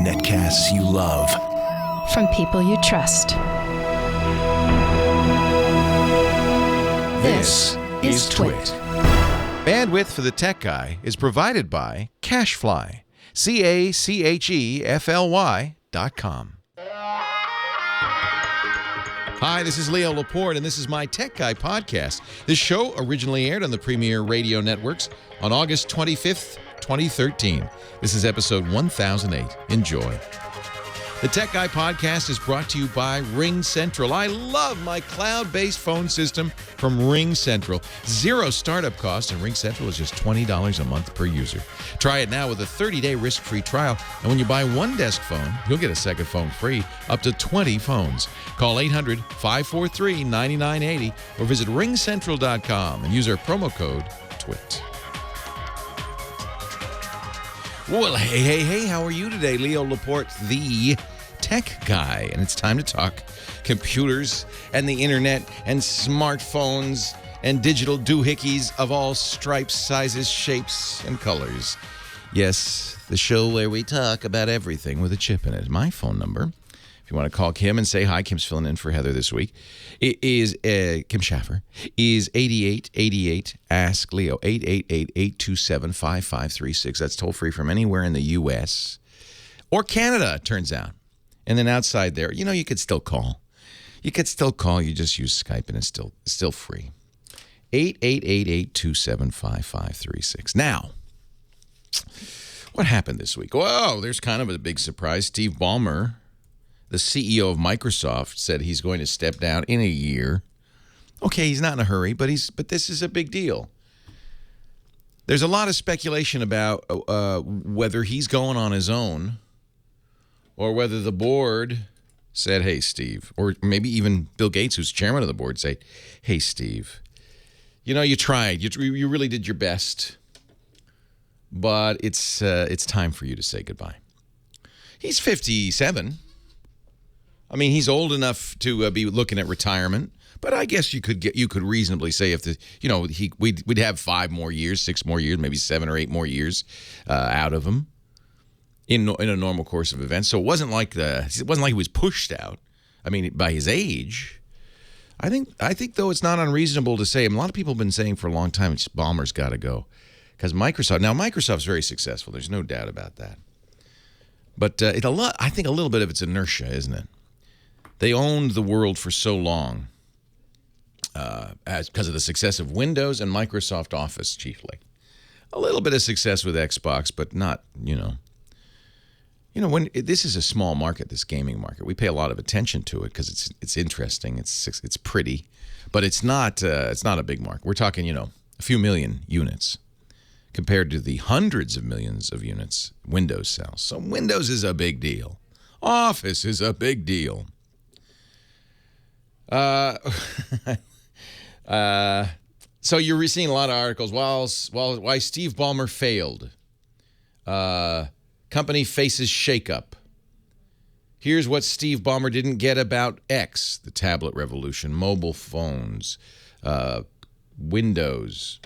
Netcasts you love. From people you trust. This is Twit. Bandwidth for the Tech Guy is provided by CacheFly. CacheFly.com. Hi, this is Leo Laporte, and this is my Tech Guy podcast. This show originally aired on the Premier Radio Networks on August 25th, 2013. This is episode 1008. Enjoy. The Tech Guy podcast is brought to you by RingCentral. I love my cloud-based phone system from RingCentral. Zero startup cost, and RingCentral is just $20 a month per user. Try it now with a 30-day risk-free trial. And when you buy one desk phone, you'll get a second phone free, up to 20 phones. Call 800-543-9980 or visit ringcentral.com and use our promo code TWIT. Well, hey, how are you today? Leo Laporte, the Tech Guy, and it's time to talk computers and the internet and smartphones and digital doohickeys of all stripes, sizes, shapes, and colors. Yes, the show where we talk about everything with a chip in it. My phone number, if you want to call Kim and say hi, Kim's filling in for Heather this week, it is Kim Schaffer, is 8888 Ask Leo, 888-827-5536. That's toll free from anywhere in the U.S. or Canada, it turns out. And then outside there, you could still call. You just use Skype and it's still free. 888-827-5536. Now, what happened this week? Whoa, there's kind of a big surprise. Steve Ballmer, the CEO of Microsoft, said he's going to step down in a year. Okay, he's not in a hurry, but this is a big deal. There's a lot of speculation about whether he's going on his own or whether the board said, hey, Steve, or maybe even Bill Gates, who's chairman of the board, say, hey, Steve, you tried. You really did your best, but it's time for you to say goodbye. He's 57. I mean, he's old enough to be looking at retirement, but I guess you could reasonably say if we'd have 5 more years, 6 more years, maybe 7 or 8 more years out of him in a normal course of events. So it wasn't like he was pushed out. I mean, by his age, I think though it's not unreasonable to say. A lot of people have been saying for a long time, Ballmer's got to go because Microsoft's very successful. There's no doubt about that. But I think a little bit of it's inertia, isn't it? They owned the world for so long because of the success of Windows and Microsoft Office chiefly. A little bit of success with Xbox, but not, when this is a small market, this gaming market, we pay a lot of attention to it because it's interesting, it's pretty, but it's not a big market. We're talking, a few million units compared to the hundreds of millions of units Windows sells. So Windows is a big deal. Office is a big deal. So you're seeing a lot of articles. Why Steve Ballmer failed. Company faces shakeup. Here's what Steve Ballmer didn't get about X, the tablet revolution, mobile phones, Windows.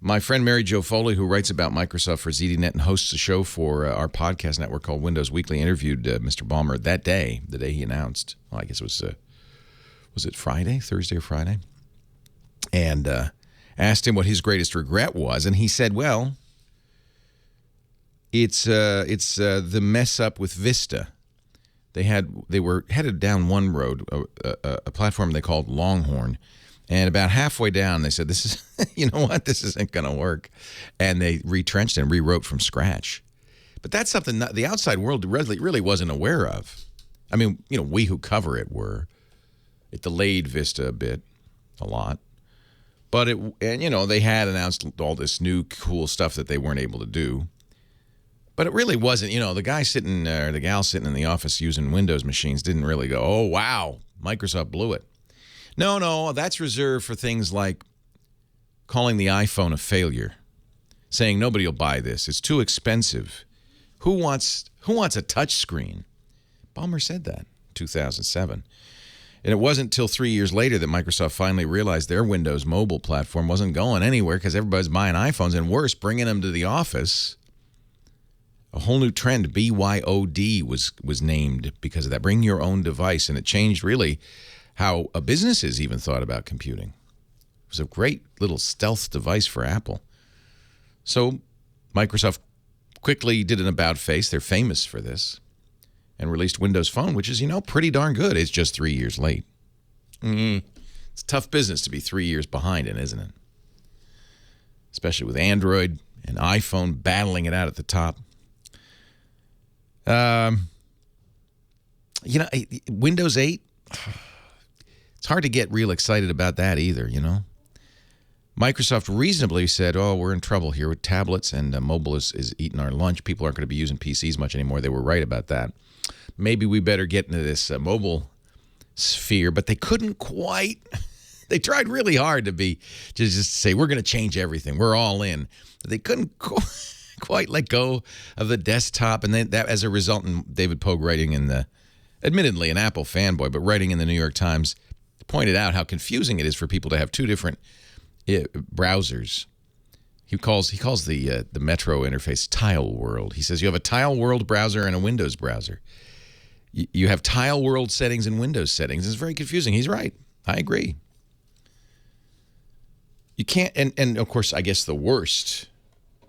My friend Mary Jo Foley, who writes about Microsoft for ZDNet and hosts a show for our podcast network called Windows Weekly, interviewed Mr. Ballmer that day, the day he announced. Well, I guess it was it Friday, Thursday or Friday? And asked him what his greatest regret was, and he said, well, it's the mess up with Vista. They were headed down one road, a platform they called Longhorn. And about halfway down, they said, "This is, this isn't going to work," and they retrenched and rewrote from scratch. But that's something that the outside world really wasn't aware of. I mean, we who cover it were. It delayed Vista a lot, but they had announced all this new cool stuff that they weren't able to do. But it really wasn't. The guy sitting or the gal sitting in the office using Windows machines didn't really go, "Oh wow, Microsoft blew it." No, that's reserved for things like calling the iPhone a failure, saying nobody will buy this. It's too expensive. Who wants a touch screen? Ballmer said that in 2007. And it wasn't until 3 years later that Microsoft finally realized their Windows mobile platform wasn't going anywhere because everybody's buying iPhones, and worse, bringing them to the office. A whole new trend, BYOD, was named because of that. Bring your own device. And it changed really how businesses even thought about computing. It was a great little stealth device for Apple. So Microsoft quickly did an about face. They're famous for this. And released Windows Phone, which is, pretty darn good. It's just 3 years late. It's a tough business to be 3 years behind in, isn't it? Especially with Android and iPhone battling it out at the top. Windows 8, it's hard to get real excited about that either, Microsoft reasonably said, we're in trouble here with tablets, and mobile is eating our lunch. People aren't going to be using PCs much anymore. They were right about that. Maybe we better get into this mobile sphere, but they couldn't quite. They tried really hard to just say, we're going to change everything. We're all in. But they couldn't quite let go of the desktop. And then that, as a result, and David Pogue writing admittedly an Apple fanboy, but writing in the New York Times, pointed out how confusing it is for people to have two different browsers. He calls the Metro interface Tile World. He says you have a Tile World browser and a Windows browser. You have Tile World settings and Windows settings. It's very confusing. He's right. I agree. You can't, and of course, I guess the worst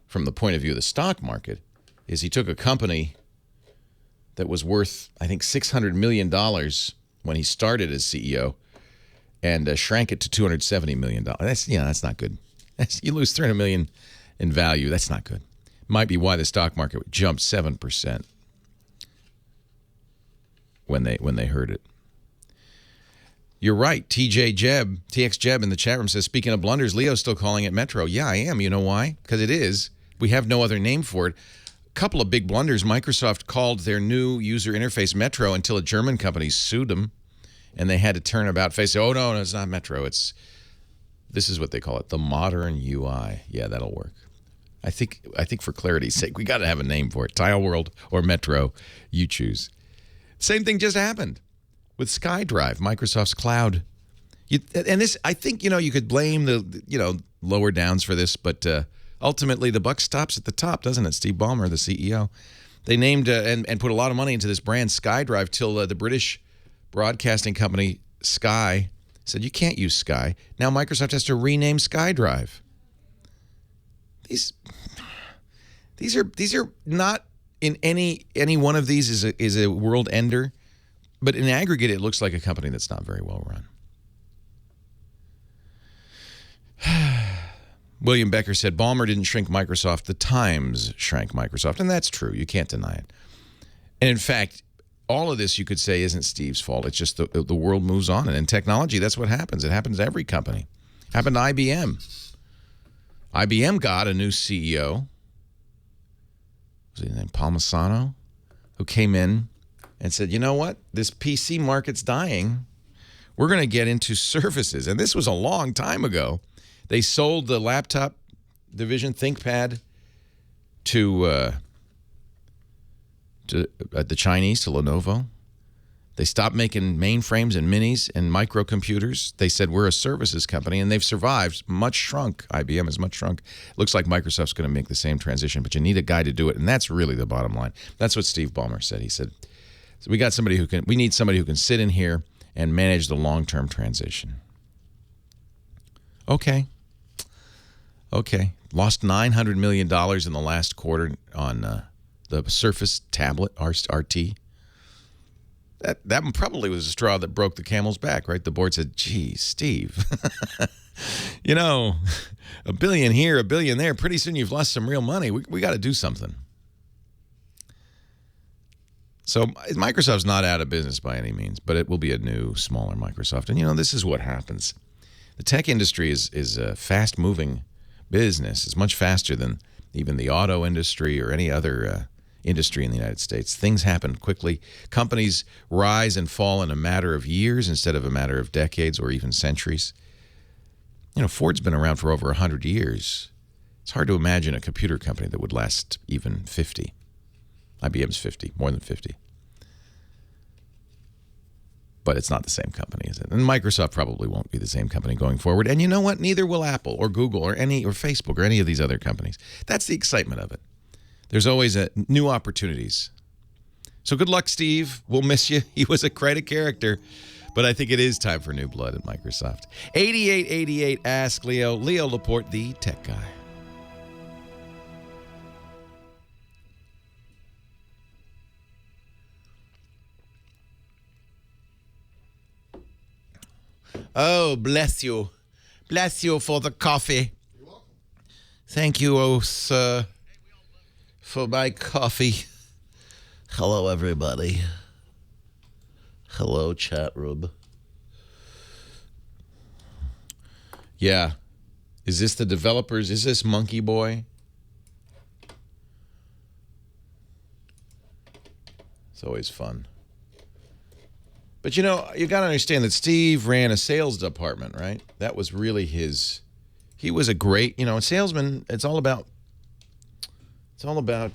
from the point of view of the stock market is he took a company that was worth, I think, $600 million when he started as CEO and shrank it to $270 million. That's not good. You lose $300 million in value. That's not good. Might be why the stock market jumped 7%. When they heard it. You're right. TX Jeb in the chat room says, speaking of blunders, Leo's still calling it Metro. Yeah, I am. You know why? Because it is. We have no other name for it. A couple of big blunders. Microsoft called their new user interface Metro until a German company sued them, and they had to turn about face. Oh, no, it's not Metro. This is what they call it, the modern UI. Yeah, that'll work. I think for clarity's sake, we got to have a name for it. Tile World or Metro, you choose. Same thing just happened with SkyDrive, Microsoft's cloud. I think, you could blame the, lower downs for this, but ultimately the buck stops at the top, doesn't it? Steve Ballmer, the CEO. They named and put a lot of money into this brand SkyDrive till the British broadcasting company Sky said, you can't use Sky. Now Microsoft has to rename SkyDrive. These are not in any one of these is a world ender, but in aggregate, it looks like a company that's not very well run. William Becker said, Ballmer didn't shrink Microsoft. The Times shrank Microsoft, and that's true. You can't deny it. And in fact, all of this, you could say, isn't Steve's fault. It's just the world moves on, and in technology, that's what happens. It happens to every company. It happened to IBM. IBM got a new CEO. Was his name Palmisano, who came in and said, you know what? This PC market's dying. We're going to get into services. And this was a long time ago. They sold the laptop division, ThinkPad, to the Chinese, to Lenovo. They stopped making mainframes and minis and microcomputers. They said, we're a services company, and they've survived. Much shrunk. IBM has much shrunk. Looks like Microsoft's going to make the same transition, but you need a guy to do it, and that's really the bottom line. That's what Steve Ballmer said. He said, so we need somebody who can sit in here and manage the long-term transition. Okay. Lost $900 million in the last quarter on the Surface tablet, RT. That one probably was a straw that broke the camel's back, right? The board said, geez, Steve, a billion here, a billion there. Pretty soon you've lost some real money. We got to do something. So Microsoft's not out of business by any means, but it will be a new, smaller Microsoft. And, this is what happens. The tech industry is a fast-moving business. It's much faster than even the auto industry or any other industry in the United States. Things happen quickly. Companies rise and fall in a matter of years instead of a matter of decades or even centuries. Ford's been around for over 100 years. It's hard to imagine a computer company that would last even 50. IBM's 50, more than 50. But it's not the same company, is it? And Microsoft probably won't be the same company going forward. And you know what? Neither will Apple or Google or Facebook or any of these other companies. That's the excitement of it. There's always new opportunities. So good luck, Steve. We'll miss you. He was quite a character. But I think it is time for new blood at Microsoft. 8888 Ask Leo. Leo Laporte, the tech guy. Oh, bless you. Bless you for the coffee. You're welcome. Thank you, oh, sir, for my coffee. Hello, everybody. Hello, chat room. Yeah. Is this the developers? Is this Monkey Boy? It's always fun. But, you know, you got to understand that Steve ran a sales department, right? That was really his. He was a great, a salesman. It's all about. You have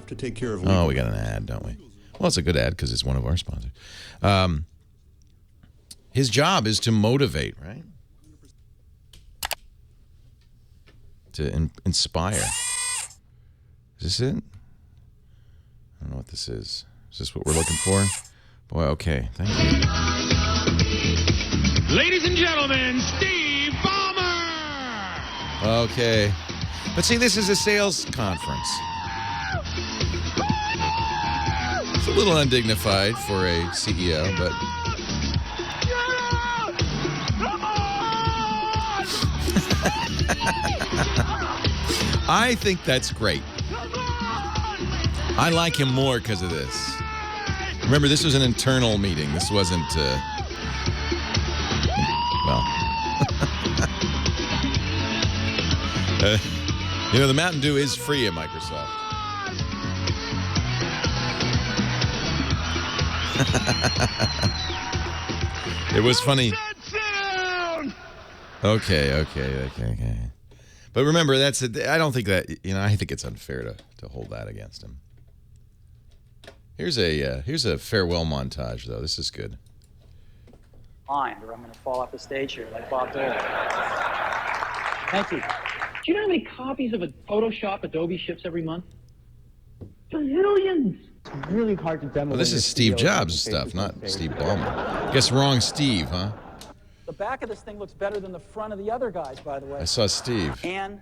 to take care of. Oh, we got an ad, don't we? Well, it's a good ad because it's one of our sponsors. His job is to motivate, right? To inspire. Is this it? I don't know what this is. Is this what we're looking for? Boy, okay. Thank you. Ladies and gentlemen, Steve Ballmer! Okay. But see, this is a sales conference. It's a little undignified for a CEO, but... I think that's great. I like him more because of this. Remember, this was an internal meeting. This wasn't, the Mountain Dew is free at Microsoft. It was funny. Okay. But remember, I don't think that, I think it's unfair to hold that against him. Here's a farewell montage, though. This is good. Or I'm going to fall off the stage here like Bob Dole. Thank you. Do you know how many copies of a Photoshop Adobe ships every month? Billions. It's really hard to demo. Well, this is Steve Jobs' stuff, not Steve Ballmer. Guess wrong Steve, huh? The back of this thing looks better than the front of the other guys, by the way. I saw Steve. Steve.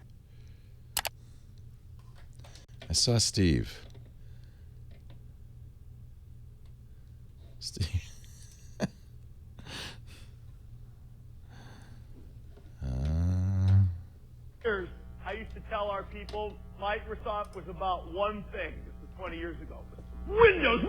I used to tell our people Microsoft was about one thing. This was 20 years ago. Windows,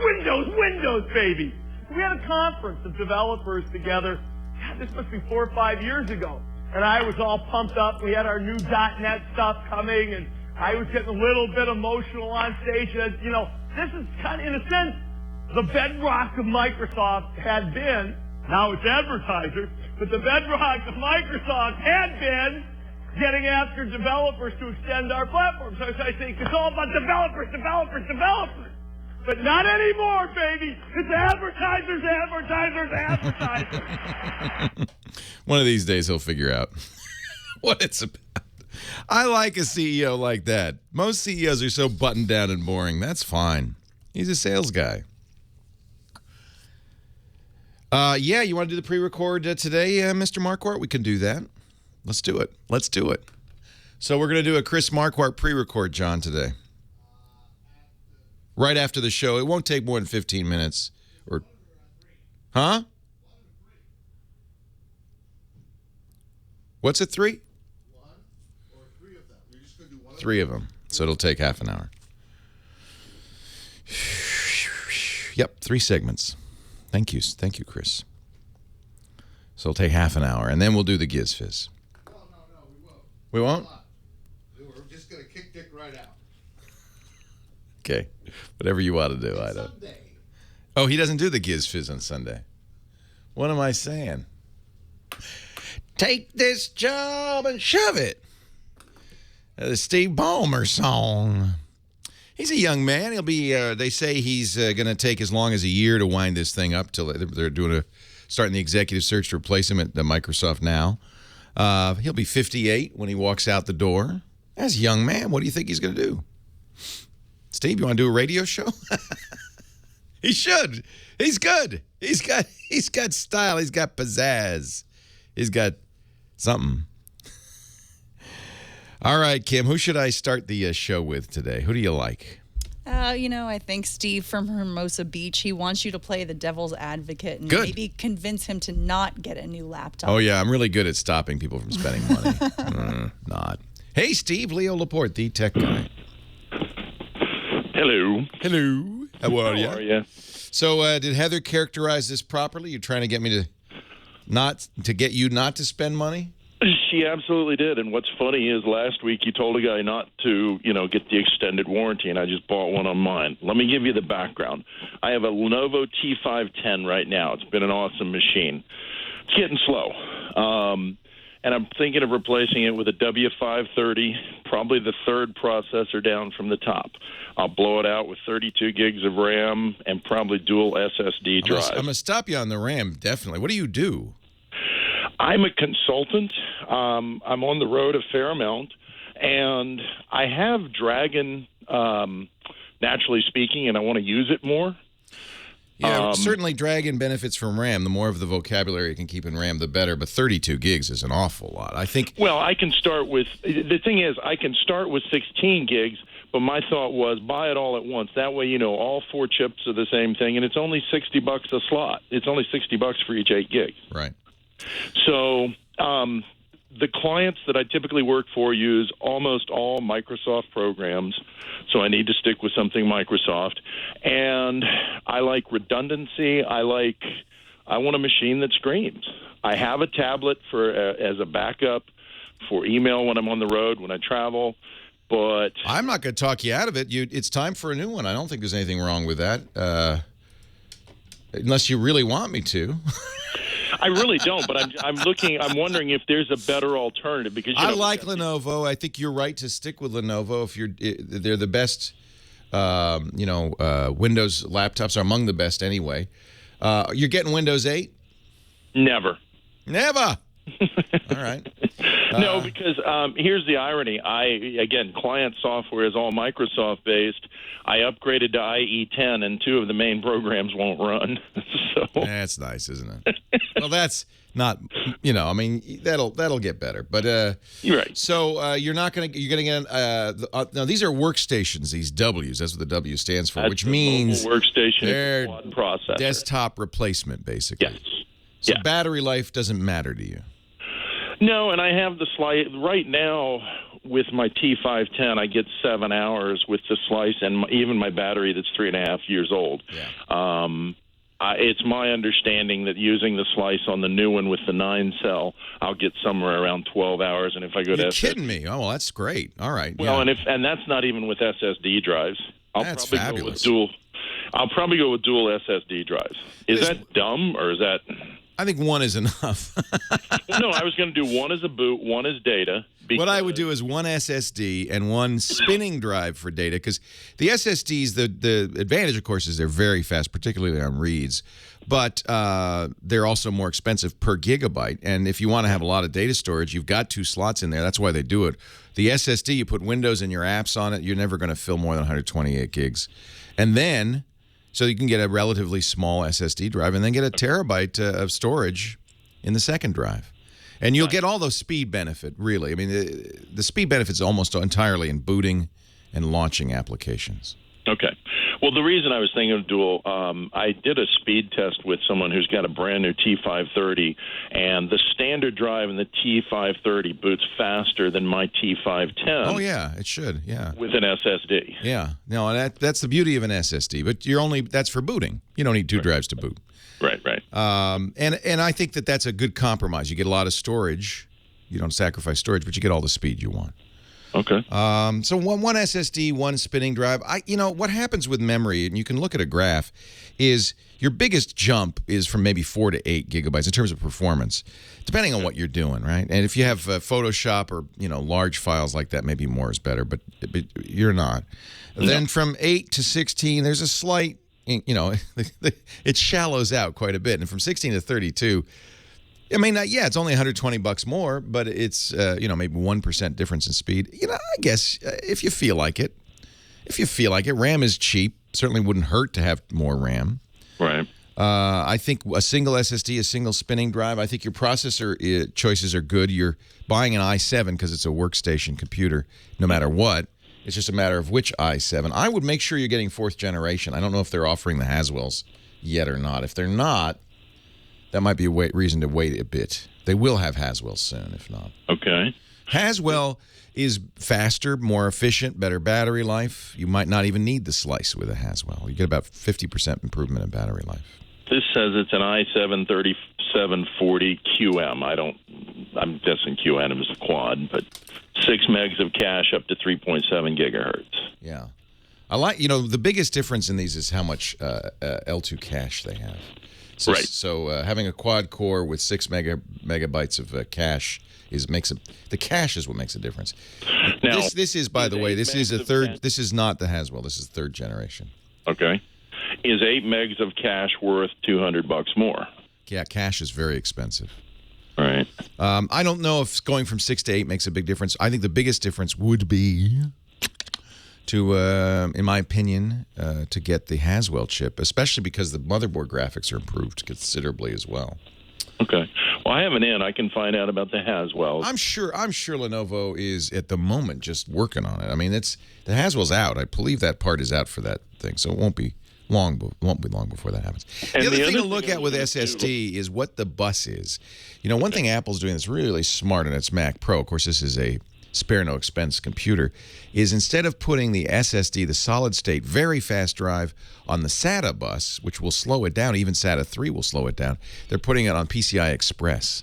baby. We had a conference of developers together. God, this must be 4 or 5 years ago. And I was all pumped up. We had our new .NET stuff coming, and I was getting a little bit emotional on stage. And, this is kind of, in a sense, the bedrock of Microsoft had been, now it's advertisers, but the bedrock of Microsoft had been getting after developers to extend our platform. So I think it's all about developers. But not anymore, baby. It's advertisers. One of these days he'll figure out what it's about. I like a CEO like that. Most CEOs are so buttoned down and boring. That's fine. He's a sales guy. You want to do the pre-record today, Mr. Marquardt? We can do that. Let's do it. So we're going to do a Chris Marquardt pre-record, John, today. Right after the show. It won't take more than 15 minutes. Huh? What's it, 3? 1 or 3 of them. We're just going to do one. 3 of them. So it'll take half an hour. Yep, 3 segments. Thank you, Chris. So it'll take half an hour, and then we'll do the Giz Fizz. No, we won't. We won't? We're just going to kick Dick right out. Okay, whatever you want to do, I don't. Sunday. Oh, he doesn't do the Giz Fizz on Sunday. What am I saying? Take this job and shove it. The Steve Ballmer song. He's a young man. He'll be. They say he's going to take as long as a year to wind this thing up till they're doing a starting the executive search to replace him at Microsoft now. He'll be 58 when he walks out the door. As a young man, what do you think he's going to do? Steve, you want to do a radio show? He should. He's good. He's got style. He's got pizzazz. He's got something. All right, Kim, who should I start the show with today? Who do you like? I think Steve from Hermosa Beach, he wants you to play the devil's advocate and maybe convince him to not get a new laptop. Oh, yeah, I'm really good at stopping people from spending money. Not. Hey, Steve, Leo Laporte, the tech guy. Hello. Hello. How are you? How are you? So, did Heather characterize this properly? You're trying to get me to get you not to spend money? She absolutely did. And what's funny is last week you told a guy not to, get the extended warranty, and I just bought one on mine. Let me give you the background. I have a Lenovo T510 right now. It's been an awesome machine. It's getting slow. And I'm thinking of replacing it with a W530, probably the third processor down from the top. I'll blow it out with 32 gigs of RAM and probably dual SSD drive. I'm going to stop you on the RAM, definitely. What do you do? I'm a consultant. I'm on the road a fair amount, and I have Dragon, naturally speaking, and I want to use it more. Yeah, certainly Dragon benefits from RAM. The more of the vocabulary you can keep in RAM, the better. But 32 gigs is an awful lot. I think. Well, I can start with. The thing is, I can start with 16 gigs. But my thought was buy it all at once. That way, all 4 chips are the same thing, and it's only $60 a slot. It's only $60 for each 8 gigs. Right. So the clients that I typically work for use almost all Microsoft programs, so I need to stick with something Microsoft. And I like redundancy. I want a machine that screams. I have a tablet as a backup for email when I'm on the road, when I travel. But I'm not going to talk you out of it. It's time for a new one. I don't think there's anything wrong with that, unless you really want me to. I really don't, but I'm wondering if there's a better alternative because I like Lenovo. I think you're right to stick with Lenovo. They're the best, Windows laptops are among the best anyway. You're getting Windows 8? Never. All right. No, because here's the irony. Client software is all Microsoft-based. I upgraded to IE10, and 2 of the main programs won't run. So that's nice, isn't it? Well, that's not, that'll get better. But you're right. So you're going to get now these are workstations. These W's. That's what the W stands for, which means workstation they're quad processor. Desktop replacement, basically. Yes. So battery life doesn't matter to you. No, and I have the slice right now with my T510. I get 7 hours with the slice, and even my battery that's 3.5 years old. Yeah. It's my understanding that using the slice on the new one with the 9-cell, I'll get somewhere around 12 hours. And if I go to SSD, kidding me? Oh, well, that's great. All right. Well, yeah. and that's not even with SSD drives. That's fabulous. I'll probably go with dual SSD drives. Is that dumb or is that? I think one is enough. No, I was going to do one as a boot, one as data. What I would do is one SSD and one spinning drive for data, because the SSDs, the advantage, of course, is they're very fast, particularly on reads, but they're also more expensive per gigabyte. And if you want to have a lot of data storage, you've got 2 slots in there. That's why they do it. The SSD, you put Windows and your apps on it, you're never going to fill more than 128 gigs. And then, so you can get a relatively small SSD drive and then get a terabyte of storage in the second drive. And you'll get all those speed benefit, really. I mean, the speed benefit's almost entirely in booting and launching applications. Okay. Well, the reason I was thinking of dual, I did a speed test with someone who's got a brand new T530, and the standard drive in the T530 boots faster than my T510. Oh, yeah, it should, yeah. With an SSD. Yeah. No, that's the beauty of an SSD, but that's for booting. You don't need 2 drives to boot. Right. And I think that's a good compromise. You get a lot of storage. You don't sacrifice storage, but you get all the speed you want. Okay. So one SSD, one spinning drive. What happens with memory, and you can look at a graph, is your biggest jump is from maybe 4 to 8 gigabytes in terms of performance, depending on what you're doing, right? And if you have Photoshop or large files like that, maybe more is better, but you're not. No. Then from 8 to 16, there's a slight it shallows out quite a bit. And from 16 to 32, I mean, yeah, it's only $120 more, but it's, maybe 1% difference in speed. I guess if you feel like it. RAM is cheap. Certainly wouldn't hurt to have more RAM. Right. I think a single SSD, a single spinning drive, I think your processor choices are good. You're buying an i7 because it's a workstation computer no matter what. It's just a matter of which i7. I would make sure you're getting 4th generation. I don't know if they're offering the Haswells yet or not. If they're not, that might be a reason to wait a bit. They will have Haswell soon, if not. Okay. Haswell is faster, more efficient, better battery life. You might not even need the slice with a Haswell. You get about 50% improvement in battery life. This says it's an i7 3740 QM. I'm guessing QM is a quad, but 6 megs of cache up to 3.7 gigahertz. Yeah. I like, the biggest difference in these is how much L2 cache they have. So, right. So having a quad core with 6 megabytes of cache the cache is what makes a difference. Now, this is, by the way, this is a third. This is not the Haswell. This is 3rd generation. Okay. Is 8 megs of cache worth $200 more? Yeah, cache is very expensive. Right. I don't know if going from 6 to 8 makes a big difference. I think the biggest difference would be to, in my opinion, to get the Haswell chip, especially because the motherboard graphics are improved considerably as well. Okay. Well, I have an in. I can find out about the Haswell. I'm sure Lenovo is at the moment just working on it. I mean, the Haswell's out. I believe that part is out for that thing, so it won't be long before that happens. The other thing to look at with SSD is what the bus is. One thing Apple's doing that's really smart in its Mac Pro, of course, this is a spare no expense computer, is instead of putting the SSD, the solid state, very fast drive on the SATA bus, which will slow it down, even SATA 3 will slow it down, they're putting it on PCI Express.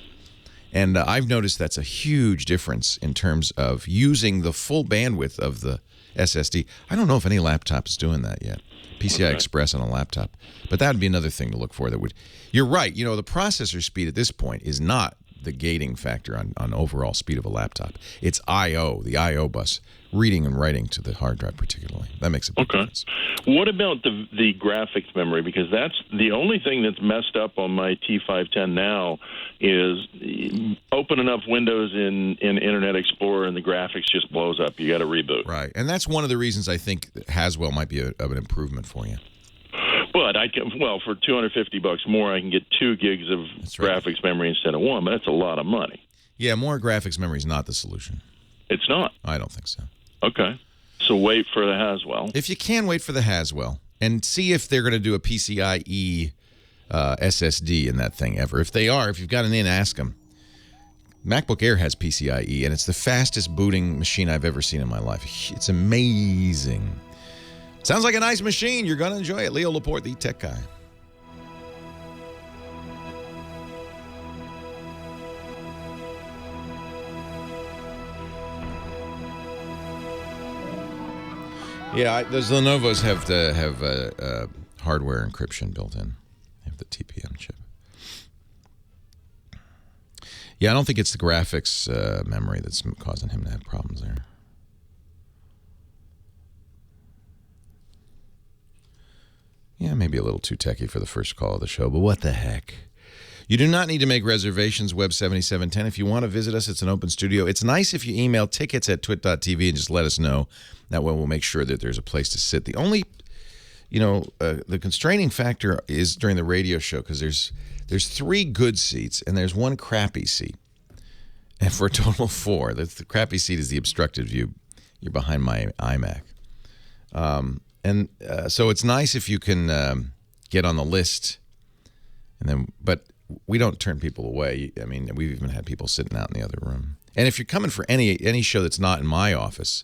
And I've noticed that's a huge difference in terms of using the full bandwidth of the SSD. I don't know if any laptop is doing that yet, PCI Express on a laptop. But that would be another thing to look for. You're right, the processor speed at this point is not the gating factor on overall speed of a laptop. It's I/O, the I/O bus, reading and writing to the hard drive particularly. That makes a big difference. What about the graphics memory? Because that's the only thing that's messed up on my T510 now is open enough windows in Internet Explorer and the graphics just blows up. You got to reboot. Right, and that's one of the reasons I think that Haswell might be of an improvement for you. But for $250 more, I can get 2 gigs of graphics memory instead of 1. But that's a lot of money. Yeah, more graphics memory is not the solution. It's not. I don't think so. Okay, so wait for the Haswell. If you can wait for the Haswell and see if they're going to do a PCIe SSD in that thing ever. If they are, if you've got an in, ask them. MacBook Air has PCIe, and it's the fastest booting machine I've ever seen in my life. It's amazing. Sounds like a nice machine. You're going to enjoy it. Leo Laporte, the tech guy. Yeah, those Lenovo's have hardware encryption built in. They have the TPM chip. Yeah, I don't think it's the graphics memory that's causing him to have problems there. Yeah, maybe a little too techie for the first call of the show, but what the heck? You do not need to make reservations, Web 7710. If you want to visit us, it's an open studio. It's nice if you email tickets@twit.tv and just let us know. That way we'll make sure that there's a place to sit. The only, the constraining factor is during the radio show because there's 3 good seats and there's 1 crappy seat. And for a total of 4. The crappy seat is the obstructed view. You're behind my iMac. So it's nice if you can get on the list, but we don't turn people away. I mean, we've even had people sitting out in the other room. And if you're coming for any show that's not in my office,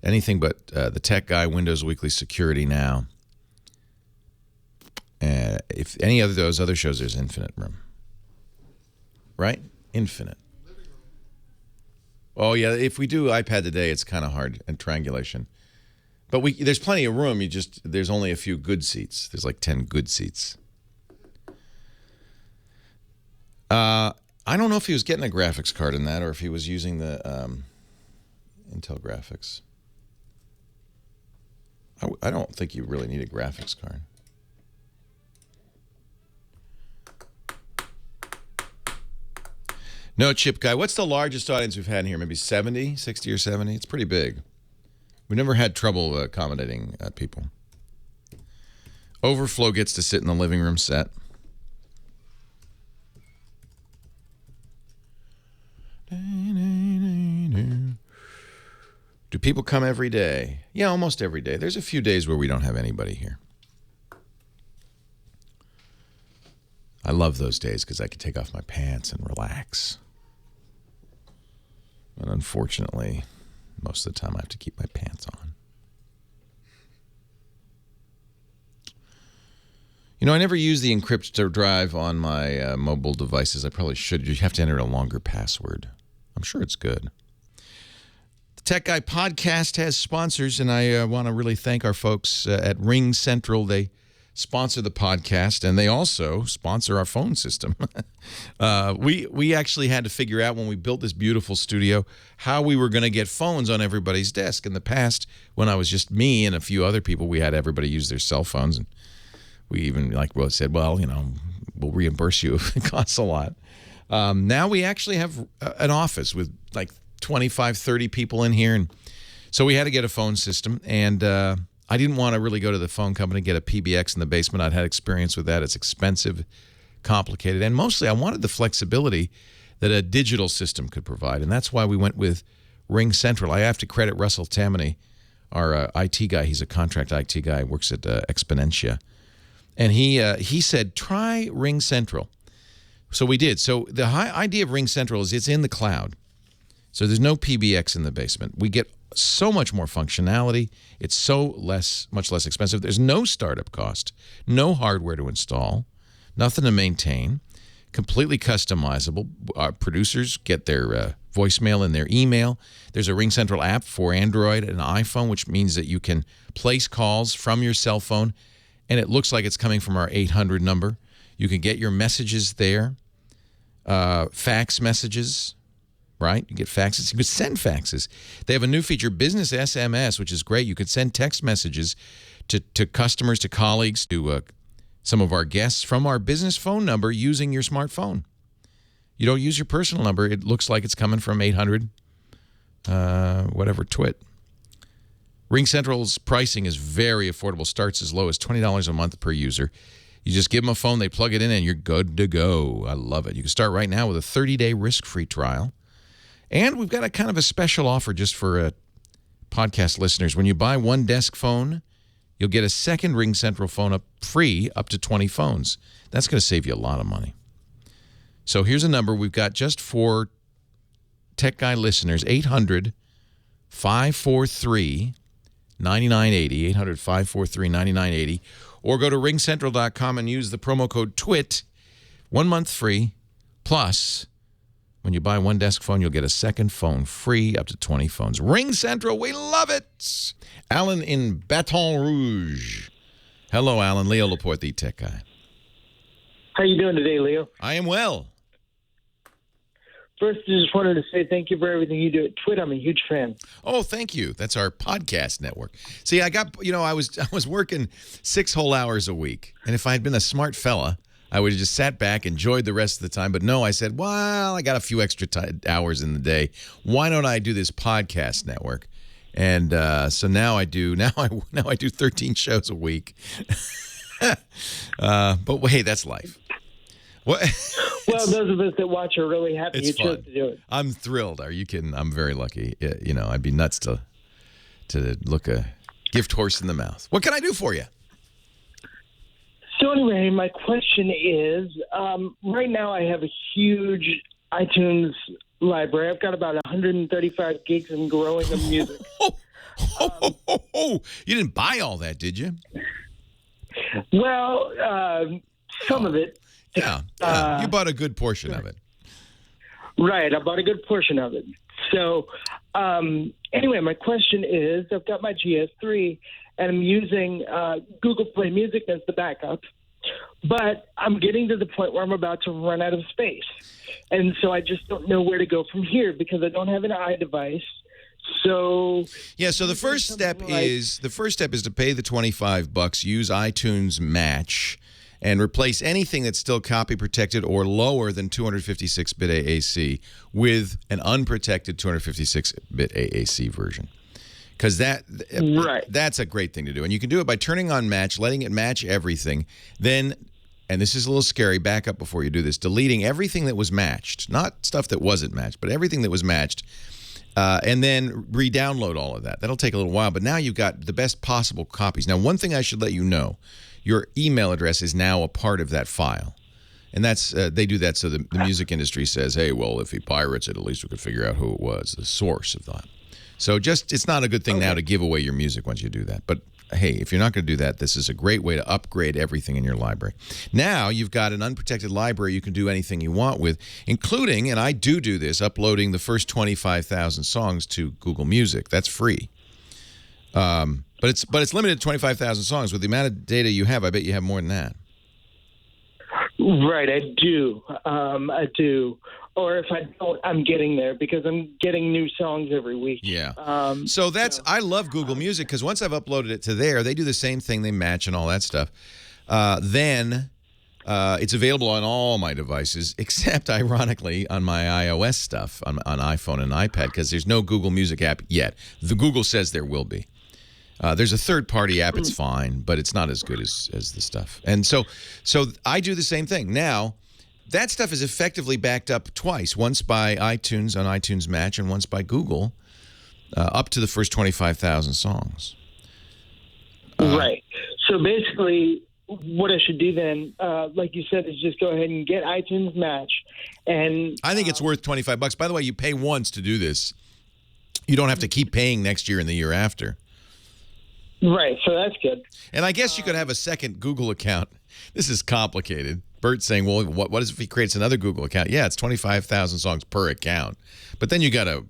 anything but the Tech Guy, Windows Weekly, Security Now, if any of those other shows, there's infinite room. Right? Infinite. Oh, yeah, if we do iPad today, it's kind of hard, and triangulation. But there's plenty of room. There's only a few good seats. There's like 10 good seats. I don't know if he was getting a graphics card in that or if he was using the Intel graphics. I don't think you really need a graphics card. No, Chip Guy, what's the largest audience we've had in here? Maybe 70, 60 or 70? It's pretty big. We've never had trouble accommodating people. Overflow gets to sit in the living room set. Do people come every day? Yeah, almost every day. There's a few days where we don't have anybody here. I love those days because I can take off my pants and relax. But unfortunately, most of the time I have to keep my pants on. You know, I never use the encryptor drive on my mobile devices. I probably should. You have to enter a longer password. I'm sure it's good. The Tech Guy podcast has sponsors, and I want to really thank our folks at RingCentral. They sponsor the podcast, and they also sponsor our phone system. We actually had to figure out when we built this beautiful studio how we were going to get phones on everybody's desk. In the past, when I was just me and a few other people, we had everybody use their cell phones, and we even said, well, you know, we'll reimburse you if it costs a lot. Now we actually have an office with like 25, 30 people in here, and so we had to get a phone system, and I didn't want to really go to the phone company, get a PBX in the basement. I'd had experience with that. It's expensive, complicated, and mostly I wanted the flexibility that a digital system could provide, and that's why we went with RingCentral. I have to credit Russell Tammany, our IT guy. He's a contract IT guy, works at Exponentia, and he said, try RingCentral. So we did. So the idea of RingCentral is it's in the cloud. So there's no PBX in the basement. We get so much more functionality. It's much less expensive. There's no startup cost, no hardware to install, nothing to maintain, completely customizable. Our producers get their voicemail in their email. There's a RingCentral app for Android and iPhone, which means that you can place calls from your cell phone, and it looks like it's coming from our 800 number. You can get your messages there, fax messages, right? You get faxes. You can send faxes. They have a new feature, Business SMS, which is great. You could send text messages to customers, to colleagues, to some of our guests from our business phone number using your smartphone. You don't use your personal number. It looks like it's coming from 800, whatever, twit. RingCentral's pricing is very affordable. Starts as low as $20 a month per user. You just give them a phone, they plug it in, and you're good to go. I love it. You can start right now with a 30-day risk-free trial. And we've got a kind of a special offer just for podcast listeners. When you buy one desk phone, you'll get a second RingCentral phone free up to 20 phones. That's going to save you a lot of money. So here's a number we've got just for Tech Guy listeners, 800-543-9980, 800-543-9980, or go to ringcentral.com and use the promo code TWIT, 1 month free, plus when you buy one desk phone, you'll get a second phone free, up to 20 phones. RingCentral, we love it. Alan in Baton Rouge. Hello, Alan. Leo Laporte, the Tech Guy. How you doing today, Leo? I am well. First, I just wanted to say thank you for everything you do at Twit. I'm a huge fan. Oh, thank you. That's our podcast network. See, I was working 6 whole hours a week, and if I had been a smart fella, I would have just sat back, enjoyed the rest of the time. But no, I said, well, I got a few extra hours in the day. Why don't I do this podcast network? And so now I do. Now I do 13 shows a week. But hey, that's life. What? Well, those of us that watch are really happy you chose to do it. I'm thrilled. Are you kidding? I'm very lucky. You know, I'd be nuts to look a gift horse in the mouth. What can I do for you? So anyway, my question is, right now I have a huge iTunes library. I've got about 135 gigs and growing of music. You didn't buy all that, did you? Well, some of it. Yeah. You bought a good portion of it. Right, I bought a good portion of it. So anyway, my question is, I've got my GS3, and I'm using Google Play Music as the backup, but I'm getting to the point where I'm about to run out of space. And so I just don't know where to go from here because I don't have an iDevice. So yeah, so the first step is to pay the $25, use iTunes Match, and replace anything that's still copy protected or lower than 256-bit AAC with an unprotected 256-bit AAC version. Because that's a great thing to do. And you can do it by turning on match, letting it match everything. Then, and this is a little scary, back up before you do this, deleting everything that was matched. Not stuff that wasn't matched, but everything that was matched. And then re-download all of that. That'll take a little while, but now you've got the best possible copies. Now, one thing I should let you know, your email address is now a part of that file. And that's they do that so the music industry says, hey, well, if he pirates it, at least we could figure out who it was, the source of that. So it's not a good thing now to give away your music once you do that. But hey, if you're not going to do that, this is a great way to upgrade everything in your library. Now you've got an unprotected library you can do anything you want with, including, and I do this, uploading the first 25,000 songs to Google Music. That's free. But it's limited to 25,000 songs. With the amount of data you have, I bet you have more than that. Right, I do. I do. Or if I don't, I'm getting there because I'm getting new songs every week. Yeah. I love Google Music because once I've uploaded it to there, they do the same thing. They match and all that stuff. Then it's available on all my devices, except, ironically, on my iOS stuff, on iPhone and iPad, because there's no Google Music app yet. The Google says there will be. There's a third-party app. It's fine, but it's not as good as the stuff. And so I do the same thing. Now, that stuff is effectively backed up twice, once by iTunes on iTunes Match and once by Google, up to the first 25,000 songs. Right. So basically, what I should do then, like you said, is just go ahead and get iTunes Match. And I think it's worth $25. By the way, you pay once to do this. You don't have to keep paying next year and the year after. Right, so that's good. And I guess you could have a second Google account. This is complicated. Bert's saying, well, what if he creates another Google account? Yeah, it's 25,000 songs per account. But then you got to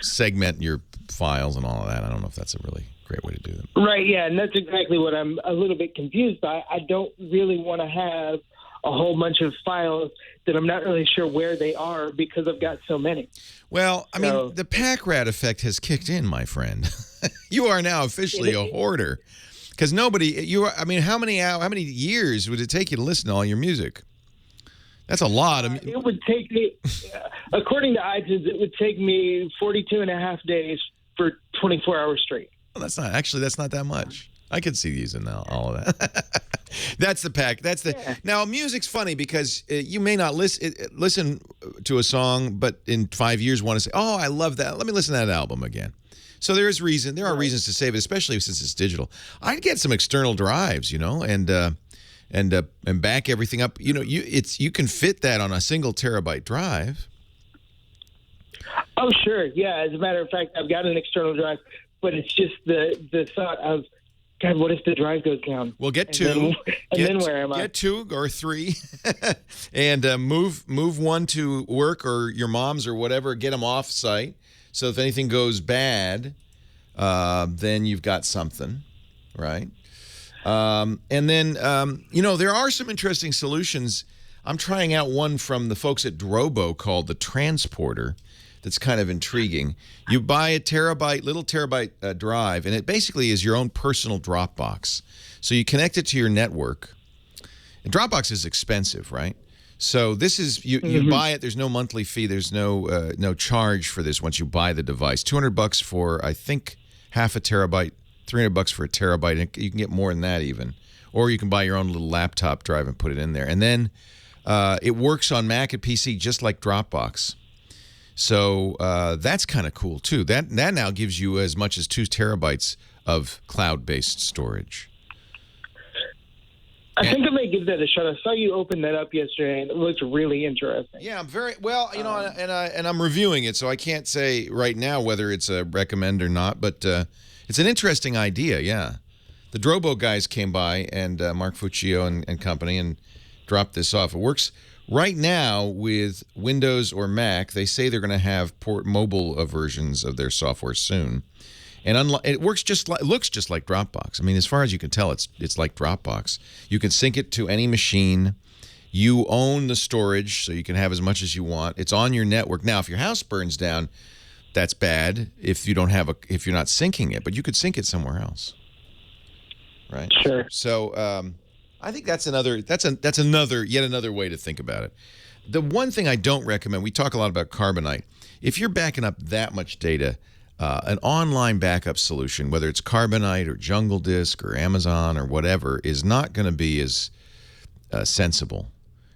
segment your files and all of that. I don't know if that's a really great way to do it. Right, yeah, and that's exactly what I'm a little bit confused by. I don't really want to have a whole bunch of files that I'm not really sure where they are because I've got so many. Well, I mean, the pack rat effect has kicked in, my friend. You are now officially a hoarder. Because how many years would it take you to listen to all your music? That's a lot. It would take me, according to iTunes, it would take me 42 and a half days for 24 hours straight. Well, that's not that much. I could see using all of that. That's the pack. Now, music's funny because you may not listen to a song, but in 5 years want to say, oh, I love that. Let me listen to that album again. So there are reasons to save it, especially since it's digital. I'd get some external drives, and back everything up. You can fit that on a single terabyte drive. Oh, sure. Yeah, as a matter of fact, I've got an external drive, but it's just the thought of, God, what if the drive goes down? Well, get two. Then where am I? Get 2 or 3, and move one to work or your mom's or whatever. Get them off site. So if anything goes bad, then you've got something, right? And then, there are some interesting solutions. I'm trying out one from the folks at Drobo called the Transporter that's kind of intriguing. You buy a little terabyte drive, and it basically is your own personal Dropbox. So you connect it to your network. And Dropbox is expensive, right? So this is you buy it. There's no monthly fee. There's no charge for this once you buy the device. $200 for I think half a terabyte. $300 for a terabyte. And you can get more than that even, or you can buy your own little laptop drive and put it in there. And then it works on Mac and PC just like Dropbox. So that's kind of cool too. That now gives you as much as 2 terabytes of cloud-based storage. I think I may give that a shot. I saw you open that up yesterday, and it looked really interesting. Yeah, I'm very well. And I'm reviewing it, so I can't say right now whether it's a recommend or not. But it's an interesting idea. Yeah, the Drobo guys came by and Mark Fuccio and company and dropped this off. It works right now with Windows or Mac. They say they're going to have mobile versions of their software soon. And it looks just like Dropbox. I mean, as far as you can tell, it's like Dropbox. You can sync it to any machine. You own the storage, so you can have as much as you want. It's on your network. Now, if your house burns down, that's bad. If you're not syncing it, but you could sync it somewhere else, right? Sure. So I think that's yet another way to think about it. The one thing I don't recommend, we talk a lot about Carbonite. If you're backing up that much data, an online backup solution, whether it's Carbonite or Jungle Disk or Amazon or whatever, is not going to be as sensible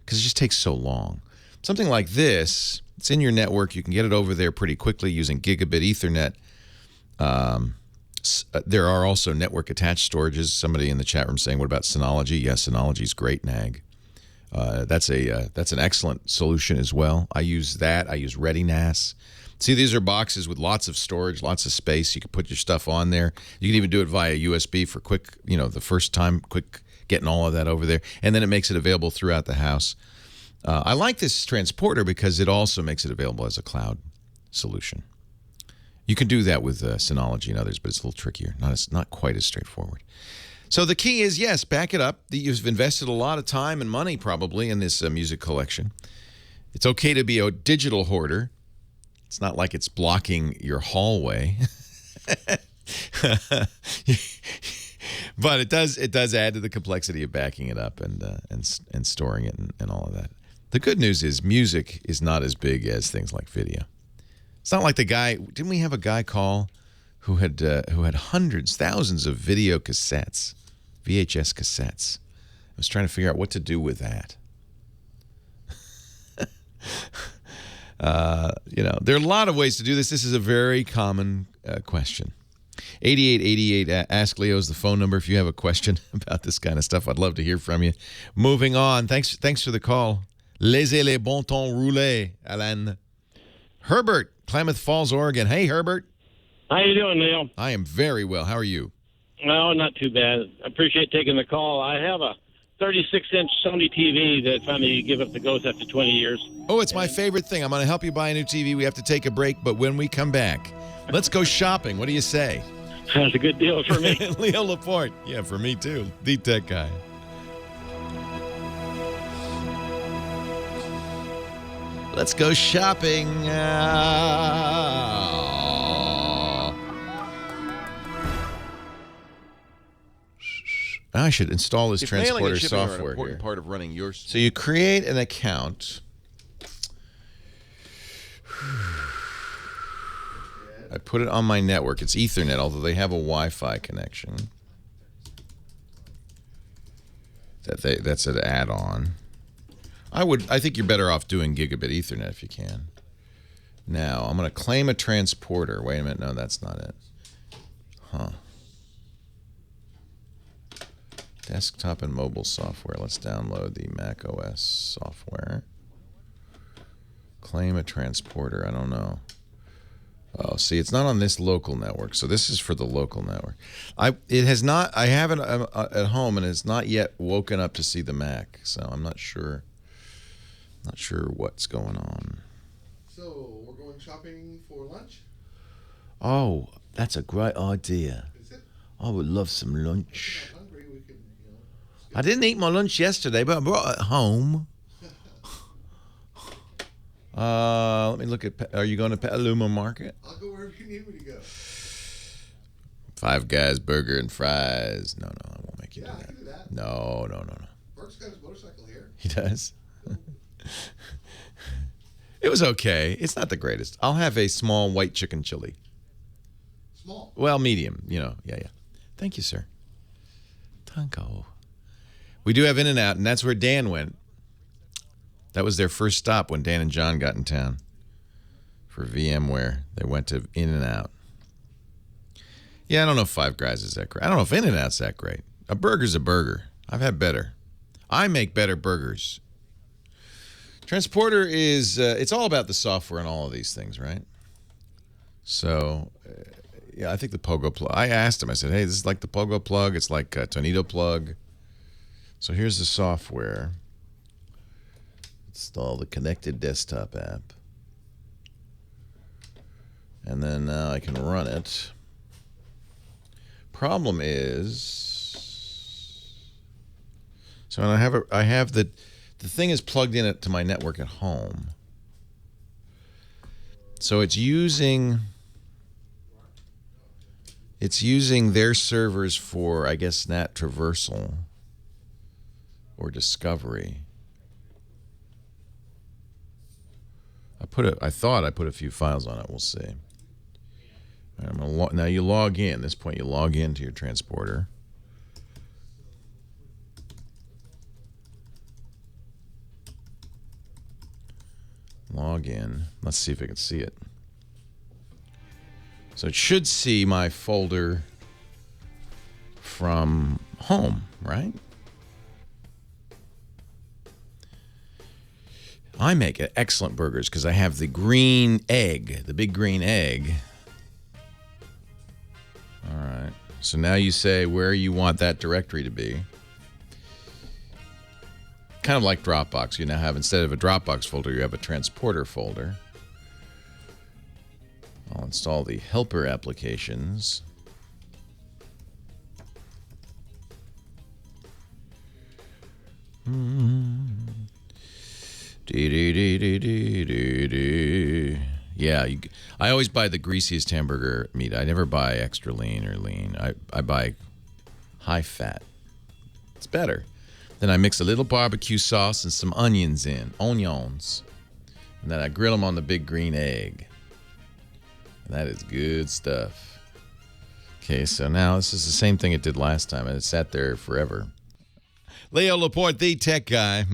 because it just takes so long. Something like this, it's in your network. You can get it over there pretty quickly using gigabit Ethernet. There are also network-attached storages. Somebody in the chat room saying, what about Synology? Yes, Synology's great, Nag. That's an excellent solution as well. I use that. I use ReadyNAS. See, these are boxes with lots of storage, lots of space. You can put your stuff on there. You can even do it via USB for quick, the first time, quick getting all of that over there. And then it makes it available throughout the house. I like this transporter because it also makes it available as a cloud solution. You can do that with Synology and others, but it's a little trickier. Not quite as straightforward. So the key is, yes, back it up. You've invested a lot of time and money probably in this music collection. It's okay to be a digital hoarder. It's not like it's blocking your hallway. But it does add to the complexity of backing it up and storing it and all of that. The good news is music is not as big as things like video. It's not like didn't we have a guy call who had hundreds, thousands of video cassettes, VHS cassettes. I was trying to figure out what to do with that. There are a lot of ways to do this. This is a very common question. 8888, Ask Leo is the phone number if you have a question about this kind of stuff. I'd love to hear from you. Moving on. Thanks for the call. Laissez les bon temps rouler, Alan. Herbert, Klamath Falls, Oregon. Hey, Herbert. How you doing, Leo? I am very well. How are you? No, not too bad. I appreciate taking the call. I have a 36-inch Sony TV that finally gave up the ghost after 20 years. Oh, it's my favorite thing. I'm going to help you buy a new TV. We have to take a break, but when we come back, let's go shopping. What do you say? That's a good deal for me. Leo Laporte. Yeah, for me too. The tech guy. Let's go shopping. I should install this transporter software here. Part of running your So you create an account. I put it on my network. It's Ethernet, although they have a Wi-Fi connection. That's an add-on. I think you're better off doing gigabit Ethernet if you can. Now, I'm going to claim a transporter. Wait a minute. No, that's not it. Huh. Desktop and mobile software. Let's download the Mac OS software. Claim a transporter. I don't know. Oh, see, it's not on this local network. So this is for the local network. I have it at home, and it's not yet woken up to see the Mac. So I'm not sure. Not sure what's going on. So we're going shopping for lunch? Oh, that's a great idea. Is it? I would love some lunch. If you're not hungry, we can, I didn't eat my lunch yesterday, but I brought it home. Let me look at. Are you going to Petaluma Market? I'll go wherever you need me to go. Five Guys burger and fries. No, I won't make you do I that. can do that. No. Bert's got his motorcycle here. He does. It was okay. It's not the greatest. I'll have a small white chicken chili. Small. Well, medium. Yeah. Thank you, sir. Tanko. We do have In-N-Out, and that's where Dan went. That was their first stop when Dan and John got in town for VMware. They went to In-N-Out. Yeah, I don't know if Five Guys is that great. I don't know if In-N-Out's that great. A burger's a burger. I've had better. I make better burgers. Transporter is, it's all about the software and all of these things, right? So, yeah, I think the Pogo plug. I asked him, I said, hey, this is like the Pogo plug. It's like a Tornado plug. So here's the software. Install the connected desktop app. And then now I can run it. Problem is, so I have the thing is plugged in to my network at home. So it's using their servers for, I guess, NAT traversal. or Discovery. I thought I put a few files on it. We'll see. All right, now you log in. At this point, you log into your transporter. Log in. Let's see if I can see it. So it should see my folder from home, right? I make excellent burgers because I have the green egg, the big green egg. All right. So now you say where you want that directory to be. Kind of like Dropbox. You now have, instead of a Dropbox folder, you have a transporter folder. I'll install the helper applications. Yeah, I always buy the greasiest hamburger meat. I never buy extra lean or lean. I buy high fat. It's better. Then I mix a little barbecue sauce and some onions in. Onions. And then I grill them on the big green egg. And that is good stuff. Okay, so now this is the same thing it did last time, and it sat there forever. Leo Laporte, the tech guy.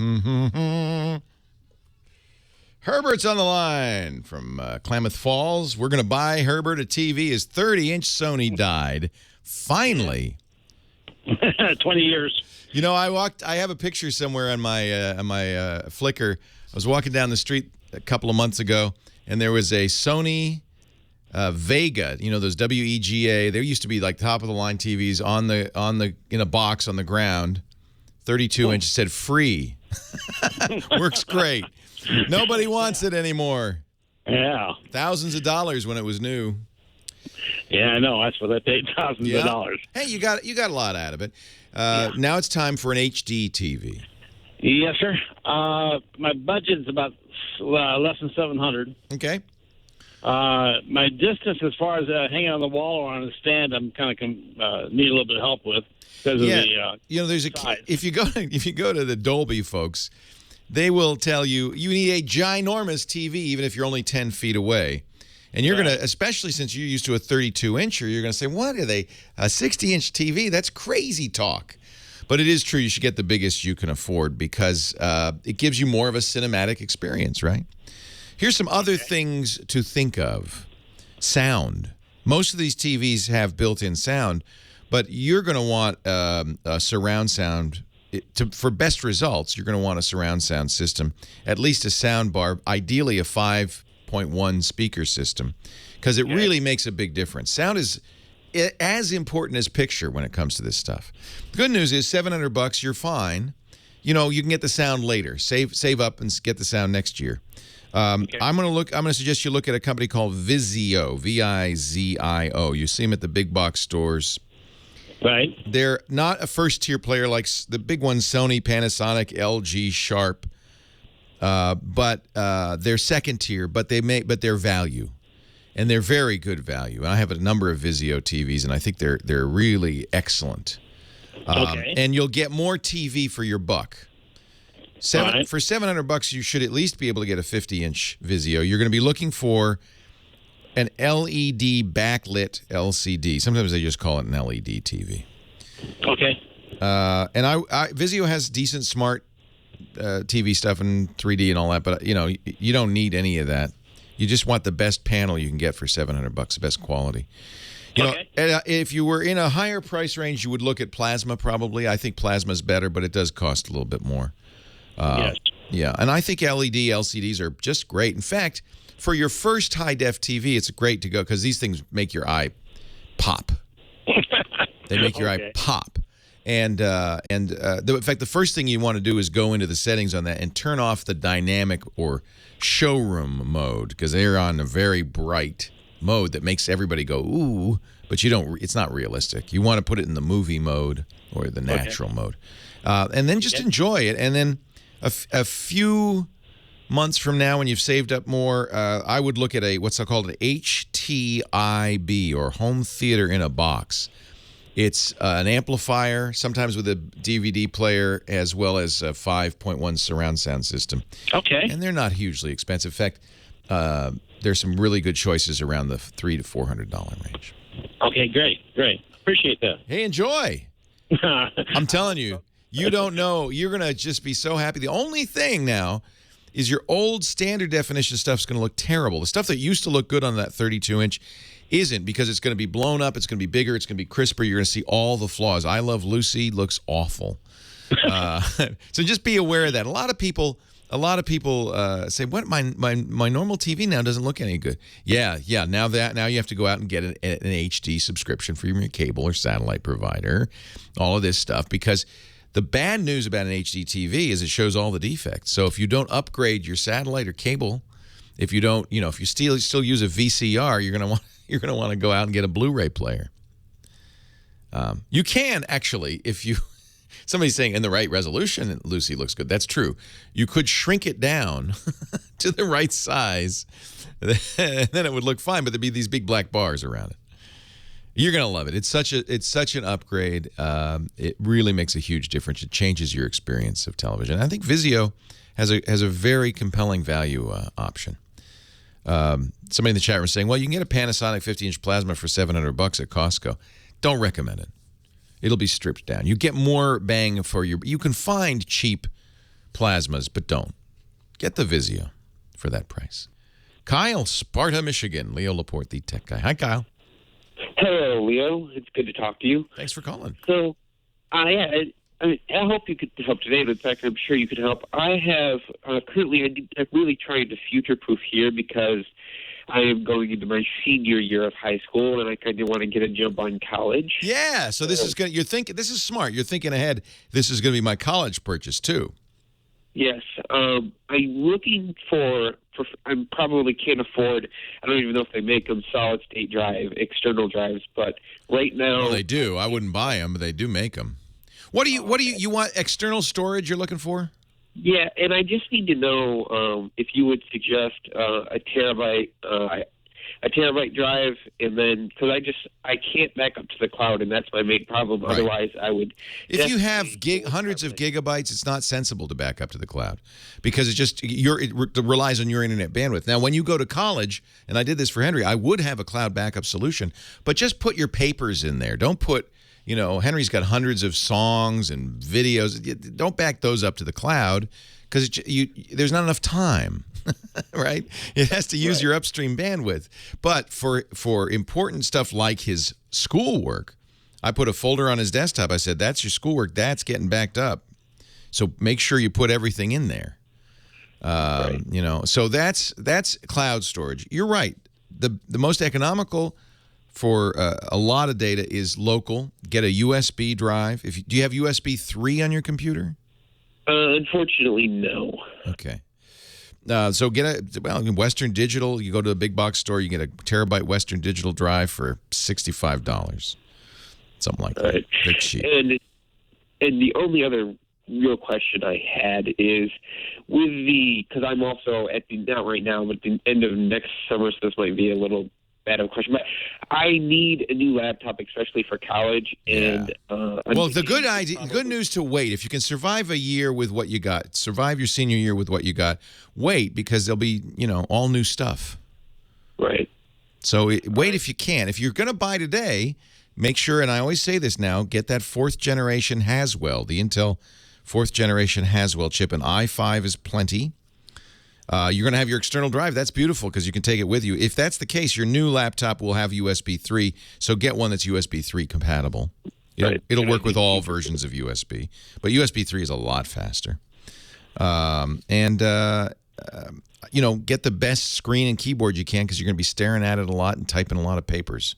Herbert's on the line from Klamath Falls. We're going to buy Herbert a TV. His 30-inch Sony died. Finally. 20 years. You know, I have a picture somewhere on my Flickr. I was walking down the street a couple of months ago, and there was a Sony Vega. You know, those WEGA. There used to be like top-of-the-line TVs on the in a box on the ground. 32-inch, said free. Works great. Nobody wants it anymore. Yeah. Thousands of dollars when it was new. Yeah, I know. That's what I paid, thousands of dollars. Hey, you got a lot out of it. Now it's time for an HD TV. Yes, sir. My budget's about less than $700. Okay. My distance, as far as hanging on the wall or on a stand, I'm kind of need a little bit of help with. Because of the, you know, there's if you go to the Dolby folks, they will tell you need a ginormous TV even if you're only 10 feet away. And you're going to, especially since you're used to a 32-incher, you're going to say, what are they, a 60-inch TV? That's crazy talk. But it is true, you should get the biggest you can afford because it gives you more of a cinematic experience, right? Here's some other things to think of. Sound. Most of these TVs have built-in sound, but you're going to want a surround sound. For best results, you're going to want a surround sound system, at least a sound bar, ideally a 5.1 speaker system, because it really makes a big difference. Sound is as important as picture when it comes to this stuff. The good news is $700, you're fine. You know, you can get the sound later. Save up and get the sound next year. I'm going to suggest you look at a company called Vizio, Vizio. You see them at the big box stores. Right. They're not a first-tier player like the big ones, Sony, Panasonic, LG, Sharp. But they're second-tier, but they're value. And they're very good value. And I have a number of Vizio TVs, and I think they're really excellent. And you'll get more TV for your buck. For $700, you should at least be able to get a 50-inch Vizio. You're going to be looking for an LED backlit LCD. Sometimes they just call it an LED TV. Okay. And Vizio has decent smart TV stuff and 3D and all that, but you know, you don't need any of that. You just want the best panel you can get for $700, the best quality. You know, if you were in a higher price range, you would look at plasma probably. I think plasma's better, but it does cost a little bit more. Yes. Yeah, and I think LED LCDs are just great. In fact, for your first high-def TV, it's great to go because these things make your eye pop. They make your eye pop. And in fact, the first thing you want to do is go into the settings on that and turn off the dynamic or showroom mode because they're on a very bright mode that makes everybody go, ooh, but you don't. It's not realistic. You want to put it in the movie mode or the natural mode. And then just enjoy it. And then a few months from now when you've saved up more, I would look at what's called an HTIB or home theater in a box. It's an amplifier, sometimes with a DVD player, as well as a 5.1 surround sound system. Okay. And they're not hugely expensive. In fact, there's some really good choices around the $300 to $400 range. Okay, great. Appreciate that. Hey, enjoy. I'm telling you, you don't know. You're going to just be so happy. The only thing now is your old standard definition stuff's going to look terrible. The stuff that used to look good on that 32-inch isn't, because it's going to be blown up, it's going to be bigger, it's going to be crisper. You're going to see all the flaws. I Love Lucy looks awful. So just be aware of that. A lot of people say, "What? My normal TV now doesn't look any good." Yeah. Now you have to go out and get an HD subscription for your cable or satellite provider. All of this stuff, because the bad news about an HD TV is it shows all the defects. So if you don't upgrade your satellite or cable, if you don't, if you still use a VCR, you're gonna want to go out and get a Blu-ray player. You can actually, if you. Somebody's saying in the right resolution, Lucy looks good. That's true. You could shrink it down to the right size, and then it would look fine. But there'd be these big black bars around it. You're gonna love it. It's such an upgrade. It really makes a huge difference. It changes your experience of television. I think Vizio has a very compelling value option. Somebody in the chat room saying, "Well, you can get a Panasonic 50-inch plasma for $700 at Costco." Don't recommend it. It'll be stripped down. You get more bang for your... You can find cheap plasmas, but don't. Get the Vizio for that price. Kyle, Sparta, Michigan. Leo Laporte, the tech guy. Hi, Kyle. Hello, Leo. It's good to talk to you. Thanks for calling. So, I hope you could help today. In fact, I'm sure you could help. I have currently, I'm really trying to future-proof here because I am going into my senior year of high school, and I kind of want to get a jump on college. Yeah, so this is going. This is smart. You're thinking ahead. This is going to be my college purchase too. Yes, I'm looking for. I probably can't afford. I don't even know if they make them solid-state drive, external drives. But right now, well, they do. I wouldn't buy them, but they do make them. What do you want? External storage? You're looking for? Yeah, and I just need to know if you would suggest a terabyte drive, and then because I can't back up to the cloud, and that's my main problem. Right. Otherwise, I would. If you have hundreds of gigabytes, it's not sensible to back up to the cloud because it relies on your internet bandwidth. Now, when you go to college, and I did this for Henry, I would have a cloud backup solution, but just put your papers in there. Don't put. Henry's got hundreds of songs and videos. Don't back those up to the cloud because there's not enough time, right? It has to use your upstream bandwidth. But for important stuff like his schoolwork, I put a folder on his desktop. I said, that's your schoolwork. That's getting backed up. So make sure you put everything in there. So that's cloud storage. You're right. The most economical for a lot of data is local. Get a USB drive. Do you have USB 3 on your computer? Unfortunately, no. Okay. So get Western Digital. You go to a big box store, you get a terabyte Western Digital drive for $65, something like that. They're cheap. And the only other real question I had is because I'm also not right now, but the end of next summer, so this might be a little bad of a question, but I need a new laptop, especially for college. And the good news to wait. If you can survive a year with what you got, survive your senior year with what you got, wait, because there'll be all new stuff. Right. So wait if you can. If you're going to buy today, make sure, and I always say this now, get that 4th generation Haswell, the Intel 4th generation Haswell chip. An i5 is plenty. You're going to have your external drive. That's beautiful because you can take it with you. If that's the case, your new laptop will have USB 3, so get one that's USB 3 compatible. It'll work with all versions of USB, but USB 3 is a lot faster. Get the best screen and keyboard you can because you're going to be staring at it a lot and typing a lot of papers.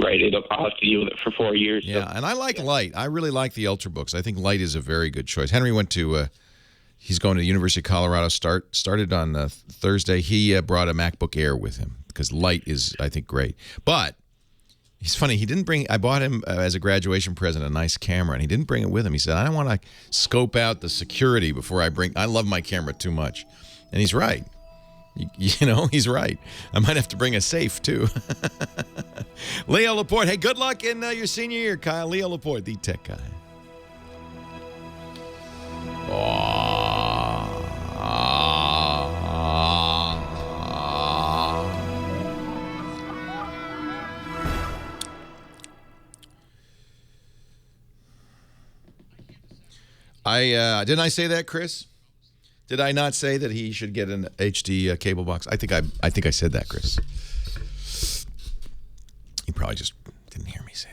Right, I'll have to use it for 4 years. Yeah, and I like Light. I really like the Ultrabooks. I think Light is a very good choice. Henry went to... He's going to the University of Colorado. Started on Thursday. He brought a MacBook Air with him because Light is, I think, great. But he's funny. He didn't bring. I bought him as a graduation present a nice camera, and he didn't bring it with him. He said, "I don't want to scope out the security before I bring. I love my camera too much," and he's right. You know, he's right. I might have to bring a safe, too. Leo Laporte. Hey, good luck in your senior year, Kyle. Leo Laporte, the tech guy. Didn't I say that, Chris? Did I not say that he should get an HD cable box? I think I said that, Chris. You probably just didn't hear me say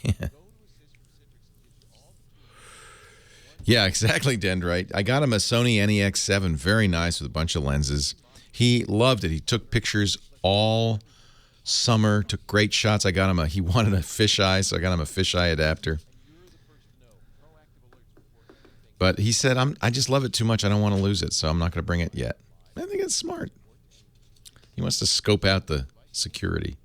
that. Yeah. Yeah, exactly, Dendrite. I got him a Sony NEX7, very nice with a bunch of lenses. He loved it. He took pictures all summer, took great shots. He wanted a fisheye, so I got him a fisheye adapter. But he said, I just love it too much. I don't want to lose it, so I'm not going to bring it yet. I think it's smart. He wants to scope out the security.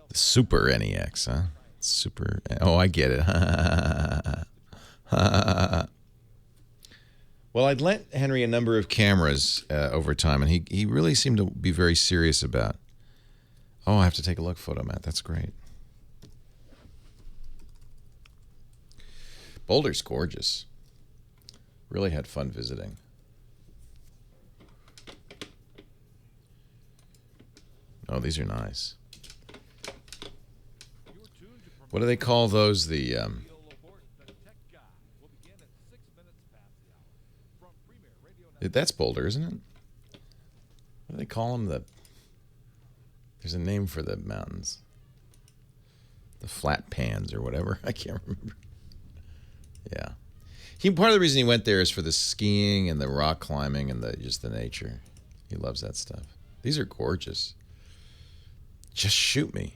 The Super NEX, huh? Super. Oh, I get it. Well, I'd lent Henry a number of cameras over time, and he really seemed to be very serious about. Oh, I have to take a look, Photomat. That's great. Boulder's gorgeous. Really had fun visiting. Oh, these are nice. What do they call those? That's Boulder, isn't it? What do they call them? There's a name for the mountains. The flat pans or whatever. I can't remember. Yeah. Part of the reason he went there is for the skiing and the rock climbing and just the nature. He loves that stuff. These are gorgeous. Just shoot me.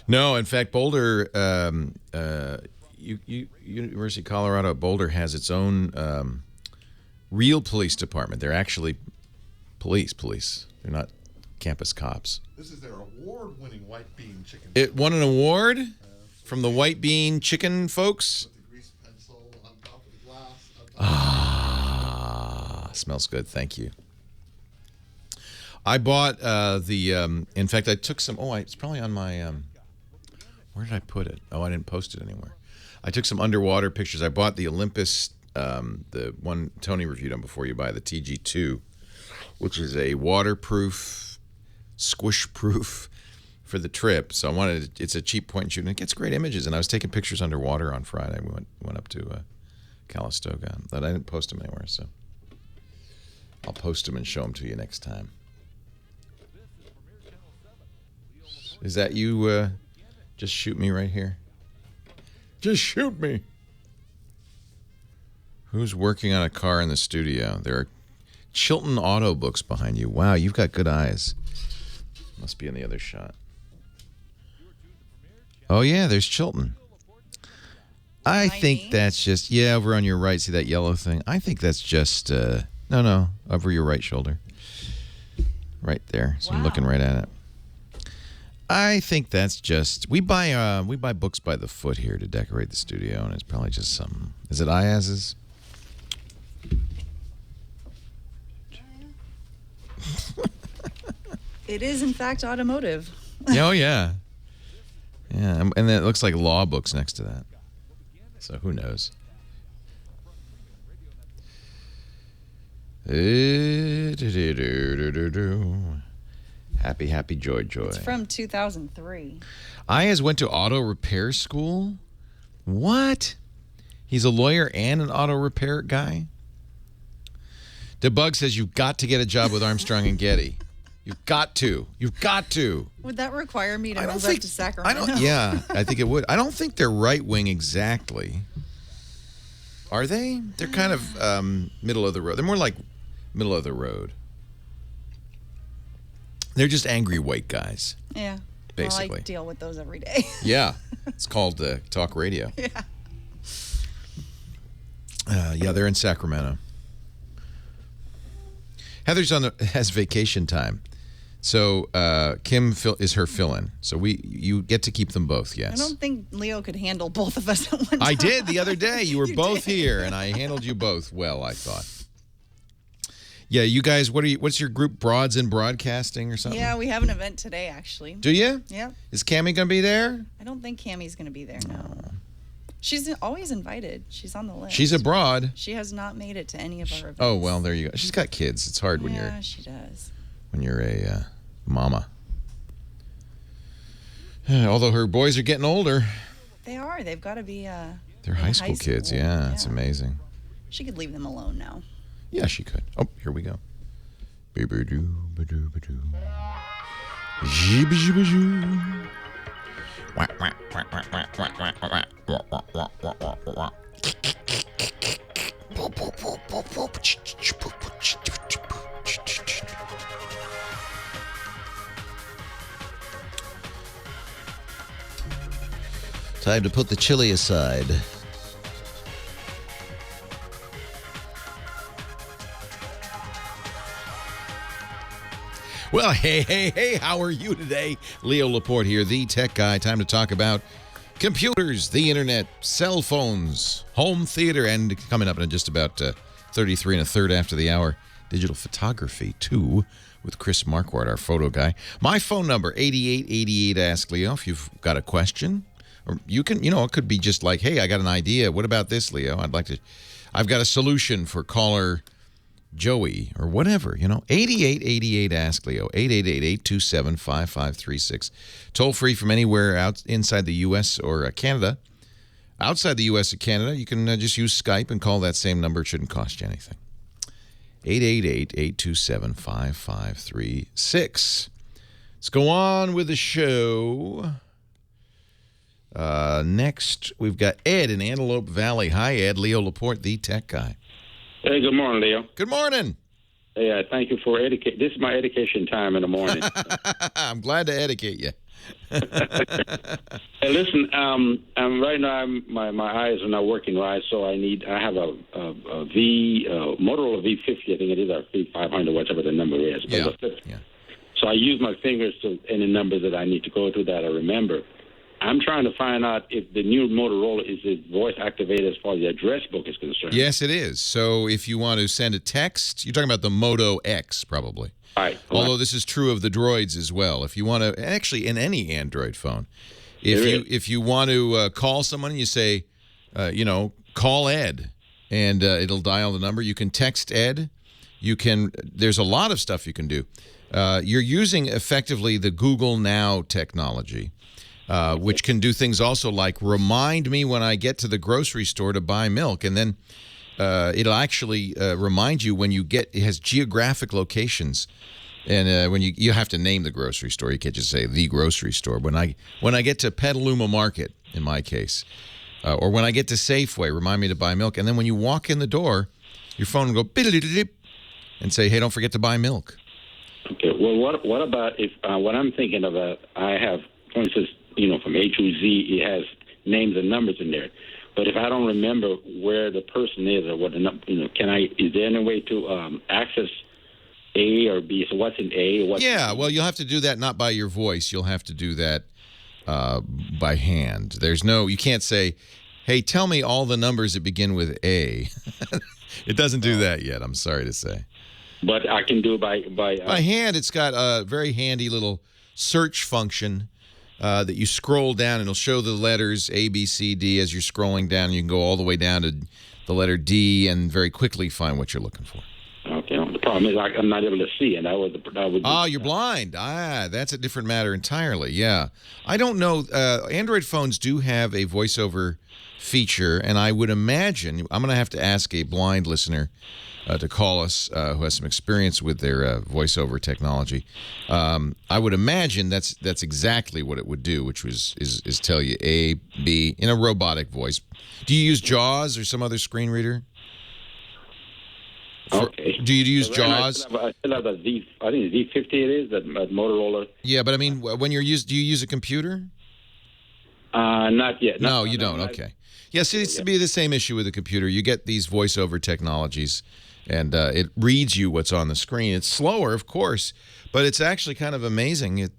No, in fact, Boulder, University of Colorado at Boulder has its own real police department. They're actually police. They're not campus cops. This is their award-winning white bean chicken. It won an award from the white bean chicken folks. With the grease pencil on top of the glass. Ah, smells good. Thank you. I bought in fact, I took some. It's probably on my. Where did I put it? Oh, I didn't post it anywhere. I took some underwater pictures. I bought the Olympus, the one Tony reviewed on Before You Buy, the TG2, which is a waterproof, squish-proof for the trip. So it's a cheap point and shoot, and it gets great images. And I was taking pictures underwater on Friday. We went up to Calistoga, but I didn't post them anywhere. So I'll post them and show them to you next time. Is that you? Just shoot me right here. Just shoot me. Who's working on a car in the studio? There are Chilton Auto Books behind you. Wow, you've got good eyes. Must be in the other shot. Oh, yeah, there's Chilton. I think that's just, over on your right. See that yellow thing? I think that's just, no, over your right shoulder. Right there. So I'm looking right at it. I think that's just we buy books by the foot here to decorate the studio, and it's probably just some. Is it IAS's? It is in fact automotive. Oh yeah, and then it looks like law books next to that. So who knows? Happy, joy. It's from 2003. Ayaz went to auto repair school? What? He's a lawyer and an auto repair guy? DeBug says you've got to get a job with Armstrong and Getty. You've got to. Would that require me to move up to Sacramento? I think it would. I don't think they're right-wing exactly. Are they? They're kind of middle of the road. They're more like middle of the road. They're just angry white guys. Yeah. Basically. Well, I deal with those every day. Yeah. It's called talk radio. Yeah. They're in Sacramento. Heather's has vacation time. So Kim is her fill-in. So you get to keep them both, yes. I don't think Leo could handle both of us at one time. I did the other day. You were both here, and I handled you both well, I thought. Yeah, you guys, what's your group, Broads in Broadcasting or something? Yeah, we have an event today, actually. Do you? Yeah. Is Cammie going to be there? I don't think Cammie's going to be there, no. She's always invited. She's on the list. She's abroad. She has not made it to any of our events. Oh, well, there you go. She's got kids. It's hard when you're... Yeah, she does. When you're a mama. Although her boys are getting older. They are. They've got to be... They're high school kids. Yeah, it's amazing. She could leave them alone now. Yeah, she could. Oh, here we go. Be-ba-doo, ba-doo, ba-doo. Jee-ba-jee-ba-joo. Time to put the chili aside. Well, hey, how are you today? Leo Laporte here, the tech guy. Time to talk about computers, the internet, cell phones, home theater, and coming up in just about 33 1/3 after the hour, digital photography, too, with Chris Marquardt, our photo guy. My phone number, 8888 Ask Leo, if you've got a question. Or you can, it could be just like, hey, I got an idea. What about this, Leo? I've got a solution for caller Joey, or whatever, 8888 Ask Leo, 888-827-5536. Toll free from anywhere inside the U.S. or Canada. Outside the U.S. or Canada, you can just use Skype and call that same number. It shouldn't cost you anything. 888-827-5536. Let's go on with the show. Next, we've got Ed in Antelope Valley. Hi, Ed. Leo Laporte, the tech guy. Hey, good morning, Leo. Good morning. Yeah, thank you for educate. This is my education time in the morning. I'm glad to educate you. Hey, listen. Right now my eyes are not working right, so I have a Motorola V50. I think it is, or V500, whatever the number is. Yeah. So I use my fingers to any numbers that I need to go to that I remember. I'm trying to find out if the new Motorola is voice activated as far as the address book is concerned. Yes, it is. So if you want to send a text, you're talking about the Moto X, probably. Right. Although this is true of the Droids as well. If you want to, actually in any Android phone, if you want to call someone and you say, call Ed, and it'll dial the number. You can text Ed. There's a lot of stuff you can do. You're using effectively the Google Now technology. Which can do things also like remind me when I get to the grocery store to buy milk. And then it'll actually remind you when it has geographic locations. And when you have to name the grocery store. You can't just say the grocery store. When I get to Petaluma Market, in my case, or when I get to Safeway, remind me to buy milk. And then when you walk in the door, your phone will go biddy-diddy-dip and say, hey, don't forget to buy milk. Okay. Well, what about if what I'm thinking about, I have, for instance, from A to Z, it has names and numbers in there. But if I don't remember where the person is or what, is there any way to access A or B? So what's in A? Well, you'll have to do that not by your voice. You'll have to do that by hand. You can't say, hey, tell me all the numbers that begin with A. It doesn't do that yet, I'm sorry to say. But I can do it by hand. It's got a very handy little search function. That you scroll down, and it'll show the letters A, B, C, D as you're scrolling down. You can go all the way down to the letter D and very quickly find what you're looking for. Okay. The problem is I'm not able to see, and you're blind. That's a different matter entirely. Yeah. I don't know. Android phones do have a voiceover feature, and I would imagine I'm going to have to ask a blind listener to call us who has some experience with their voiceover technology. I would imagine that's exactly what it would do, which is tell you A, B in a robotic voice. Do you use JAWS or some other screen reader? Okay. Do you use JAWS? I still have a Z. I think it's Z50 it is, that Motorola. Yeah, but I mean, do you use a computer? Not yet. No, you don't. Okay. Yeah, see, it's to be the same issue with the computer. You get these voiceover technologies, and it reads you what's on the screen. It's slower, of course, but it's actually kind of amazing.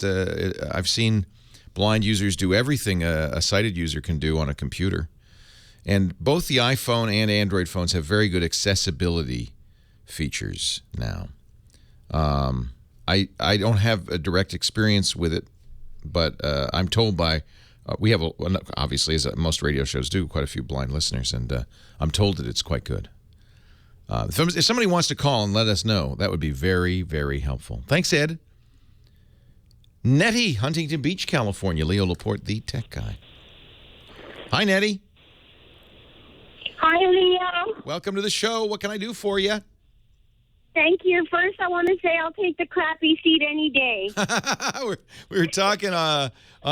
I've seen blind users do everything a sighted user can do on a computer. And both the iPhone and Android phones have very good accessibility features now. I don't have a direct experience with it, but I'm told by we have obviously, as most radio shows do, quite a few blind listeners, and I'm told that it's quite good. If somebody wants to call and let us know, that would be very, very helpful. Thanks, Ed. Nettie, Huntington Beach, California. Leo Laporte, the tech guy. Hi, Nettie. Hi, Leo. Welcome to the show. What can I do for you? Thank you. First, I want to say I'll take the crappy seat any day. we were talking on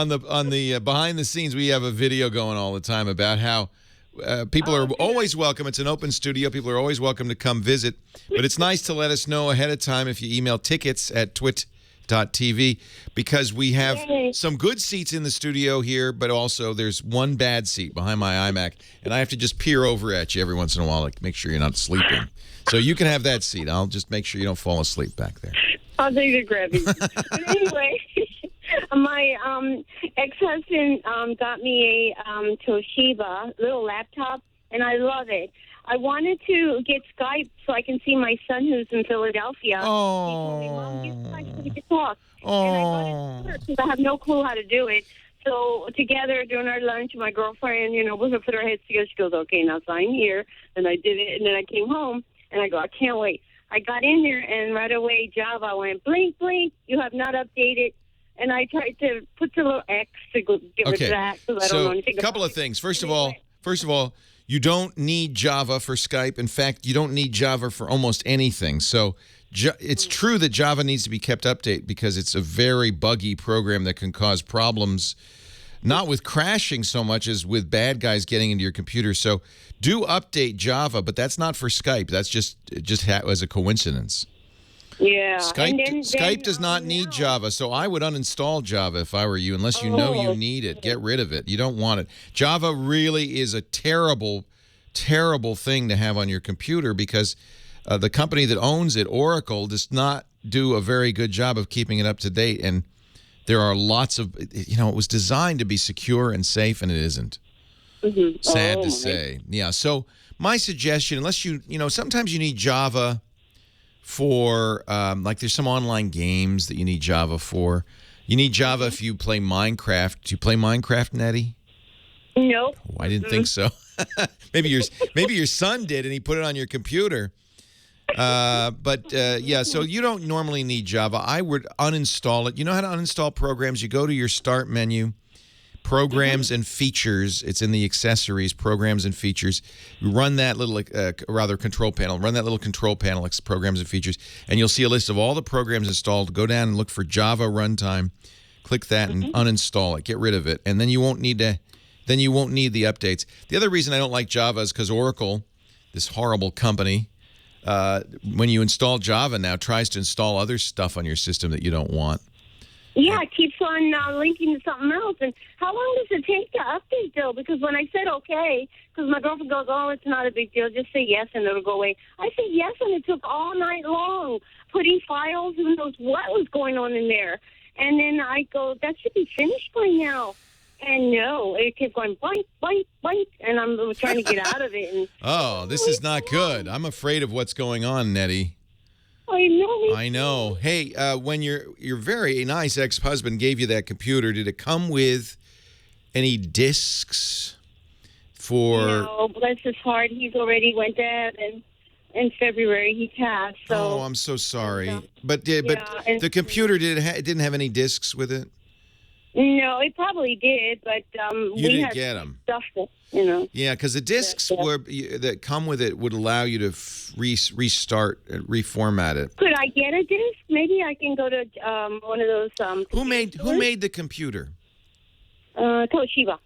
the behind the scenes. We have a video going all the time about how people are always welcome. It's an open studio. People are always welcome to come visit. But it's nice to let us know ahead of time if you email tickets@twit.tv, because we have some good seats in the studio here, but also there's one bad seat behind my iMac, and I have to just peer over at you every once in a while to make sure you're not sleeping. So you can have that seat. I'll just make sure you don't fall asleep back there. I'll take the crappy seat. But anyway, my ex-husband got me a Toshiba little laptop, and I love it. I wanted to get Skype so I can see my son who's in Philadelphia. Oh. He told me, Mom, get Skype so we can talk. Oh. And I got it first because I have no clue how to do it. So together during our lunch, my girlfriend, we put our heads together. She goes, okay, now sign here. And I did it, and then I came home, and I go, I can't wait. I got in there, and right away Java went, blink, blink, you have not updated. And I tried to put the little X to give it back because I don't know anything about it. So a couple of things. First of all, you don't need Java for Skype. In fact, you don't need Java for almost anything. So it's true that Java needs to be kept updated because it's a very buggy program that can cause problems, not with crashing so much as with bad guys getting into your computer. So do update Java, but that's not for Skype. That's just as a coincidence. Yeah. Skype does not need Java, so I would uninstall Java if I were you, unless you know you need it. Get rid of it. You don't want it. Java really is a terrible, terrible thing to have on your computer because the company that owns it, Oracle, does not do a very good job of keeping it up to date. And there are lots of, it was designed to be secure and safe, and it isn't. Mm-hmm. Sad to say. Yeah, so my suggestion, unless sometimes you need Java for, like there's some online games that you need Java for. You need Java if you play Minecraft. Do you play Minecraft, Nettie? Nope. Oh, I didn't think so. maybe your son did, and he put it on your computer. Yeah, so you don't normally need Java. I would uninstall it. You know how to uninstall programs? You go to your Start menu, Programs and Features. It's in the Accessories, Programs and Features. You run that little, Control Panel. Run that little Control Panel, Programs and Features, and you'll see a list of all the programs installed. Go down and look for Java Runtime. Click that and uninstall it. Get rid of it, and then you won't need the updates. The other reason I don't like Java is because Oracle, this horrible company, when you install Java now, tries to install other stuff on your system that you don't want. Yeah, it keeps on linking to something else. And how long does it take to update, though? Because when I said okay, because my girlfriend goes, oh, it's not a big deal, just say yes and it'll go away. I said yes, and it took all night long, putting files, who knows what was going on in there. And then I go, that should be finished by now. And no, it kept going, bite, bite, bite, and I'm trying to get out of it. And this is not good. I'm afraid of what's going on, Nettie. I know. Hey, when your very nice ex-husband gave you that computer, did it come with any discs for? No, bless his heart. He's already went to heaven in February. He passed. So. Oh, I'm so sorry. But the computer didn't have any discs with it? No, it probably did, but you didn't get them. Stuff that, Yeah, because the discs that come with it would allow you to restart, reformat it. Could I get a disc? Maybe I can go to one of those. Who made the computer? Toshiba.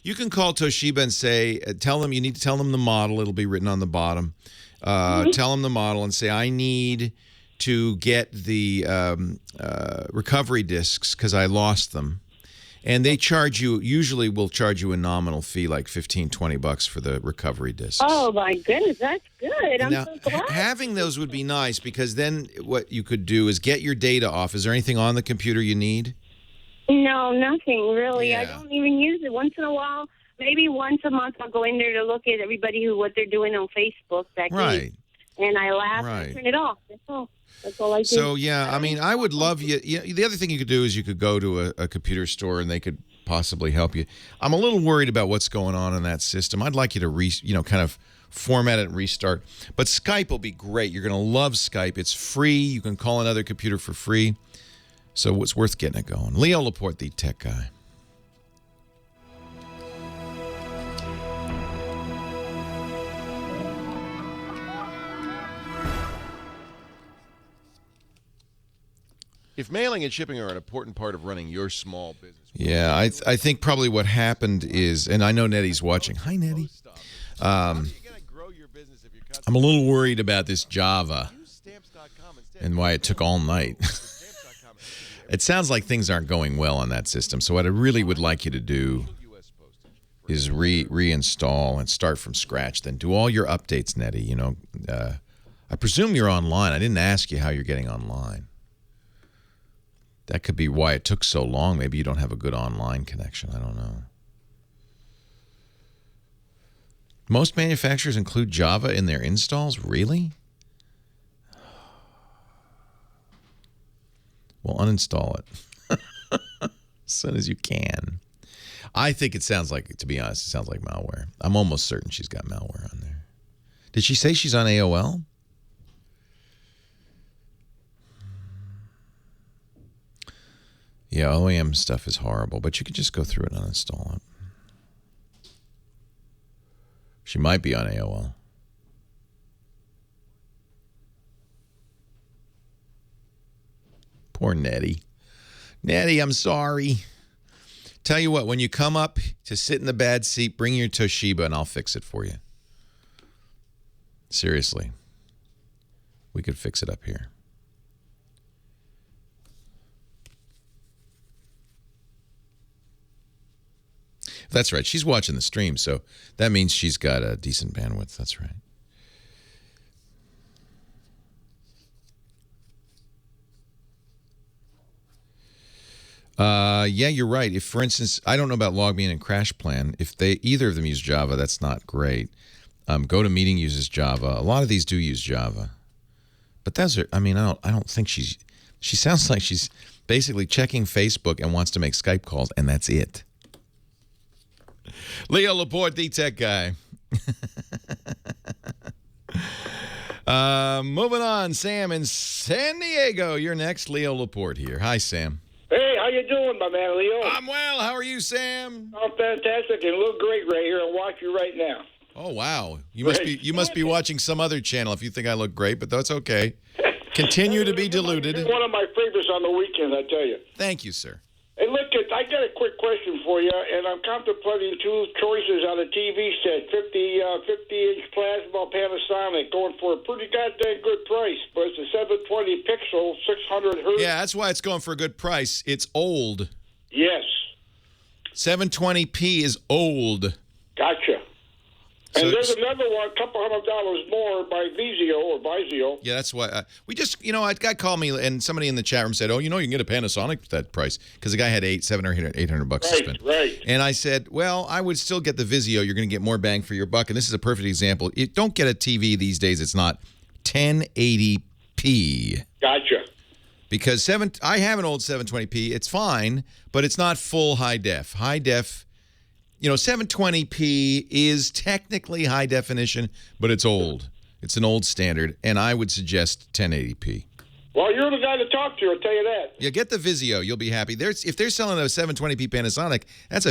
You can call Toshiba and say, you need to tell them the model. It'll be written on the bottom. Tell them the model and say, I need to get the recovery discs because I lost them. And they charge you, usually will charge you a nominal fee, like $15-20 for the recovery discs. Oh, my goodness, that's good. I'm Now, so glad. having those would be nice, because then what you could do is get your data off. Is there anything on the computer you need? No, nothing, really. Yeah. I don't even use it. Once in a while, maybe once a month, I'll go in there to look at everybody what they're doing on Facebook that Right. week. And I laugh and turn it off. That's all. That's all I do. So, yeah, I mean, I would love you. The other thing you could do is you could go to a computer store and they could possibly help you. I'm a little worried about what's going on in that system. I'd like you to, kind of format it and restart. But Skype will be great. You're going to love Skype. It's free. You can call another computer for free. So it's worth getting it going. Leo Laporte, the tech guy. If mailing and shipping are an important part of running your small business. Yeah, I think probably what happened is, and I know Nettie's watching. Hi, Nettie. I'm a little worried about this Java and why it took all night. It sounds like things aren't going well on that system. So what I really would like you to do is reinstall and start from scratch. Then do all your updates, Nettie. I presume you're online. I didn't ask you how you're getting online. That could be why it took so long. Maybe you don't have a good online connection. I don't know. Most manufacturers include Java in their installs? Really? Well, uninstall it as soon as you can. I think it sounds like, to be honest, it sounds like malware. I'm almost certain she's got malware on there. Did she say she's on AOL? Yeah, OEM stuff is horrible, but you could just go through it and uninstall it. She might be on AOL. Poor Nettie. Nettie, I'm sorry. Tell you what, when you come up to sit in the bad seat, bring your Toshiba and I'll fix it for you. Seriously. We could fix it up here. That's right. She's watching the stream, so that means she's got a decent bandwidth. That's right. Yeah, you're right. If, for instance, I don't know about LogMeIn and CrashPlan. If either of them use Java, that's not great. GoToMeeting uses Java. A lot of these do use Java, but those are. I mean, I don't think she sounds like she's basically checking Facebook and wants to make Skype calls, and that's it. Leo Laporte, the tech guy. Moving on, Sam in San Diego. You're next. Leo Laporte here. Hi, Sam. Hey, how you doing, my man, Leo? I'm well. How are you, Sam? I'm fantastic and look great right here. I watch you right now. Oh, wow. You must be watching some other channel if you think I look great, but that's okay. Continue to be deluded. You're one of my favorites on the weekend, I tell you. Thank you, sir. Hey, look, I got a quick question for you, and I'm contemplating two choices on a TV set, 50-inch plasma Panasonic, going for a pretty goddamn good price, but it's a 720 pixel, 600 hertz. Yeah, that's why it's going for a good price. It's old. Yes. 720p is old. Gotcha. And there's another one, a couple $100 more by Vizio. Yeah, that's why. We just, a guy called me, and somebody in the chat room said, you can get a Panasonic for that price. Because the guy had $700 or $800 to spend. Right. And I said, well, I would still get the Vizio. You're going to get more bang for your buck. And this is a perfect example. Don't get a TV these days. It's not 1080p. Gotcha. Because I have an old 720p. It's fine, but it's not full high def. High def. 720p is technically high definition, but it's old. It's an old standard, and I would suggest 1080p. Well, you're the guy to talk to, I'll tell you that. Yeah, get the Vizio. You'll be happy. If they're selling a 720p Panasonic, that's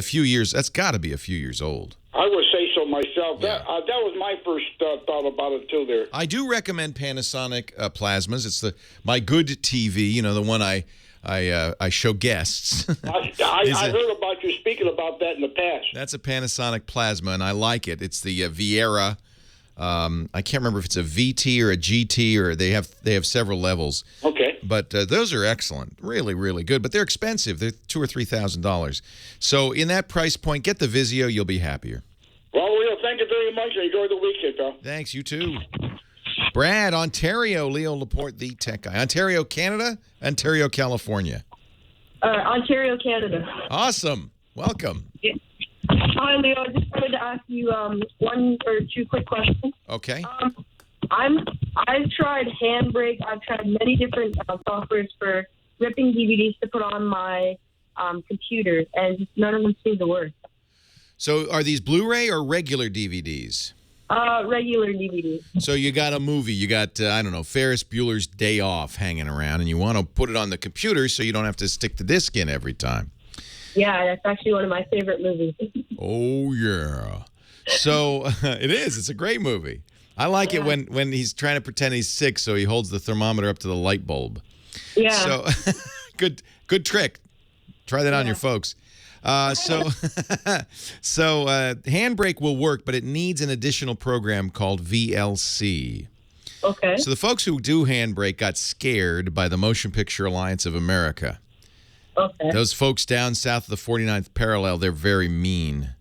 got to be a few years old. I would say so myself. Yeah. That was my first thought about it, too, there. I do recommend Panasonic plasmas. It's my good TV, the one I show guests. I heard about you speaking about that in the past. That's a Panasonic plasma, and I like it. It's the Viera. I can't remember if it's a VT or a GT, or they have several levels. Okay. But those are excellent, really, really good. But they're expensive. They're $2,000 or $3,000. So in that price point, get the Vizio. You'll be happier. Well, Leo, thank you very much. Enjoy the weekend, pal. Thanks. You too. Brad, Ontario, Leo Laporte, the tech guy. Ontario, Canada, Ontario, California. Ontario, Canada. Awesome. Welcome. Yeah. Hi, Leo. I just wanted to ask you one or two quick questions. Okay. I've tried Handbrake. I've tried many different softwares for ripping DVDs to put on my computer, and just none of them seem to work. So are these Blu-ray or regular DVDs? Regular DVDs. So you got a movie. You got, I don't know, Ferris Bueller's Day Off hanging around, and you want to put it on the computer so you don't have to stick the disc in every time. Yeah, that's actually one of my favorite movies. Oh, yeah. So it is. It's a great movie. I like it when he's trying to pretend he's sick, so he holds the thermometer up to the light bulb. Yeah. So good trick. Try that on your folks. So Handbrake will work, but it needs an additional program called VLC. Okay. So the folks who do Handbrake got scared by the Motion Picture Alliance of America. Okay. Those folks down south of the 49th parallel, they're very mean.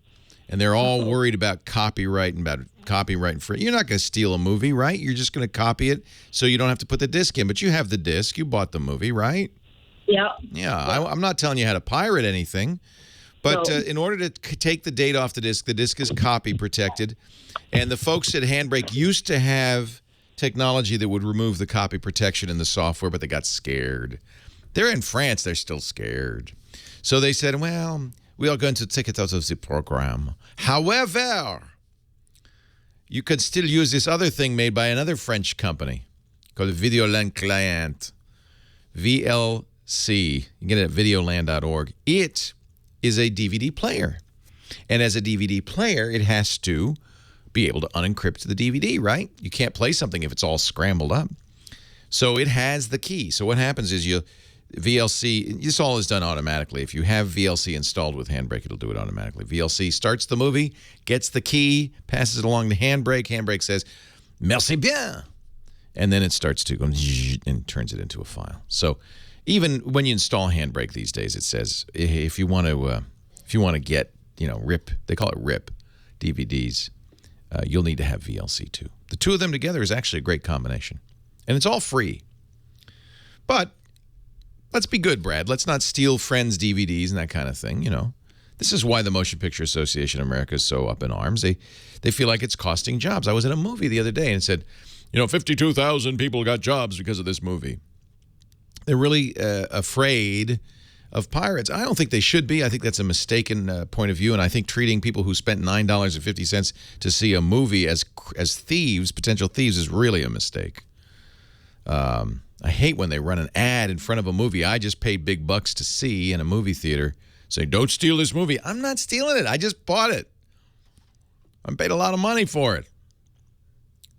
And they're all worried about copyright and about copyright and free. You're not going to steal a movie, right? You're just going to copy it so you don't have to put the disc in. But you have the disc. You bought the movie, right? Yeah. Yeah. I'm not telling you how to pirate anything. But in order to take the data off the disc is copy protected. And the folks at Handbrake used to have technology that would remove the copy protection in the software, but they got scared. They're in France. They're still scared. So they said, well, we are going to take it out of the program. However, you could still use this other thing made by another French company called Videoland Client, VLC. You can get it at videoland.org. It is a DVD player. And as a DVD player, it has to be able to unencrypt the DVD, right? You can't play something if it's all scrambled up. So it has the key. So what happens is VLC, this all is done automatically. If you have VLC installed with Handbrake, it'll do it automatically. VLC starts the movie, gets the key, passes it along to Handbrake. Handbrake says, merci bien. And then it starts to go and turns it into a file. So even when you install Handbrake these days, it says if you want to get, RIP, they call it RIP DVDs, you'll need to have VLC too. The two of them together is actually a great combination. And it's all free. But let's be good, Brad. Let's not steal friends' DVDs and that kind of thing, This is why the Motion Picture Association of America is so up in arms. They feel like it's costing jobs. I was at a movie the other day and it said, 52,000 people got jobs because of this movie. They're really afraid of pirates. I don't think they should be. I think that's a mistaken point of view, and I think treating people who spent $9.50 to see a movie as thieves, potential thieves, is really a mistake. I hate when they run an ad in front of a movie I just paid big bucks to see in a movie theater saying, don't steal this movie. I'm not stealing it. I just bought it. I paid a lot of money for it.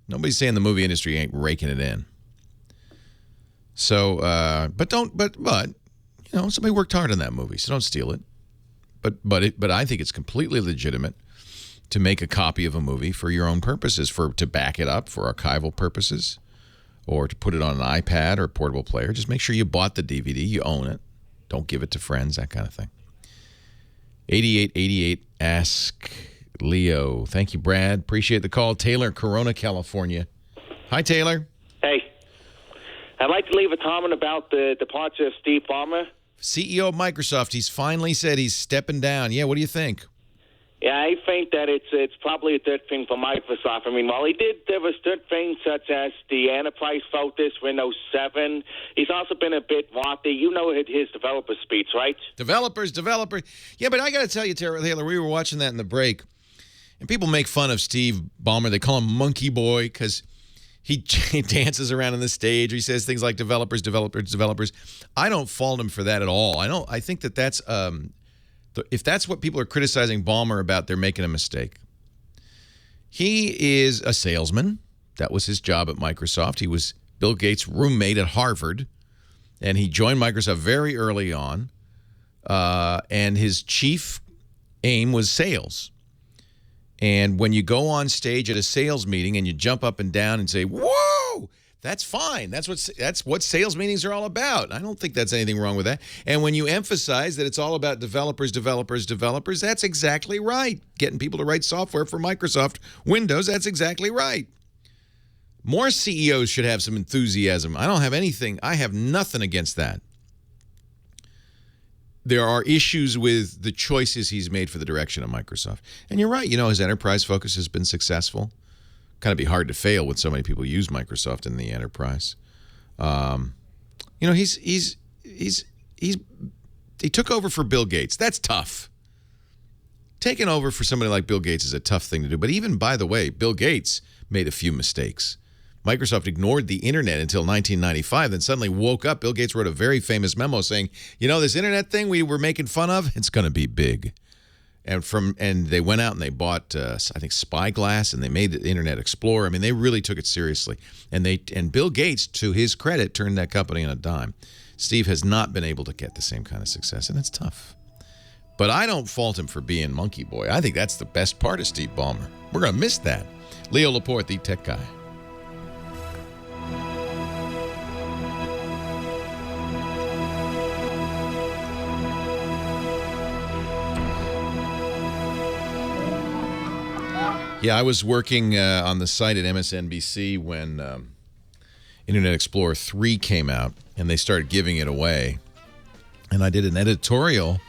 Nobody's saying the movie industry ain't raking it in. So, but somebody worked hard on that movie, so don't steal it. But I think it's completely legitimate to make a copy of a movie for your own purposes, to back it up for archival purposes, or to put it on an iPad or a portable player. Just make sure you bought the DVD, you own it. Don't give it to friends, that kind of thing. 8888 Ask Leo. Thank you, Brad. Appreciate the call. Taylor, Corona, California. Hi, Taylor. Hey. I'd like to leave a comment about the departure of Steve Ballmer. CEO of Microsoft. He's finally said he's stepping down. Yeah, what do you think? Yeah, I think that it's probably a good thing for Microsoft. I mean, while there was good things such as the enterprise focus, Windows 7, he's also been a bit warty. You know his developer speech, right? Developers. Yeah, but I got to tell you, Taylor, we were watching that in the break, and people make fun of Steve Ballmer. They call him Monkey Boy because he dances around on the stage. He says things like developers. I don't fault him for that at all. I think that's if that's what people are criticizing Ballmer about, they're making a mistake. He is a salesman. That was his job at Microsoft. He was Bill Gates' roommate at Harvard, and he joined Microsoft very early on, and his chief aim was sales. And when you go on stage at a sales meeting and you jump up and down and say, whoa, That's fine. That's what sales meetings are all about. I don't think that's anything wrong with that. And when you emphasize that it's all about developers, that's exactly right. Getting people to write software for Microsoft Windows, that's exactly right. More CEOs should have some enthusiasm. I have nothing against that. There are issues with the choices he's made for the direction of Microsoft. And you're right. His enterprise focus has been successful. Kind of be hard to fail when so many people use Microsoft in the enterprise. He took over for Bill Gates. That's tough. Taking over for somebody like Bill Gates is a tough thing to do. But even, by the way, Bill Gates made a few mistakes. Microsoft ignored the internet until 1995, then suddenly woke up. Bill Gates wrote a very famous memo saying, this internet thing we were making fun of, it's going to be big. And they went out and they bought, I think, Spyglass, and they made the Internet Explorer. I mean, they really took it seriously. And Bill Gates, to his credit, turned that company on a dime. Steve has not been able to get the same kind of success, and it's tough. But I don't fault him for being monkey boy. I think that's the best part of Steve Ballmer. We're going to miss that. Leo Laporte, the tech guy. Yeah, I was working on the site at MSNBC when Internet Explorer 3 came out, and they started giving it away. And I did an editorial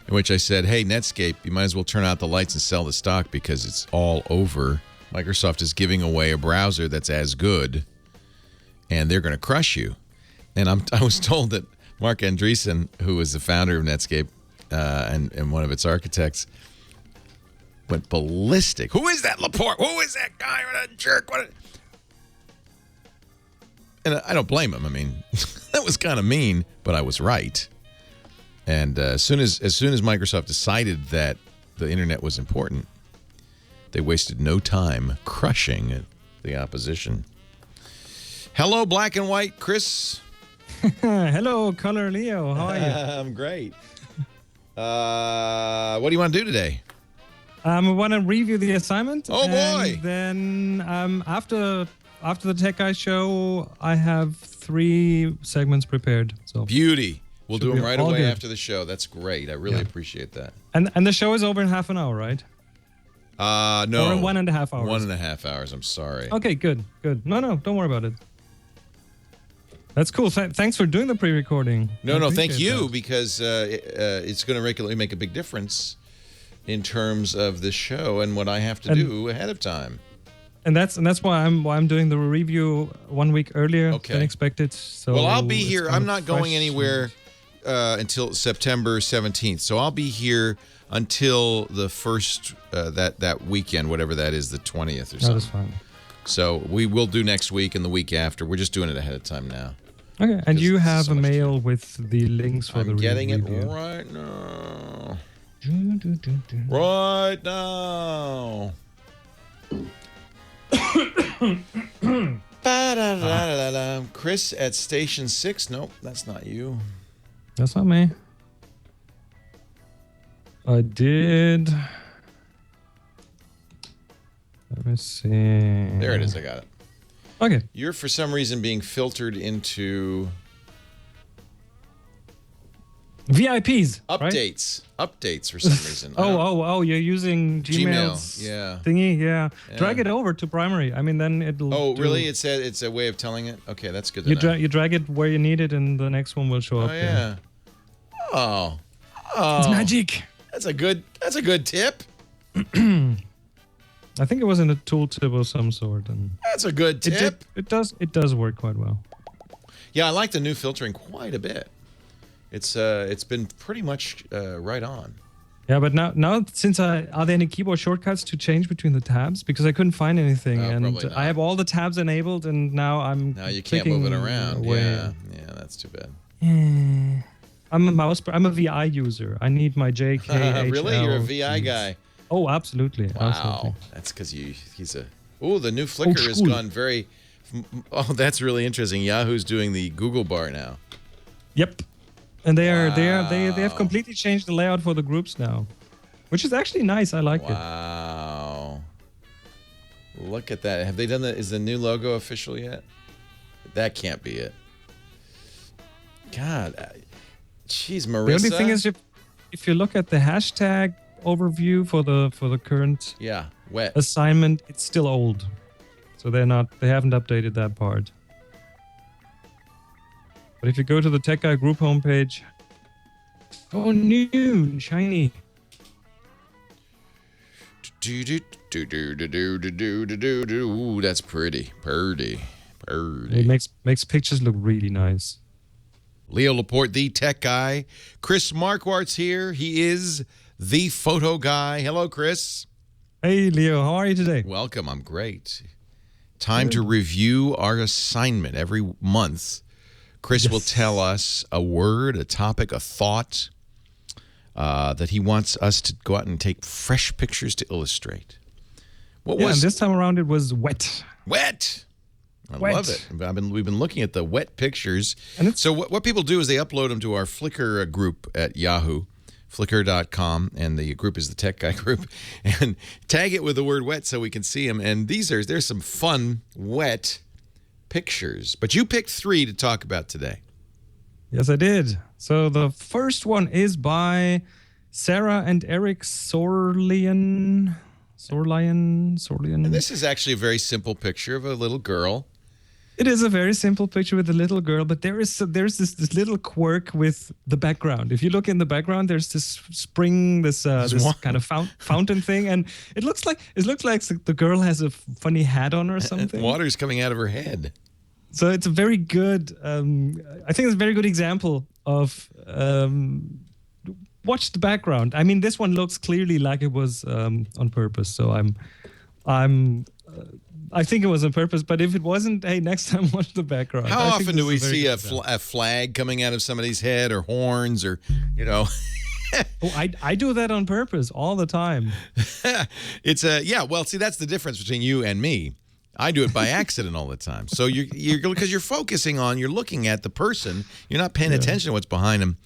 in which I said, hey, Netscape, you might as well turn out the lights and sell the stock because it's all over. Microsoft is giving away a browser that's as good, and they're going to crush you. And I was told that Mark Andreessen, who was the founder of Netscape and one of its architects, went ballistic. Who is that Laporte? Who is that guy? What a jerk. And I don't blame him. I mean, that was kind of mean, but I was right. And as soon as Microsoft decided that the internet was important, they wasted no time crushing the opposition. Hello, Black and White Chris. Hello, Color Leo. How are you? I'm great. What do you want to do today? I want to review the assignment. Oh, boy. And then after the Tech Guy show, I have 3 segments prepared. So beauty. We'll do them right away good. after the show. That's great. I really appreciate that. And the show is over in half an hour, right? No. Or in 1.5 hours. 1.5 hours. I'm sorry. Okay, good. No, don't worry about it. That's cool. Thanks for doing the pre-recording. No, thank you, because it's going to regularly make a big difference in terms of the show and what I have to do ahead of time. And that's why I'm doing the review 1 week earlier than expected. So well, I'll be here. I'm not going anywhere until September 17th. So I'll be here until the first that weekend, whatever that is, the 20th or something. That's fine. So we will do next week and the week after. We're just doing it ahead of time now. Okay, and you have a mail with the links for the review. I'm getting it right now. Right now. Chris at Station 6. Nope, that's not you. That's not me. I did. Let me see. There it is. I got it. Okay. You're for some reason being filtered into VIPs. Updates. Right? Updates for some reason. Oh, you're using Gmail's thingy? Yeah. Drag it over to primary. I mean, then it'll. Oh, really? It's a way of telling it? Okay, that's good to know. You drag it where you need it, and the next one will show up. Oh, yeah. Oh. It's magic. That's a good tip. I think it was in a tooltip of some sort, and that's a good tip. It does work quite well. Yeah, I like the new filtering quite a bit. It's been pretty much right on. Yeah, but now since are there any keyboard shortcuts to change between the tabs? Because I couldn't find anything, and I have all the tabs enabled, and now you can't move it around. Away. Yeah, that's too bad. Yeah. I'm a VI user. I need my JK. Really, you're a VI guy. Oh, absolutely. Wow, absolutely. That's because he's a. Oh, the new Flickr has gone very. Oh, that's really interesting. Yahoo's doing the Google bar now. Yep. And they have completely changed the layout for the groups now, which is actually nice. I like it. Wow. Look at that. Have they done that? Is the new logo official yet? That can't be it. God, jeez, Marissa. The only thing is, if you look at the hashtag overview for the current wet assignment, it's still old, so they haven't updated that part. But if you go to the Tech Guy group homepage, new, shiny. Ooh, that's pretty. It makes pictures look really nice. Leo Laporte, the tech guy. Chris Marquardt's here. He is the photo guy. Hello, Chris. Hey, Leo. How are you today? Welcome. I'm great. Time to review our assignment. Every month, Chris will tell us a word, a topic, a thought that he wants us to go out and take fresh pictures to illustrate. And this time around it was wet. Wet. I love it. We've been looking at the wet pictures. And so what people do is they upload them to our Flickr group at Yahoo, Flickr.com, and the group is the Tech Guy group, and tag it with the word wet so we can see them. And there's some fun wet pictures. But you picked 3 to talk about today. Yes, I did. So the first one is by Sarah and Eric Sorlian. And this is actually a very simple picture of a little girl. It is a very simple picture with a little girl, but there's this little quirk with the background. If you look in the background, there's this spring, this kind of fountain thing, and it looks like the girl has a funny hat on or something. Water's coming out of her head. So it's a very good. I think it's a very good example of. Watch the background. I mean, this one looks clearly like it was on purpose. So I think it was on purpose. But if it wasn't, hey, next time watch the background. How often do we see a flag coming out of somebody's head or horns or, Oh, I do that on purpose all the time. It's well, see, that's the difference between you and me. I do it by accident all the time. So because you're focusing on, you're looking at the person, you're not paying attention to what's behind them.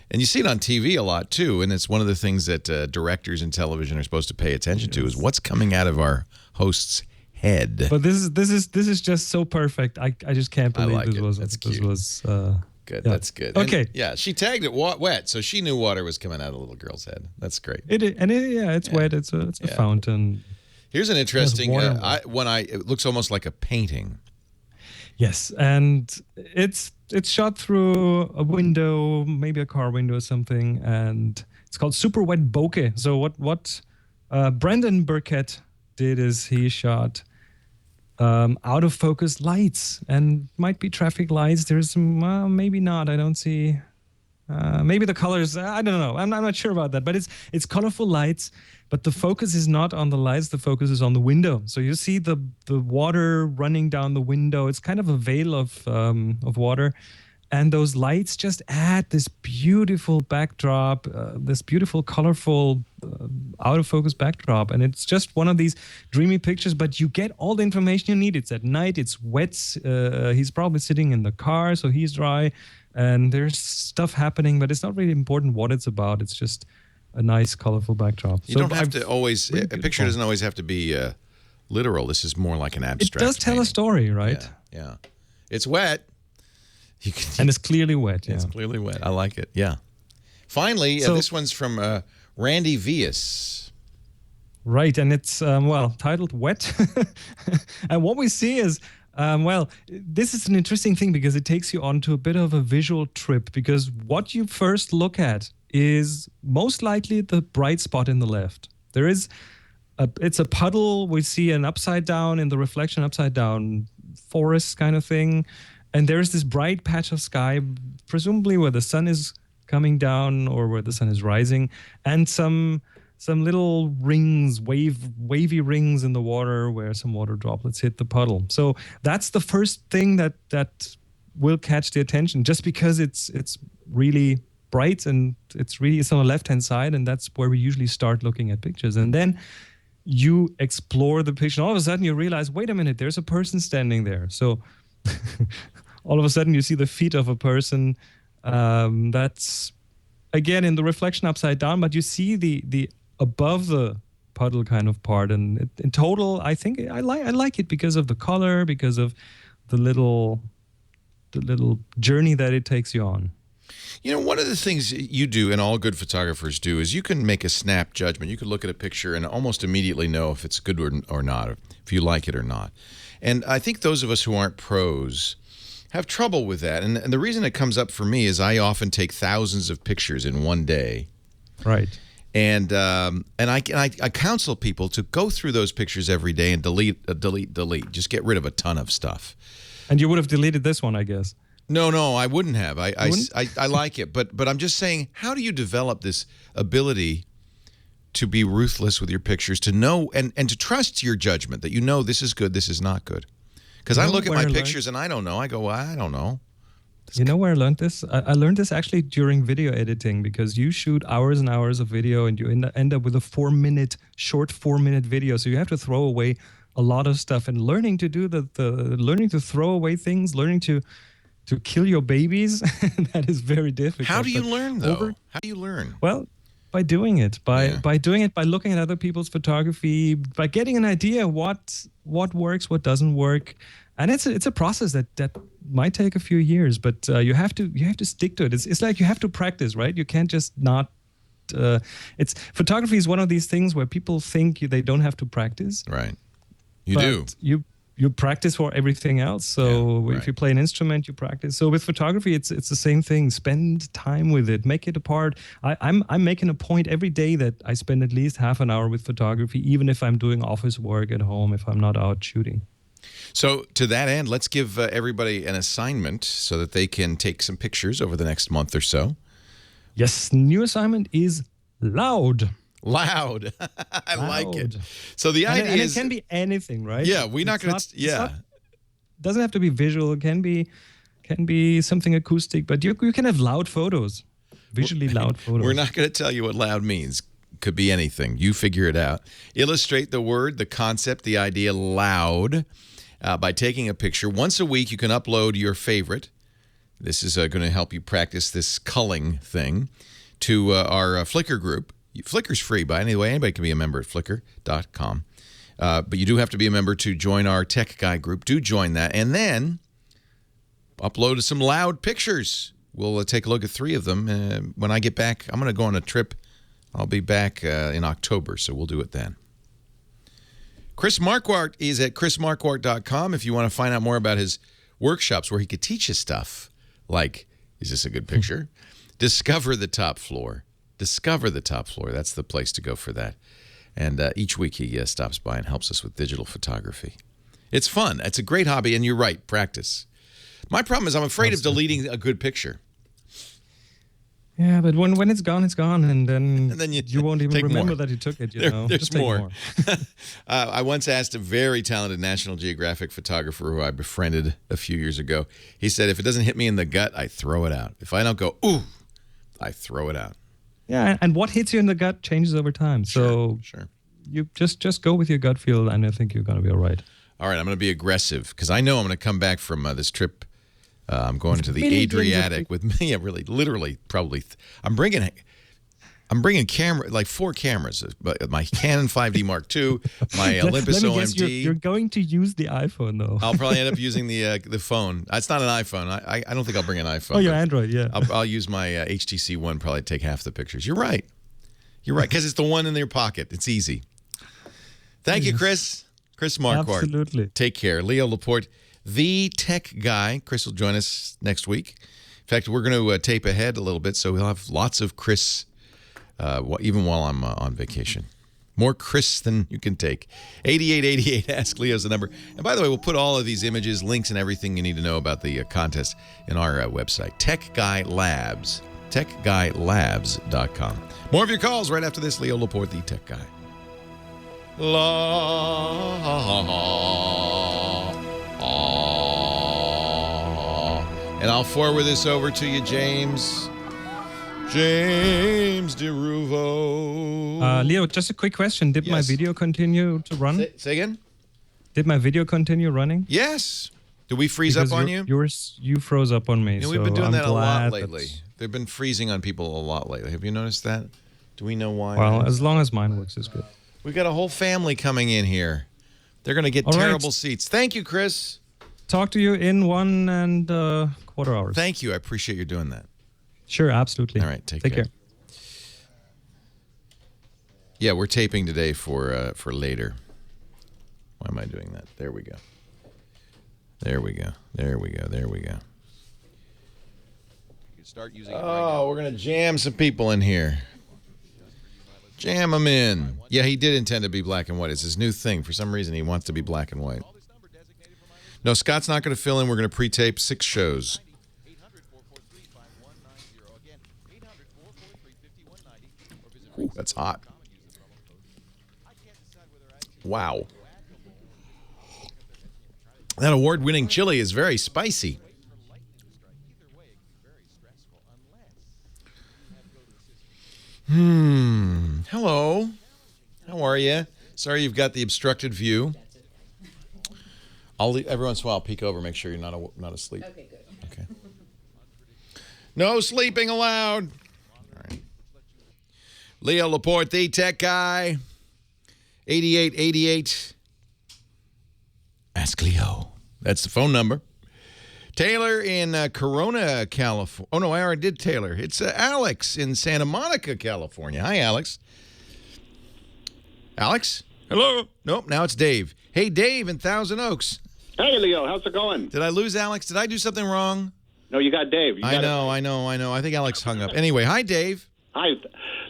And you see it on TV a lot too, and it's one of the things that directors in television are supposed to pay attention to is what's coming out of our host's head. But this is just so perfect. I just can't believe this was. That's cute. Good. Yeah. That's good. Okay. And, she tagged it wet, so she knew water was coming out of the little girl's head. That's great. It's wet. It's a fountain. Here's an interesting one. It looks almost like a painting. Yes, and it's shot through a window, maybe a car window or something, and it's called Super Wet Bokeh. So what Brandon Burkett did is he shot out of focus lights, and might be traffic lights. There's some, maybe not. I don't see. Maybe the colors. I don't know. I'm not sure about that. But it's colorful lights. But the focus is not on the lights. The focus is on the window. So you see the water running down the window. It's kind of a veil of water, and those lights just add this beautiful backdrop, this beautiful, colorful, out of focus backdrop. And it's just one of these dreamy pictures. But you get all the information you need. It's at night. It's wet. He's probably sitting in the car, so he's dry. And there's stuff happening, but it's not really important what it's about. It's just a nice, colorful backdrop. You don't have to always, a picture doesn't always have to be literal. This is more like an abstract. It does tell a story, right? Yeah. It's wet. And it's clearly wet. It's clearly wet. I like it. Yeah. Finally, this one's from Randy Vias. Right. And it's, titled Wet. And what we see is, this is an interesting thing because it takes you onto a bit of a visual trip, because what you first look at is most likely the bright spot in the left. It's a puddle. We see an upside down in the reflection, upside down forest kind of thing. And there's this bright patch of sky, presumably where the sun is coming down or where the sun is rising, and some little rings, wavy rings in the water where some water droplets hit the puddle. So that's the first thing that will catch the attention, just because it's really bright and it's on the left-hand side, and that's where we usually start looking at pictures. And then you explore the picture, and all of a sudden you realize, wait a minute, there's a person standing there. So all of a sudden you see the feet of a person that's, again, in the reflection upside down, but you see the above the puddle kind of part. And in total, I think I like it because of the color, because of the little little journey that it takes you on. You know, one of the things you do, and all good photographers do, is you can make a snap judgment. You can look at a picture and almost immediately know if it's good or not, if you like it or not. And I think those of us who aren't pros have trouble with that. And the reason it comes up for me is I often take thousands of pictures in one day. Right. And I counsel people to go through those pictures every day and delete. Just get rid of a ton of stuff. And you would have deleted this one, I guess. No, I wouldn't have. I like it, but I'm just saying, how do you develop this ability to be ruthless with your pictures, to know and to trust your judgment that you know this is good, this is not good? Because I look at my pictures and I don't know. I go, well, I don't know. You know where I learned this? I learned this actually during video editing, because you shoot hours and hours of video and you end up with a short 4-minute video. So you have to throw away a lot of stuff, and learning to do learning to throw away things, learning to kill your babies, that is very difficult. How do you learn, though? How do you learn? Well, by doing it, by looking at other people's photography, by getting an idea what works, what doesn't work, and it's a process that might take a few years, but you have to stick to it. It's like you have to practice, right? You can't just not. Photography is one of these things where people think they don't have to practice. Right. You do. You practice for everything else. So if you play an instrument, you practice. So with photography, it's the same thing. Spend time with it. Make it a part. I'm making a point every day that I spend at least half an hour with photography, even if I'm doing office work at home, if I'm not out shooting. So to that end, let's give everybody an assignment so that they can take some pictures over the next month or so. Yes, new assignment is loud. Loud. I like it. So the idea is, it can be anything, right? Yeah, we're not going to. Yeah, doesn't have to be visual. It can be something acoustic, but you can have loud photos, visually loud photos. We're not going to tell you what loud means. Could be anything. You figure it out. Illustrate the word, the concept, the idea loud by taking a picture. Once a week, you can upload your favorite. This is going to help you practice this culling thing to our Flickr group. Flickr's free, by the way. Anybody can be a member at flickr.com. But you do have to be a member to join our Tech Guy group. Do join that. And then upload some loud pictures. We'll take a look at 3 of them. When I get back, I'm going to go on a trip. I'll be back in October, so we'll do it then. Chris Marquardt is at chrismarquardt.com if you want to find out more about his workshops where he could teach you stuff like, is this a good picture? Discover the top floor. Discover the top floor. That's the place to go for that. And each week he stops by and helps us with digital photography. It's fun. It's a great hobby, and you're right, practice. My problem is I'm afraid of deleting a good picture. Yeah, but when it's gone, and then you won't even remember that you took it. There's more. I once asked a very talented National Geographic photographer who I befriended a few years ago. He said, if it doesn't hit me in the gut, I throw it out. If I don't go, ooh, I throw it out. Yeah, and what hits you in the gut changes over time. So sure. You just go with your gut feel, and I think you're going to be all right. All right, I'm going to be aggressive because I know I'm going to come back from this trip. I'm going to the Adriatic with me. Yeah, really, literally, probably. I'm bringing camera, like 4 cameras. My Canon 5D Mark II, my Olympus Let me guess, OMD. You're going to use the iPhone, though. I'll probably end up using the phone. It's not an iPhone. I don't think I'll bring an iPhone. Oh, your Android, yeah. I'll use my HTC One. Probably take half the pictures. You're right. Because it's the one in your pocket. It's easy. Thank you, Chris. Chris Marquardt. Absolutely. Take care. Leo Laporte, the tech guy. Chris will join us next week. In fact, we're going to tape ahead a little bit, so we'll have lots of Chris even while I'm on vacation. More Chris than you can take. 8888, Ask Leo's the number. And by the way, we'll put all of these images, links, and everything you need to know about the contest in our website, Tech Guy Labs, techguylabs.com. More of your calls right after this. Leo Laporte, the tech guy. And I'll forward this over to you, James DeRuvo. Leo, just a quick question. Did my video continue to run? Say again? Did my video continue running? Yes. Did we freeze up on you? You froze up on me. Yeah, we've been doing that a lot lately. They've been freezing on people a lot lately. Have you noticed that? Do we know why? Well, as long as mine works, is good. We got a whole family coming in here. They're going to get terrible seats. Thank you, Chris. talk to you in 1.25 hours. Thank you. I appreciate you doing that. Sure, absolutely. All right, take care. Yeah, we're taping today for later. Why am I doing that? There we go. There we go. There we go. There we go. You can start using it Oh, right now. we're going to jam some people in here. Jam them in. Yeah, he did intend to be black and white. It's his new thing. For some reason, he wants to be black and white. No, Scott's not going to fill in. We're going to pre-tape 6 shows. Ooh, that's hot. Wow. That award-winning chili is very spicy. Hello. How are you? Sorry you've got the obstructed view. Every once in a while I'll peek over, make sure you're not asleep. Okay, good. Okay. No sleeping allowed. All right. Leo Laporte, the tech guy. 8888. Ask Leo. That's the phone number. Taylor in Corona, California. Oh, no, I already did Taylor. It's Alex in Santa Monica, California. Hi, Alex. Alex? Hello? Nope, now it's Dave. Hey, Dave in Thousand Oaks. Hey, Leo. How's it going? Did I lose Alex? Did I do something wrong? No, you got Dave. I know. I think Alex hung up. Anyway, hi, Dave. Hi.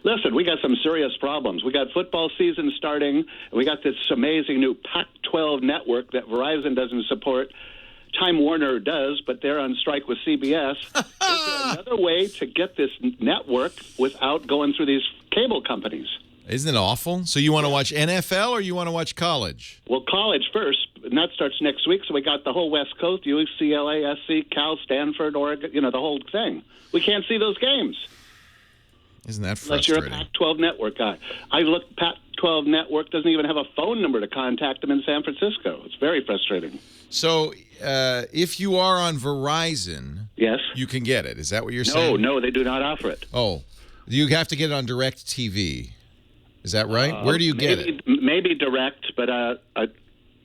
Listen, we got some serious problems. We got football season starting, and we got this amazing new Pac-12 network that Verizon doesn't support. Time Warner does, but they're on strike with CBS. Is there another way to get this network without going through these cable companies? Isn't it awful? So you want to watch NFL or you want to watch college? Well, college first, and that starts next week. So we got the whole West Coast, UCLA, SC, Cal, Stanford, Oregon, the whole thing. We can't see those games. Isn't that Unless frustrating? you're a Pac-12 network guy. I looked, Pac-12 network doesn't even have a phone number to contact them in San Francisco. It's very frustrating. So if you are on Verizon, yes, you can get it. Is that what you're saying? No, they do not offer it. Oh, you have to get it on Direct TV. Is that right? Where do you get it? Maybe Direct, but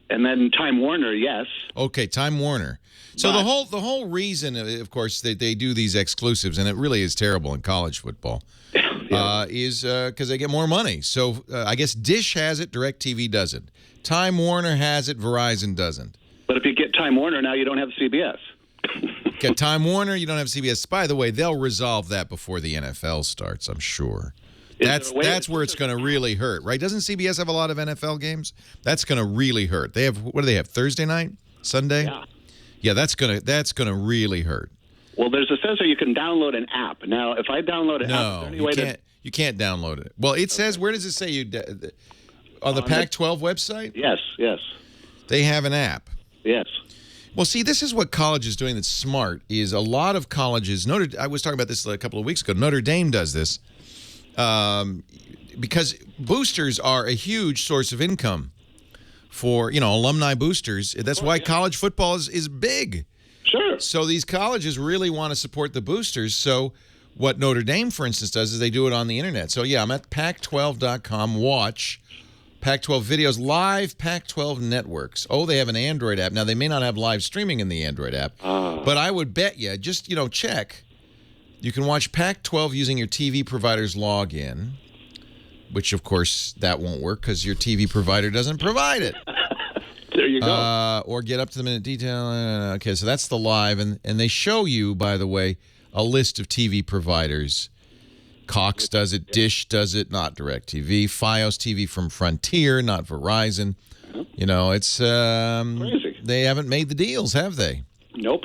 and then Time Warner, yes. Okay, Time Warner. So the whole reason, of course, that they do these exclusives, and it really is terrible in college football, is because they get more money. So I guess Dish has it, DirecTV doesn't. Time Warner has it, Verizon doesn't. But if you get Time Warner now, you don't have CBS. Get Time Warner, you don't have CBS. By the way, they'll resolve that before the NFL starts, I'm sure. That's where it's going to really hurt, right? Doesn't CBS have a lot of NFL games? That's going to really hurt. They have, what do they have? Thursday night, Sunday? Yeah, that's gonna really hurt. Well, there's a sensor you can download an app. Now, if I download an app, you can't download it. Well, it says, where does it say you on the Pac-12 website? Yes. They have an app. Yes. Well, see, this is what college is doing that's smart. Is a lot of colleges. I was talking about this a couple of weeks ago. Notre Dame does this. Because boosters are a huge source of income for, alumni boosters. That's why college football is big. Sure. So these colleges really want to support the boosters. So what Notre Dame, for instance, does is they do it on the internet. So, yeah, I'm at Pac12.com. Watch Pac-12 videos, live Pac-12 networks. Oh, they have an Android app. Now, they may not have live streaming in the Android app, but I would bet you, just, check. You can watch Pac-12 using your TV provider's login, which, of course, that won't work because your TV provider doesn't provide it. There you go. Or get up-to-the-minute detail. Okay, so that's the live. And they show you, by the way, a list of TV providers. Cox does it. Dish does it, not DirecTV. Fios TV from Frontier, not Verizon. It's crazy. They haven't made the deals, have they? Nope.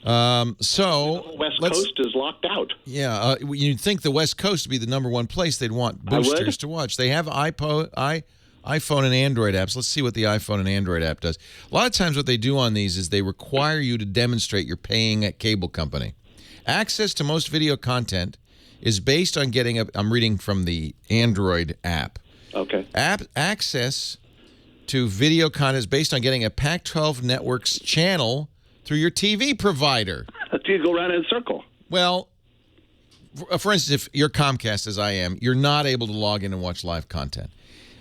So the West Coast is locked out. Yeah, you'd think the West Coast would be the number one place they'd want boosters to watch. They have iPhone and Android apps. Let's see what the iPhone and Android app does. A lot of times what they do on these is they require you to demonstrate you're paying a cable company. Access to most video content is based on getting I'm reading from the Android app. Okay. Access to video content is based on getting a Pac-12 Network's channel through your TV provider. You go around in a circle. Well, for instance, if you're Comcast, as I am, you're not able to log in and watch live content.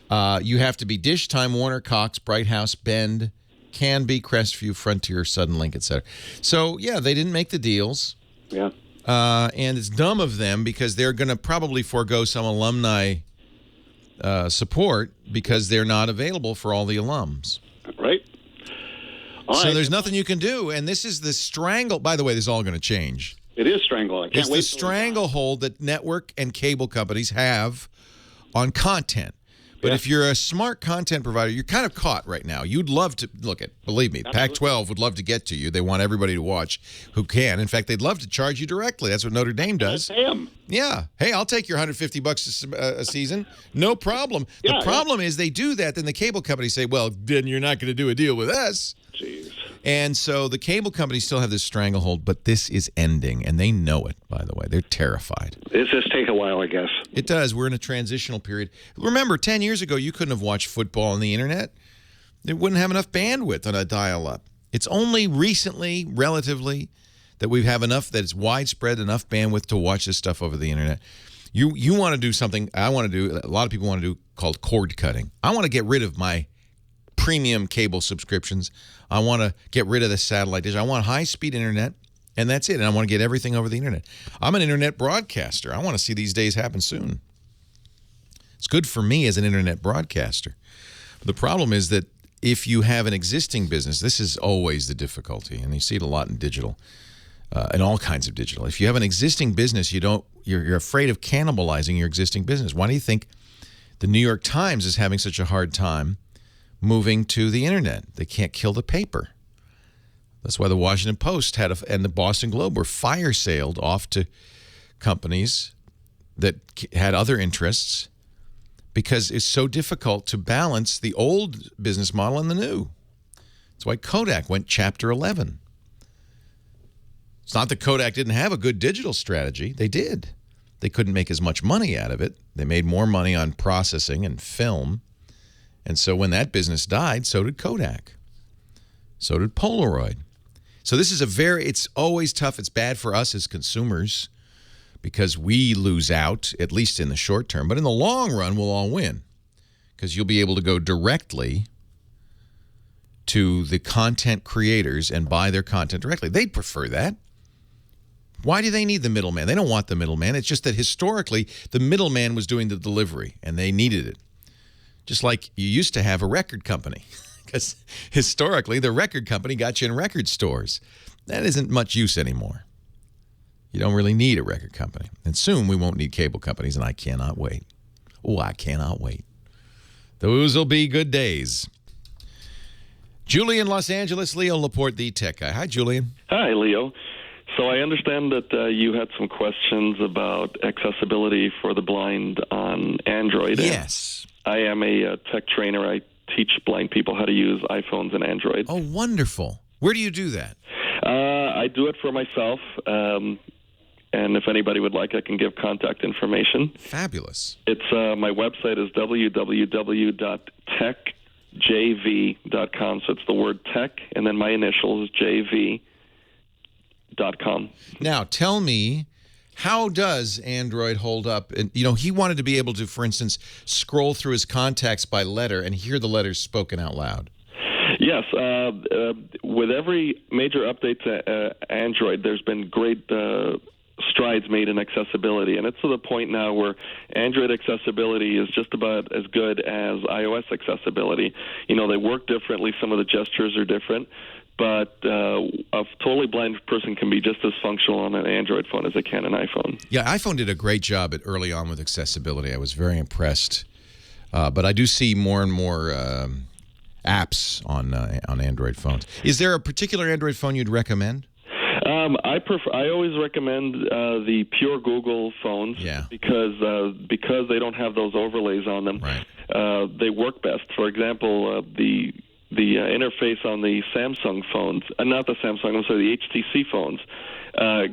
You have to be Dish, Time Warner, Cox, Bright House, Bend, Canby, Crestview, Frontier, Suddenlink, etc. So, yeah, they didn't make the deals. Yeah. And it's dumb of them because they're going to probably forego some alumni support because they're not available for all the alums. Right. So there's nothing you can do. And this is the strangle. By the way, this is all going to change. It is strangle. I can't It's wait. the stranglehold that network and cable companies have on content. But if you're a smart content provider, you're kind of caught right now. You'd love to look at, believe me, Pac-12 would love to get to you. They want everybody to watch who can. In fact, they'd love to charge you directly. That's what Notre Dame does. Yeah. Hey, I'll take your $150 a season. No problem. The problem is they do that. Then the cable companies say, well, then you're not going to do a deal with us. Jeez. And so the cable companies still have this stranglehold, but this is ending, and they know it, by the way. They're terrified. It's just take a while, I guess. It does. We're in a transitional period. Remember, 10 years ago, you couldn't have watched football on the internet. It wouldn't have enough bandwidth on a dial-up. It's only recently, relatively, that we have enough, that it's widespread enough bandwidth to watch this stuff over the internet. You want to do something I want to do, a lot of people want to do, called cord cutting. I want to get rid of my premium cable subscriptions. I want to get rid of the satellite dish. I want high-speed internet, and that's it. And I want to get everything over the internet. I'm an internet broadcaster. I want to see these days happen soon. It's good for me as an internet broadcaster. The problem is that if you have an existing business, this is always the difficulty, and you see it a lot in digital, in all kinds of digital. If you have an existing business, you're afraid of cannibalizing your existing business. Why do you think the New York Times is having such a hard time moving to the internet? They can't kill the paper. That's why the Washington Post and the Boston Globe were fire-sailed off to companies that had other interests because it's so difficult to balance the old business model and the new. That's why Kodak went Chapter 11. It's not that Kodak didn't have a good digital strategy. They did. They couldn't make as much money out of it. They made more money on processing and film. And so when that business died, so did Kodak. So did Polaroid. So this is it's always tough. It's bad for us as consumers because we lose out, at least in the short term. But in the long run, we'll all win because you'll be able to go directly to the content creators and buy their content directly. They prefer that. Why do they need the middleman? They don't want the middleman. It's just that historically, the middleman was doing the delivery, and they needed it. Just like you used to have a record company, because historically, the record company got you in record stores. That isn't much use anymore. You don't really need a record company. And soon, we won't need cable companies, and I cannot wait. Oh, I cannot wait. Those will be good days. Julie in Los Angeles, Leo Laporte, the tech guy. Hi, Julian. Hi, Leo. So I understand that you had some questions about accessibility for the blind on Android. Yes. I am a tech trainer. I teach blind people how to use iPhones and Android. Oh, wonderful. Where do you do that? I do it for myself. And if anybody would like, I can give contact information. Fabulous. It's my website is www.techjv.com. So it's the word tech, and then my initials, JV.com. Now, tell me, how does Android hold up? And, he wanted to be able to, for instance, scroll through his contacts by letter and hear the letters spoken out loud. Yes. With every major update to Android, there's been great strides made in accessibility. And it's to the point now where Android accessibility is just about as good as iOS accessibility. They work differently. Some of the gestures are different. But a totally blind person can be just as functional on an Android phone as they can an iPhone. Yeah, iPhone did a great job early on with accessibility. I was very impressed. But I do see more and more apps on Android phones. Is there a particular Android phone you'd recommend? I always recommend the pure Google phones because they don't have those overlays on them. Right. They work best. For example, the interface on the Samsung phones, not the Samsung, I'm sorry, the HTC phones,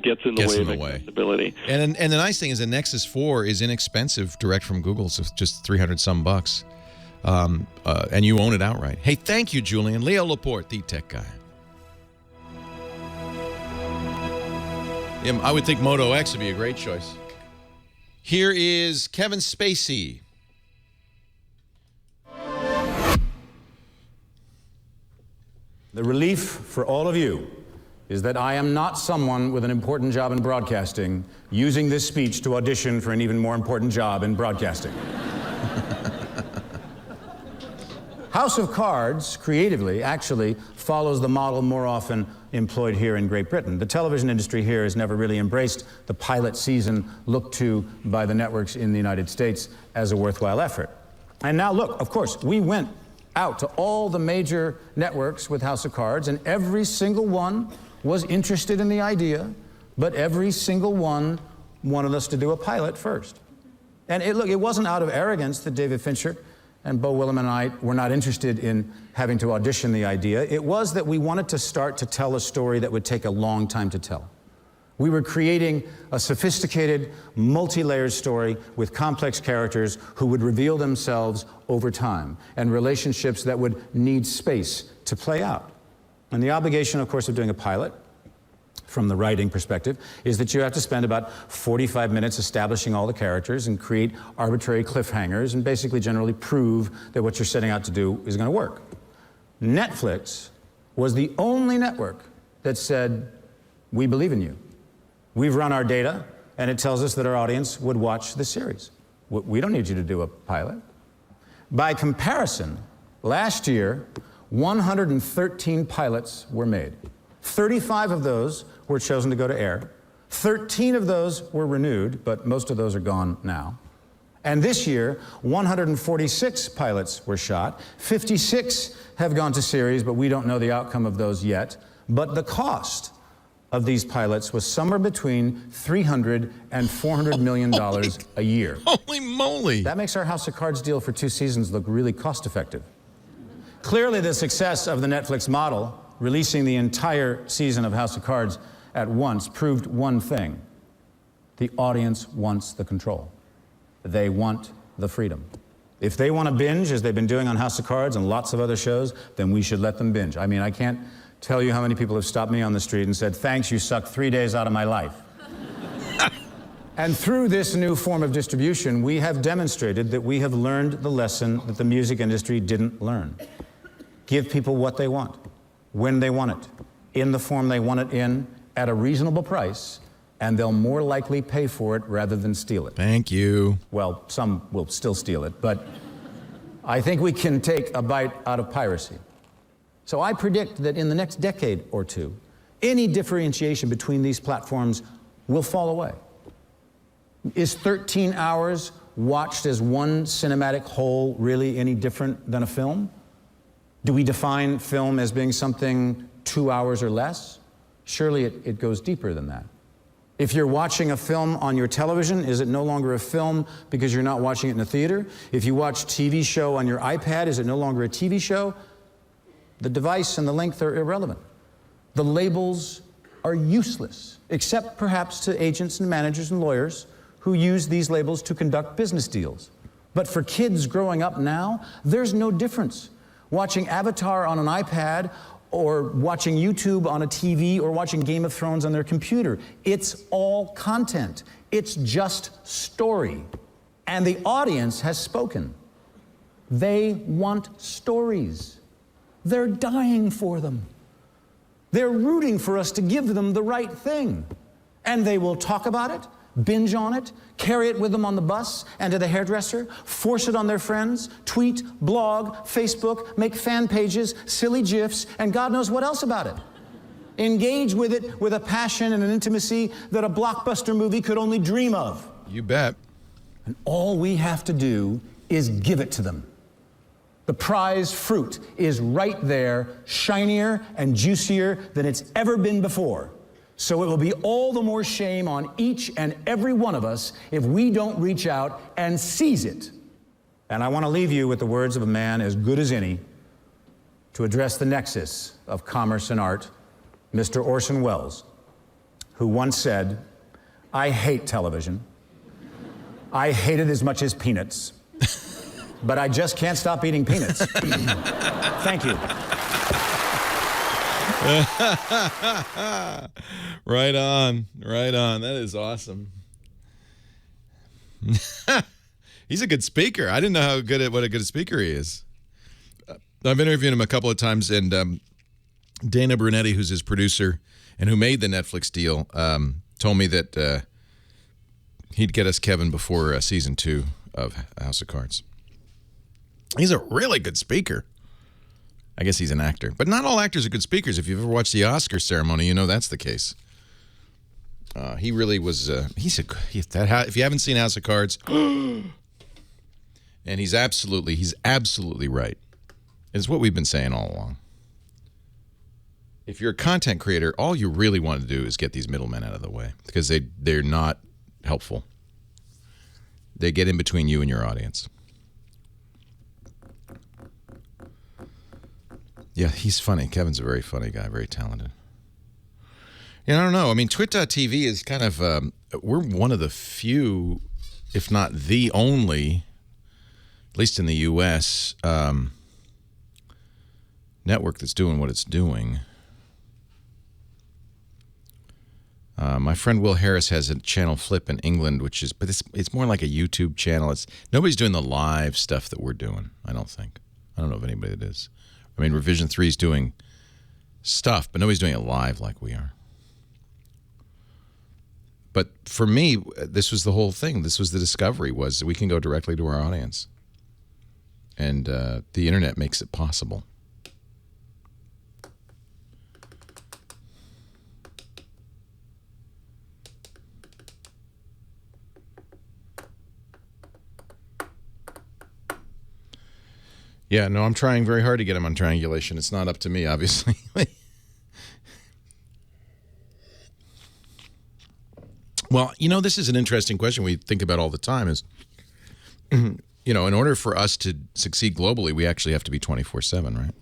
gets in the way of accessibility. And the nice thing is the Nexus 4 is inexpensive direct from Google, so just $300-some bucks. And you own it outright. Hey, thank you, Julian. Leo Laporte, the tech guy. I would think Moto X would be a great choice. Here is Kevin Spacey. The relief for all of you is that I am not someone with an important job in broadcasting using this speech to audition for an even more important job in broadcasting. House of Cards, creatively, actually follows the model more often employed here in Great Britain. The television industry here has never really embraced the pilot season looked to by the networks in the United States as a worthwhile effort. And now look, of course, we went out to all the major networks with House of Cards, and every single one was interested in the idea, but every single one wanted us to do a pilot first. And it wasn't out of arrogance that David Fincher and Beau Willem and I were not interested in having to audition the idea. It was that we wanted to start to tell a story that would take a long time to tell. We were creating a sophisticated, multi-layered story with complex characters who would reveal themselves over time, and relationships that would need space to play out. And the obligation, of course, of doing a pilot, from the writing perspective, is that you have to spend about 45 minutes establishing all the characters and create arbitrary cliffhangers and basically generally prove that what you're setting out to do is going to work. Netflix was the only network that said, we believe in you. We've run our data, and it tells us that our audience would watch the series. We don't need you to do a pilot. By comparison, last year, 113 pilots were made. 35 of those were chosen to go to air. 13 of those were renewed, but most of those are gone now. And this year, 146 pilots were shot. 56 have gone to series, but we don't know the outcome of those yet. But the cost of these pilots was somewhere between $300 and $400 million a year. Holy moly! That makes our House of Cards deal for 2 seasons look really cost-effective. Clearly, the success of the Netflix model, releasing the entire season of House of Cards at once, proved one thing. The audience wants the control. They want the freedom. If they want to binge, as they've been doing on House of Cards and lots of other shows, then we should let them binge. I mean, I can't tell you how many people have stopped me on the street and said, thanks, you sucked 3 days out of my life. And through this new form of distribution, we have demonstrated that we have learned the lesson that the music industry didn't learn. Give people what they want, when they want it, in the form they want it in, at a reasonable price, and they'll more likely pay for it rather than steal it. Thank you. Well, some will still steal it, but I think we can take a bite out of piracy. So I predict that in the next decade or two, any differentiation between these platforms will fall away. Is 13 hours watched as one cinematic whole really any different than a film? Do we define film as being something 2 hours or less? Surely it goes deeper than that. If you're watching a film on your television, is it no longer a film because you're not watching it in a theater? If you watch TV show on your iPad, is it no longer a TV show? The device and the length are irrelevant. The labels are useless, except perhaps to agents and managers and lawyers who use these labels to conduct business deals. But for kids growing up now, there's no difference. Watching Avatar on an iPad or watching YouTube on a TV or watching Game of Thrones on their computer. It's all content. It's just story. And the audience has spoken. They want stories. They're dying for them. They're rooting for us to give them the right thing. And they will talk about it, binge on it, carry it with them on the bus and to the hairdresser, force it on their friends, tweet, blog, Facebook, make fan pages, silly GIFs, and God knows what else about it. Engage with it with a passion and an intimacy that a blockbuster movie could only dream of. You bet. And all we have to do is give it to them. The prize fruit is right there, shinier and juicier than it's ever been before. So it will be all the more shame on each and every one of us if we don't reach out and seize it. And I want to leave you with the words of a man as good as any to address the nexus of commerce and art, Mr. Orson Welles, who once said, "I hate television. I hate it as much as peanuts. But I just can't stop eating peanuts." Thank you. Right on. Right on. That is awesome. He's a good speaker. I didn't know what a good speaker he is. I've interviewed him a couple of times, and Dana Brunetti, who's his producer and who made the Netflix deal, told me that he'd get us Kevin before season 2 of House of Cards. He's a really good speaker. I guess he's an actor. But not all actors are good speakers. If you've ever watched the Oscar ceremony, you know that's the case. He really was... if you haven't seen House of Cards... and he's absolutely right. It's what we've been saying all along. If you're a content creator, all you really want to do is get these middlemen out of the way because they're not helpful. They get in between you and your audience. Yeah, he's funny. Kevin's a very funny guy, very talented. Yeah, I don't know. I mean, Twit.tv is kind of, we're one of the few, if not the only, at least in the U.S., network that's doing what it's doing. My friend Will Harris has a channel Flip in England, but it's more like a YouTube channel. Nobody's doing the live stuff that we're doing, I don't think. I don't know of anybody that is. I mean, Revision 3 is doing stuff, but nobody's doing it live like we are. But for me, this was the whole thing. This was the discovery, was that we can go directly to our audience. And the internet makes it possible. Yeah, no, I'm trying very hard to get him on triangulation. It's not up to me, obviously. Well, you know, this is an interesting question we think about all the time is, you know, in order for us to succeed globally, we actually have to be 24/7, right?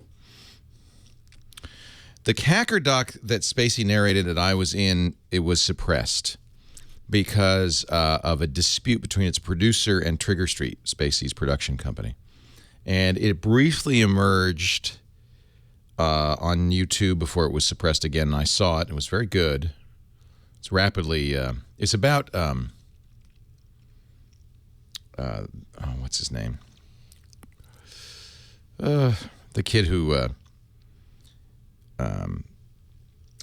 The hacker doc that Spacey narrated that I was in, it was suppressed because of a dispute between its producer and Trigger Street, Spacey's production company. And it briefly emerged on YouTube before it was suppressed again, and I saw it. It was very good. It's rapidly... it's about... what's his name? The kid who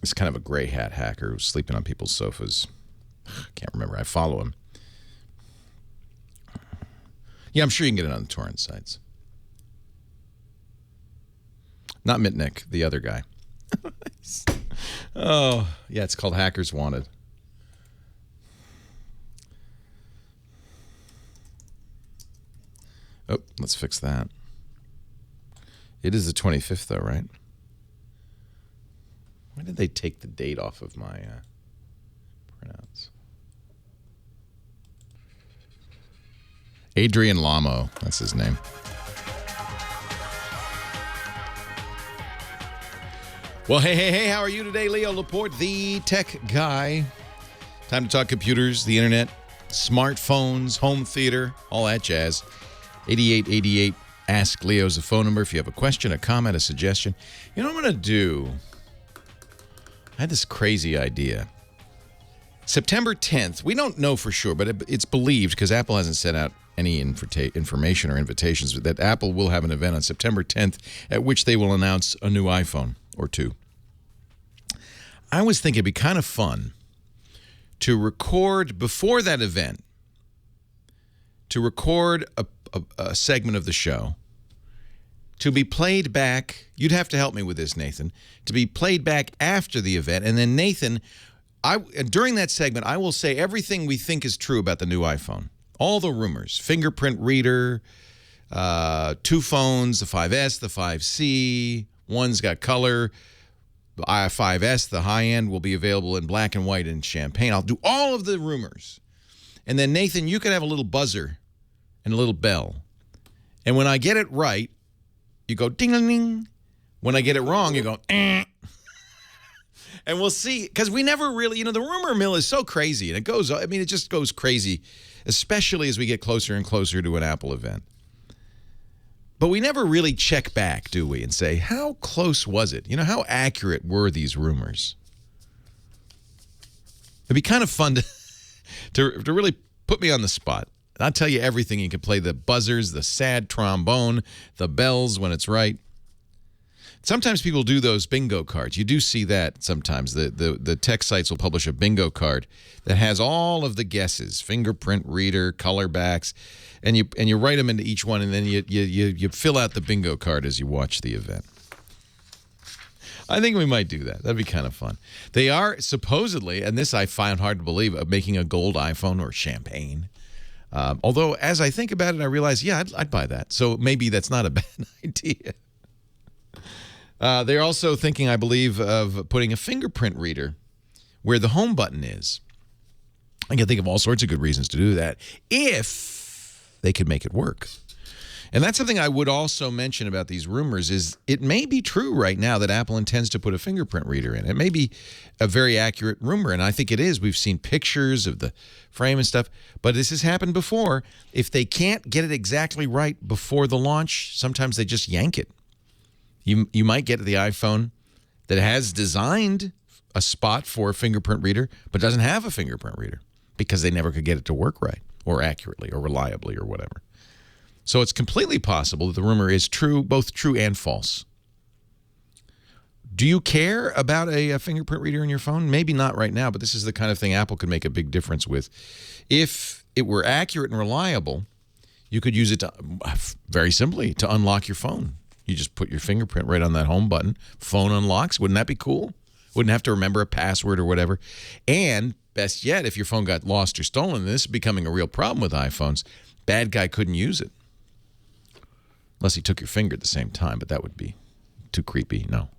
is kind of a gray hat hacker who's sleeping on people's sofas. I can't remember. I follow him. Yeah, I'm sure you can get it on the torrent sites. Not Mitnick, the other guy. Oh, yeah, it's called Hackers Wanted. Oh, let's fix that. It is the 25th, though, right? Why did they take the date off of my printouts? Adrian Lamo, that's his name. Well, hey, how are you today? Leo Laporte, the tech guy. Time to talk computers, the internet, smartphones, home theater, all that jazz. 8888 Ask Leo is the phone number if you have a question, a comment, a suggestion. You know what I'm going to do? I had this crazy idea. September 10th, we don't know for sure, but it's believed, because Apple hasn't sent out any information or invitations, that Apple will have an event on September 10th at which they will announce a new iPhone or two. I was thinking it'd be kind of fun to record before that event, to record a segment of the show, to be played back. You'd have to help me with this, Nathan. To be played back after the event, and then Nathan, during that segment, I will say everything we think is true about the new iPhone. All the rumors, fingerprint reader, 2 phones, the 5S, the 5C, one's got color. The i5S, the high end, will be available in black and white and champagne. I'll do all of the rumors. And then, Nathan, you could have a little buzzer and a little bell. And when I get it right, you go ding-a-ling. When I get it wrong, you go eh. And we'll see, because we never really, the rumor mill is so crazy, and it just goes crazy, especially as we get closer and closer to an Apple event. But we never really check back, do we, and say, how close was it? How accurate were these rumors? It'd be kind of fun to really put me on the spot. And I'll tell you everything. You can play the buzzers, the sad trombone, the bells when it's right. Sometimes people do those bingo cards. You do see that sometimes. The tech sites will publish a bingo card that has all of the guesses: fingerprint reader, color backs, and you write them into each one, and then you fill out the bingo card as you watch the event. I think we might do that. That'd be kind of fun. They are supposedly, and this I find hard to believe, making a gold iPhone or champagne. Although, as I think about it, I realize, yeah, I'd buy that. So maybe that's not a bad idea. They're also thinking, I believe, of putting a fingerprint reader where the home button is. I can think of all sorts of good reasons to do that if they could make it work. And that's something I would also mention about these rumors is it may be true right now that Apple intends to put a fingerprint reader in. It may be a very accurate rumor, and I think it is. We've seen pictures of the frame and stuff, but this has happened before. If they can't get it exactly right before the launch, sometimes they just yank it. You might get the iPhone that has designed a spot for a fingerprint reader, but doesn't have a fingerprint reader because they never could get it to work right or accurately or reliably or whatever. So it's completely possible that the rumor is true, both true and false. Do you care about a fingerprint reader in your phone? Maybe not right now, but this is the kind of thing Apple could make a big difference with. If it were accurate and reliable, you could use it to, very simply, to unlock your phone. You just put your fingerprint right on that home button. Phone unlocks. Wouldn't that be cool? Wouldn't have to remember a password or whatever. And best yet, if your phone got lost or stolen, and this is becoming a real problem with iPhones, bad guy couldn't use it. Unless he took your finger at the same time, but that would be too creepy. No.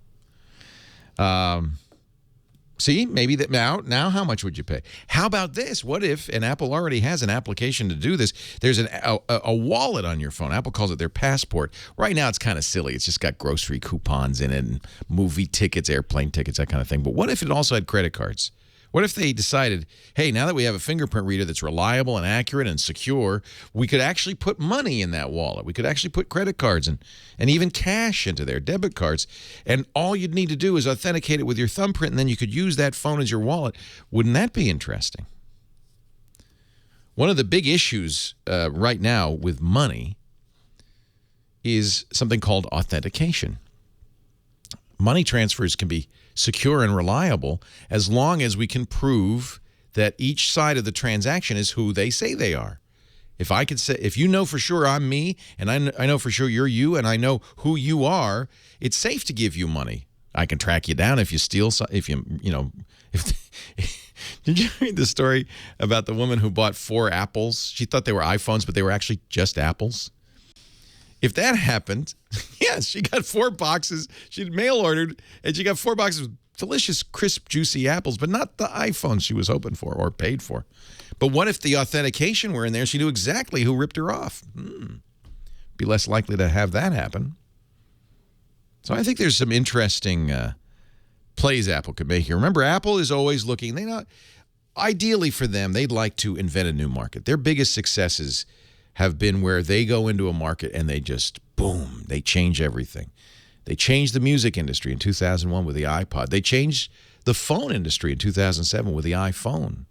See, maybe that now how much would you pay? How about this? What if, and Apple already has an application to do this, there's a wallet on your phone. Apple calls it their passport. Right now it's kind of silly. It's just got grocery coupons in it and movie tickets, airplane tickets, that kind of thing. But what if it also had credit cards? What if they decided, hey, now that we have a fingerprint reader that's reliable and accurate and secure, we could actually put money in that wallet. We could actually put credit cards and even cash into there, debit cards. And all you'd need to do is authenticate it with your thumbprint, and then you could use that phone as your wallet. Wouldn't that be interesting? One of the big issues right now with money is something called authentication. Money transfers can be secure and reliable as long as we can prove that each side of the transaction is who they say they are. If I could say, if you know for sure I'm me, and I know for sure you're you, and I know who you are, it's safe to give you money. I can track you down if you steal, did you read the story about the woman who bought 4 apples? She thought they were iPhones, but they were actually just apples. If that happened, yes, she got 4 boxes. She'd mail ordered, and she got 4 boxes of delicious, crisp, juicy apples, but not the iPhone she was hoping for or paid for. But what if the authentication were in there? She knew exactly who ripped her off. Be less likely to have that happen. So I think there's some interesting plays Apple could make here. Remember, Apple is always looking. Ideally for them, they'd like to invent a new market. Their biggest successes have been where they go into a market and they just, boom, they change everything. They changed the music industry in 2001 with the iPod. They changed the phone industry in 2007 with the iPhone.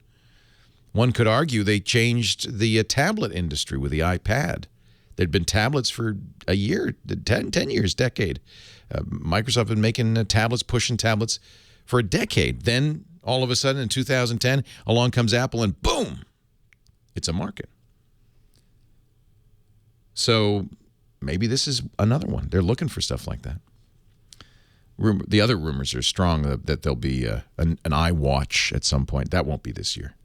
One could argue they changed the tablet industry with the iPad. There'd been tablets for a year, 10 years, decade. Microsoft had been making tablets, pushing tablets for a decade. Then, all of a sudden, in 2010, along comes Apple and boom, it's a market. So maybe this is another one. They're looking for stuff like that. The other rumors are strong that there'll be an iWatch at some point. That won't be this year.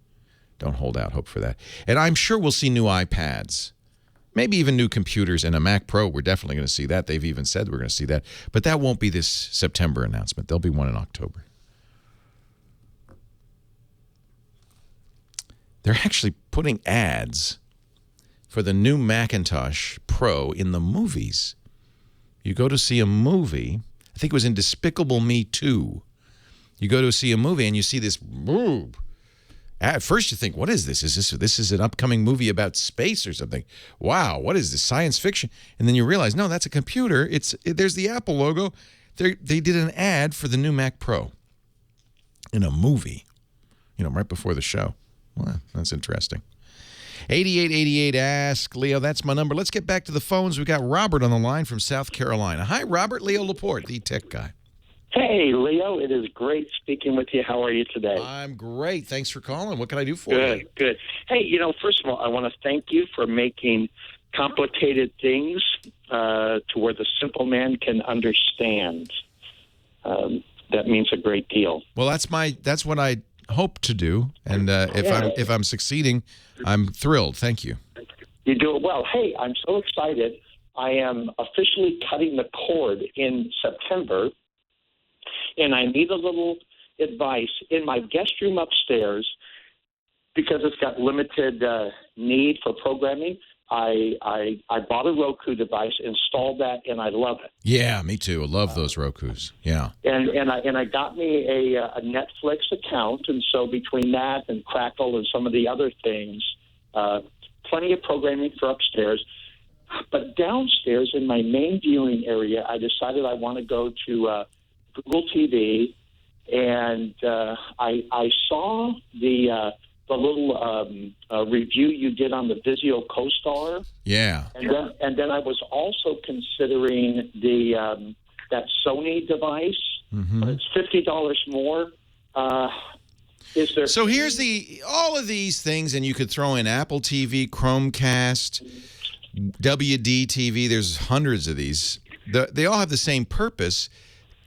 Don't hold out hope for that. And I'm sure we'll see new iPads, maybe even new computers, and a Mac Pro. We're definitely going to see that. They've even said we're going to see that. But that won't be this September announcement. There'll be one in October. They're actually putting ads for the new Macintosh Pro in the movies. You go to see a movie, I think it was in Despicable Me 2. You go to see a movie and you see this boob. At first you think, what is this? This is an upcoming movie about space or something. Wow, what is this, science fiction? And then you realize, no, that's a computer. There's the Apple logo. They did an ad for the new Mac Pro in a movie, right before the show. Well, that's interesting. 8888 Ask Leo. That's my number. Let's get back to the phones. We got Robert on the line from South Carolina. Hi, Robert. Leo Laporte, the tech guy. Hey, Leo. It is great speaking with you. How are you today? I'm great. Thanks for calling. What can I do for you? Good, good. Hey, first of all, I want to thank you for making complicated things to where the simple man can understand. That means a great deal. Well, that's what I hope to do, and if I'm succeeding, I'm thrilled. Thank you. You do it well. Hey, I'm so excited. I am officially cutting the cord in September, and I need a little advice in my guest room upstairs because it's got limited need for programming. I bought a Roku device, installed that, and I love it. Yeah, me too. I love those Rokus. Yeah. And I got me a Netflix account, and so between that and Crackle and some of the other things, plenty of programming for upstairs. But downstairs in my main viewing area, I decided I want to go to Google TV, and I saw the little review you did on the Vizio CoStar. Yeah. And then I was also considering the that Sony device, but it's $50 more. Is there? So here's all of these things, and you could throw in Apple TV, Chromecast, WD TV. There's hundreds of these. They all have the same purpose: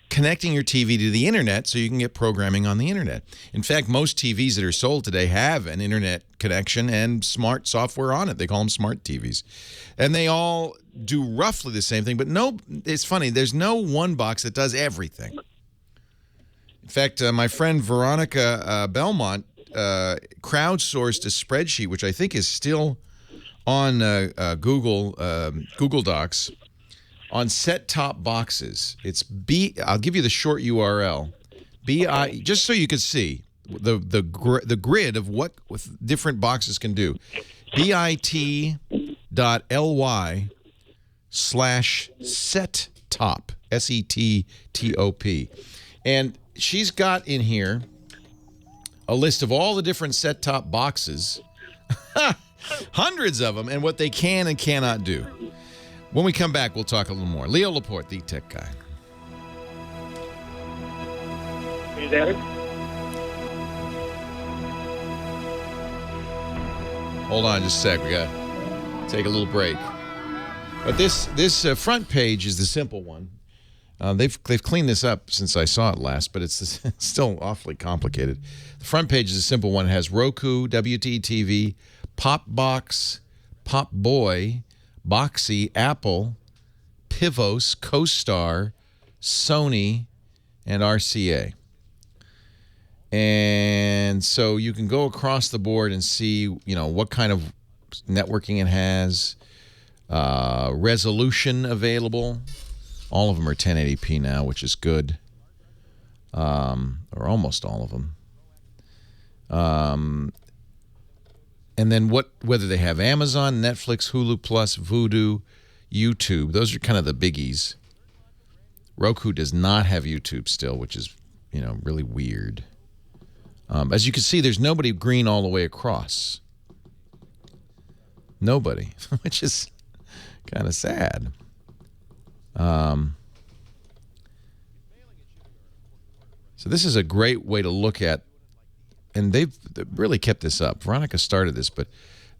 connecting your TV to the internet so you can get programming on the internet. In fact, most TVs that are sold today have an internet connection and smart software on it. They call them smart TVs. And they all do roughly the same thing, but it's funny, there's no one box that does everything. In fact, my friend Veronica Belmont crowdsourced a spreadsheet, which I think is still on Google Docs, on set-top boxes. It's I'll give you the short URL. Just so you could see the grid of what different boxes can do. bit.ly/settop, SETTOP. And she's got in here a list of all the different set-top boxes, hundreds of them, and what they can and cannot do. When we come back, we'll talk a little more. Leo Laporte, the tech guy. Is that it? Hold on just a sec. We got to take a little break. But this front page is the simple one. They've cleaned this up since I saw it last, but it's still awfully complicated. The front page is a simple one. It has Roku, WT TV, Popbox, Pop Boy, Boxy, Apple, Pivos, CoStar, Sony, and RCA. And so you can go across the board and see, what kind of networking it has, resolution available. All of them are 1080p now, which is good, or almost all of them. And then whether they have Amazon, Netflix, Hulu Plus, Vudu, YouTube. Those are kind of the biggies. Roku does not have YouTube still, which is, really weird. As you can see, there's nobody green all the way across. Nobody, which is kind of sad. So this is a great way to look at, and they've really kept this up. Veronica started this, but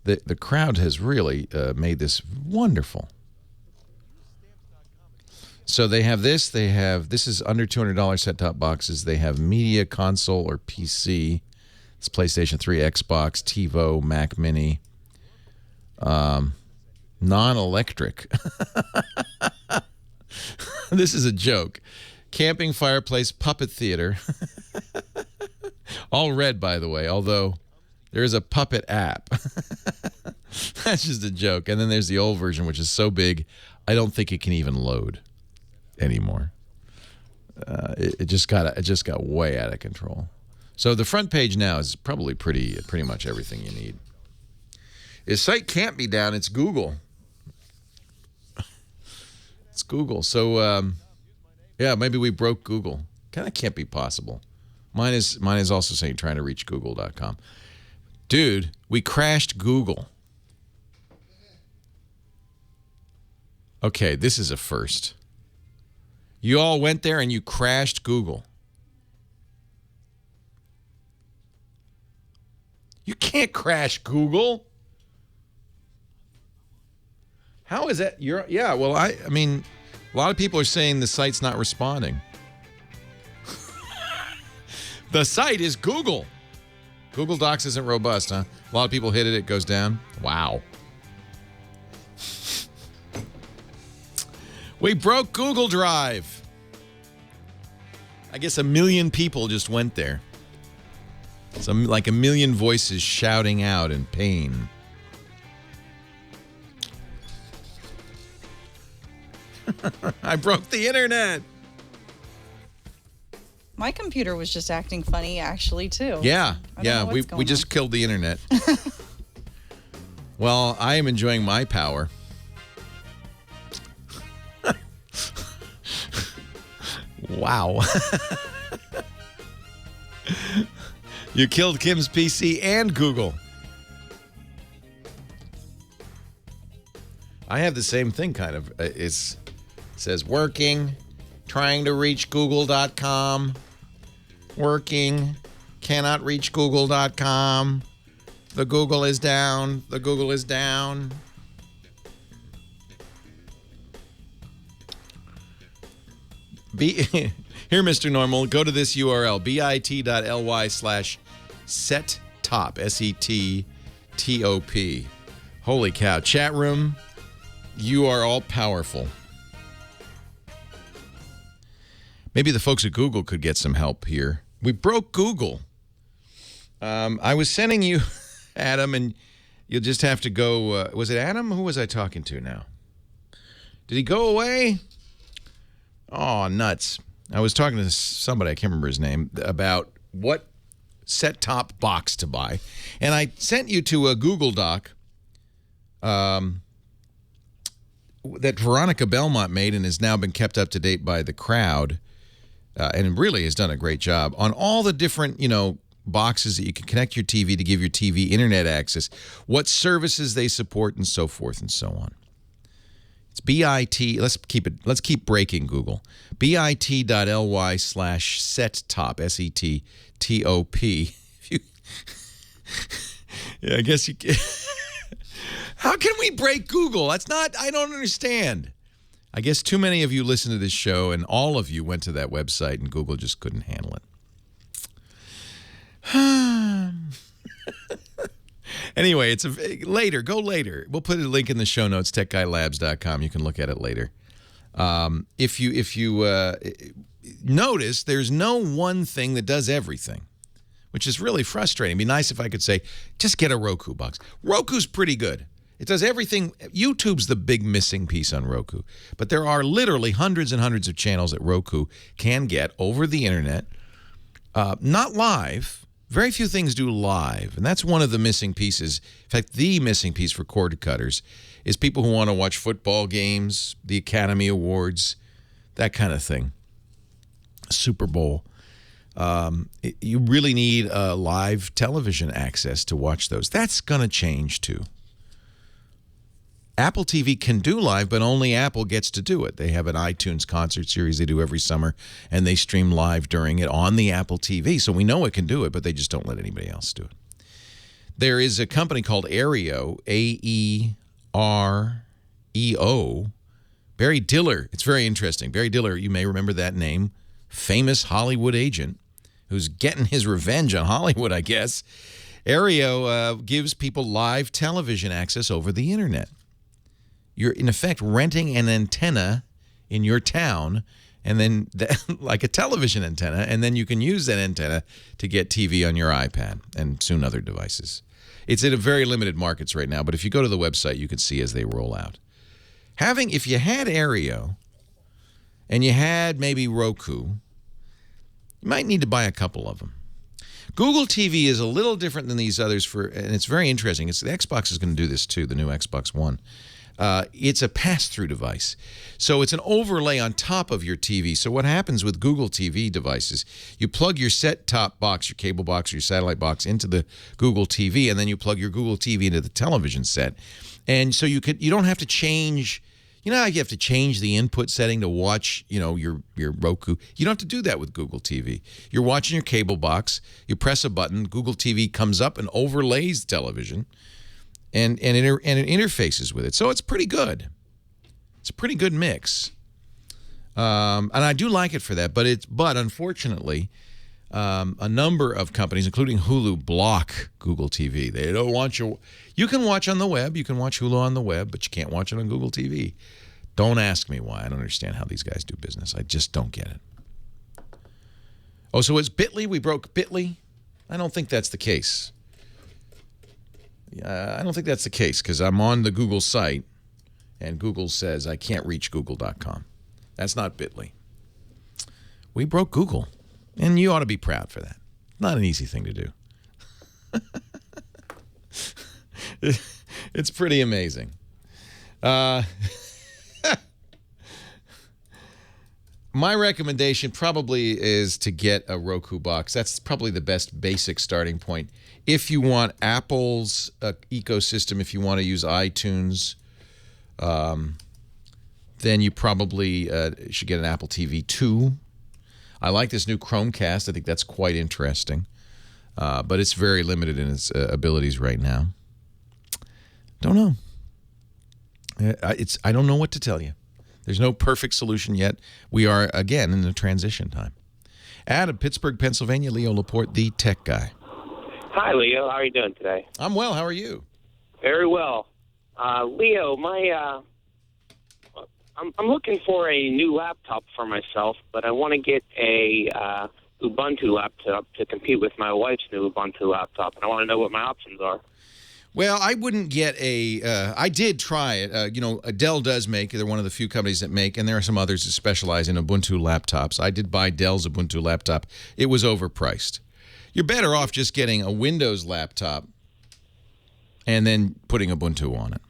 the crowd has really made this wonderful. So they have this. This is under $200 set-top boxes. They have media console or PC. It's PlayStation 3, Xbox, TiVo, Mac Mini. Non-electric. This is a joke. Camping, fireplace, puppet theater. All red, by the way, although there is a puppet app. That's just a joke. And then there's the old version, which is so big, I don't think it can even load anymore. It just got way out of control. So the front page now is probably pretty much everything you need. His site can't be down. It's Google. It's Google. So, maybe we broke Google. That can't be possible. Mine is also saying trying to reach Google.com. Dude, we crashed Google. Okay, this is a first. You all went there and you crashed Google. You can't crash Google. How is that? Yeah, well, I mean, a lot of people are saying the site's not responding. The site is Google. Google Docs isn't robust, huh? A lot of people hit it, it goes down. Wow. We broke Google Drive. I guess 1 million people just went there. Like 1 million voices shouting out in pain. I broke the internet. My computer was just acting funny, actually, too. Yeah, we just killed the internet. Well, I am enjoying my power. Wow. You killed Kim's PC and Google. I have the same thing, kind of. It says working, trying to reach google.com, working, cannot reach google.com. The Google is down. The Google is down. Here, Mr. Normal, go to this URL, bit.ly/settop, SETTOP. Holy cow. Chat room, you are all powerful. Maybe the folks at Google could get some help here. We broke Google. I was sending you, Adam, and you'll just have to go. Was it Adam? Who was I talking to now? Did he go away? Oh, nuts. I was talking to somebody, I can't remember his name, about what set-top box to buy. And I sent you to a Google Doc that Veronica Belmont made and has now been kept up to date by the crowd. And really has done a great job on all the different, boxes that you can connect your TV to give your TV internet access, what services they support, and so forth and so on. It's bit. Let's keep breaking Google. bit.ly/settop, SETTOP. Yeah, I guess you can. How can we break Google? I don't understand. I guess too many of you listen to this show, and all of you went to that website, and Google just couldn't handle it. Anyway, it's later. Go later. We'll put a link in the show notes, techguylabs.com. You can look at it later. If you notice, there's no one thing that does everything, which is really frustrating. It'd be nice if I could say, just get a Roku box. Roku's pretty good. It does everything. YouTube's the big missing piece on Roku. But there are literally hundreds and hundreds of channels that Roku can get over the internet. Not live. Very few things do live. And that's one of the missing pieces. In fact, the missing piece for cord cutters is people who want to watch football games, the Academy Awards, that kind of thing. Super Bowl. You really need live television access to watch those. That's going to change, too. Apple TV can do live, but only Apple gets to do it. They have an iTunes concert series they do every summer, and they stream live during it on the Apple TV. So we know it can do it, but they just don't let anybody else do it. There is a company called Aereo, AEREO. Barry Diller. It's very interesting. Barry Diller, you may remember that name. Famous Hollywood agent who's getting his revenge on Hollywood, I guess. Aereo gives people live television access over the internet. You're, in effect, renting an antenna in your town, and then like a television antenna, and then you can use that antenna to get TV on your iPad and soon other devices. It's in a very limited markets right now, but if you go to the website, you can see as they roll out. If you had Aereo and you had maybe Roku, you might need to buy a couple of them. Google TV is a little different than these others, and it's very interesting. The Xbox is going to do this too, the new Xbox One. It's a pass-through device. So it's an overlay on top of your TV. So what happens with Google TV devices, you plug your set-top box, your cable box, or your satellite box into the Google TV, and then you plug your Google TV into the television set. And so you don't have to change You know how you have to change the input setting to watch, your Roku? You don't have to do that with Google TV. You're watching your cable box, you press a button, Google TV comes up and overlays the television and it interfaces with it. So it's pretty good. It's a pretty good mix. And I do like it for that, but unfortunately, a number of companies, including Hulu, block Google TV. They don't want you. You can watch on the web. You can watch Hulu on the web, but you can't watch it on Google TV. Don't ask me why. I don't understand how these guys do business. I just don't get it. Oh, so it's Bitly? We broke Bitly? I don't think that's the case. I don't think that's the case because I'm on the Google site, and Google says I can't reach google.com. That's not Bitly. We broke Google. And you ought to be proud for that. Not an easy thing to do. It's pretty amazing. My recommendation probably is to get a Roku box. That's probably the best basic starting point. If you want Apple's ecosystem, if you want to use iTunes, then you probably should get an Apple TV 2. I like this new Chromecast. I think that's quite interesting. But it's very limited in its abilities right now. Don't know. I don't know what to tell you. There's no perfect solution yet. We are, again, in the transition time. Out of Pittsburgh, Pennsylvania, Leo Laporte, the tech guy. Hi, Leo. How are you doing today? I'm well. How are you? Very well. Leo, I'm looking for a new laptop for myself, but I want to get a Ubuntu laptop to compete with my wife's new Ubuntu laptop, and I want to know what my options are. Well, I wouldn't get I did try it. Dell does make, they're one of the few companies that make, and there are some others that specialize in Ubuntu laptops. I did buy Dell's Ubuntu laptop. It was overpriced. You're better off just getting a Windows laptop and then putting Ubuntu on it.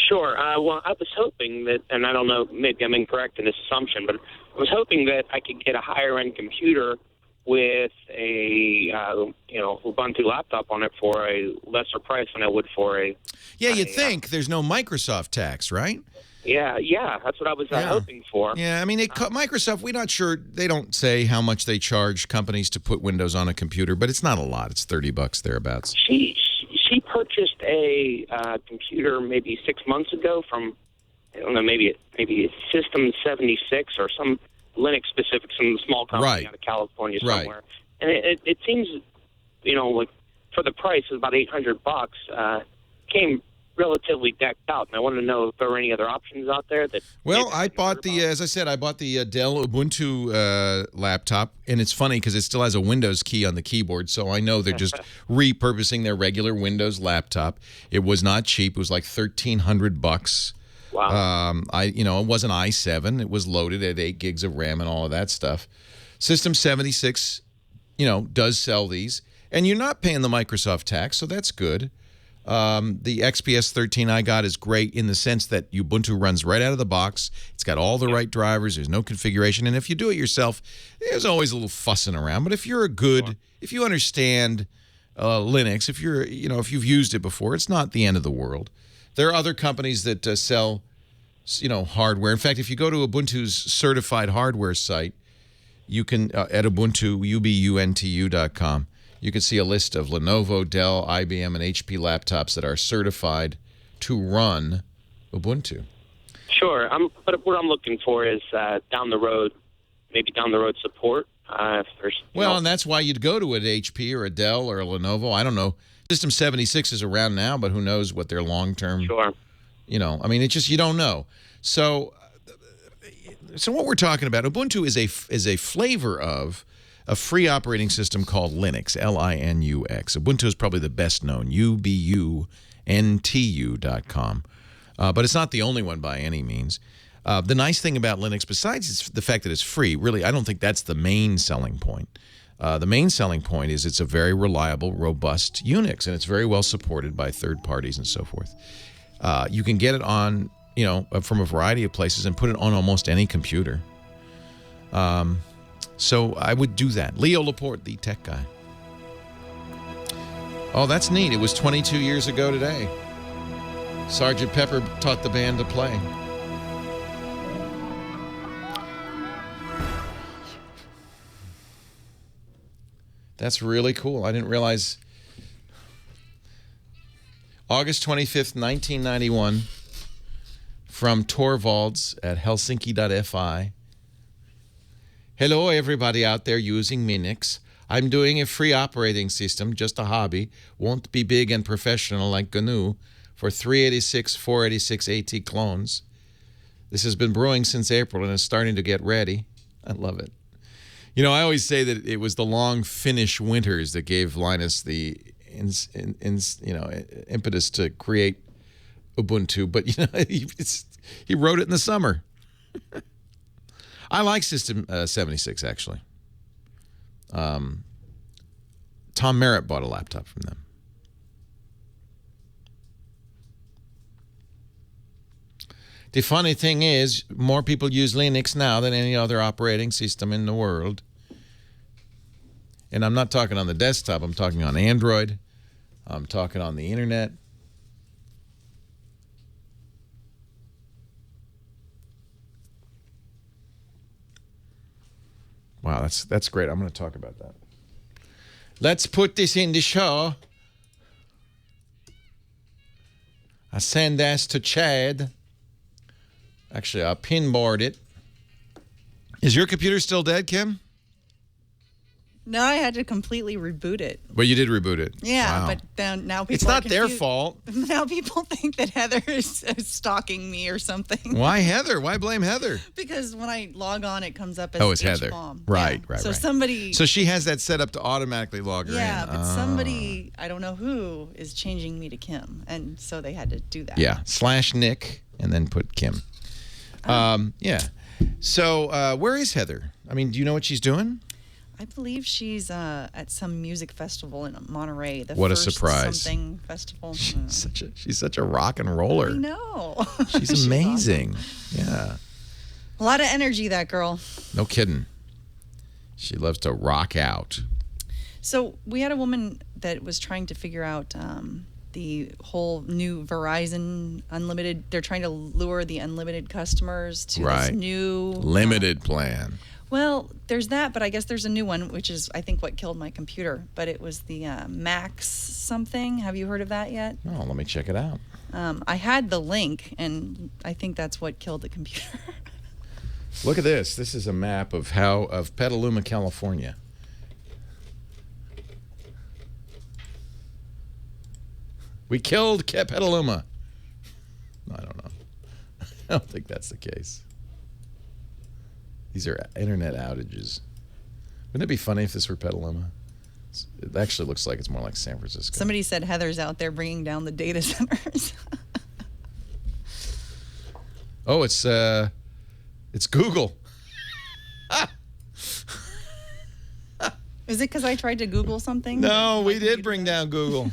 Sure. Well, I was hoping that, and I don't know, maybe I'm incorrect in this assumption, but I was hoping that I could get a higher-end computer with a, Ubuntu laptop on it for a lesser price than I would for a... Yeah, you'd think. There's no Microsoft tax, right? Yeah, that's what I was hoping for. Yeah, I mean, Microsoft, we're not sure. They don't say how much they charge companies to put Windows on a computer, but it's not a lot. It's $30 thereabouts. She purchased a computer maybe 6 months ago from, I don't know, maybe System 76 or some Linux-specific, some small company out of California somewhere. Right. And it seems, like for the price of about $800, came relatively decked out. And I wanted to know if there were any other options out there that... Well, I bought as I said, I bought the Dell Ubuntu laptop, and it's funny because it still has a Windows key on the keyboard, so I know they're just repurposing their regular Windows laptop. It was not cheap. It was like $1,300. Wow. It wasn't i7. It was loaded at 8 gigs of RAM and all of that stuff. System 76, does sell these, and you're not paying the Microsoft tax, so that's good. The XPS 13 I got is great in the sense that Ubuntu runs right out of the box. It's got all the right drivers. There's no configuration. And if you do it yourself, there's always a little fussing around. But if you're if you understand Linux, if you've used it before, it's not the end of the world. There are other companies that sell, hardware. In fact, if you go to Ubuntu's certified hardware site, you can, at Ubuntu, ubuntu.com, you can see a list of Lenovo, Dell, IBM, and HP laptops that are certified to run Ubuntu. Sure. But what I'm looking for is down the road support. If there's, and that's why you'd go to an HP or a Dell or a Lenovo. I don't know. System 76 is around now, but who knows what their long-term... Sure. It's just you don't know. So what we're talking about, Ubuntu is a flavor of a free operating system called Linux, Linux. Ubuntu is probably the best known, ubuntu.com. But it's not the only one by any means. The nice thing about Linux, besides the fact that it's free, really, I don't think that's the main selling point. The main selling point is it's a very reliable, robust Unix, and it's very well supported by third parties and so forth. You can get it on, from a variety of places and put it on almost any computer. So I would do that. Leo Laporte, the tech guy. Oh, that's neat. It was 22 years ago today. Sergeant Pepper taught the band to play. That's really cool. I didn't realize. August 25th, 1991, from Torvalds at Helsinki.fi. Hello, everybody out there using Minix. I'm doing a free operating system, just a hobby. Won't be big and professional like GNU for 386, 486 AT clones. This has been brewing since April and is starting to get ready. I love it. You know, I always say that it was the long Finnish winters that gave Linus the impetus to create Ubuntu, but he wrote it in the summer. I like System 76 actually. Tom Merritt bought a laptop from them. The funny thing is, more people use Linux now than any other operating system in the world. And I'm not talking on the desktop. I'm talking on Android. I'm talking on the internet. Wow, that's great. I'm going to talk about that. Let's put this in the show. I send this to Chad. Actually, I'll pinboard it. Is your computer still dead, Kim? No, I had to completely reboot it. Well, you did reboot it. Yeah, Wow. but then now people It's not their fault. Now people think that Heather is stalking me or something. Why Heather? Why blame Heather? Because when I log on, it comes up as Oh, it's Heather. H-bomb. Right, Yeah. right, So right. somebody... So she has that set up to automatically log her in. Yeah, but Ah. somebody, I don't know who, is changing me to Kim. And so they had to do that. Yeah, /Nick and then put Kim. Yeah. So where is Heather? I mean, do you know what she's doing? I believe she's at some music festival in Monterey. The What a first surprise. something festival. She's such a rock and roller. I know. She's amazing. Yeah. A lot of energy, that girl. No kidding. She loves to rock out. So we had a woman that was trying to figure out the whole new Verizon unlimited. They're trying to lure the unlimited customers to this new limited plan. Well, there's that, but I guess there's a new one, which is, I think, what killed my computer. But it was the Max something. Have you heard of that yet? Oh, let me check it out. I had the link, and I think that's what killed the computer. Look at this. This is a map of Petaluma, California. We killed Petaluma. I don't know. I don't think that's the case. These are internet outages. Wouldn't it be funny if this were Petaluma? It actually looks like it's more like San Francisco. Somebody said Heather's out there bringing down the data centers. Oh, it's Google. Is it because I tried to Google something? No, we did bring down Google.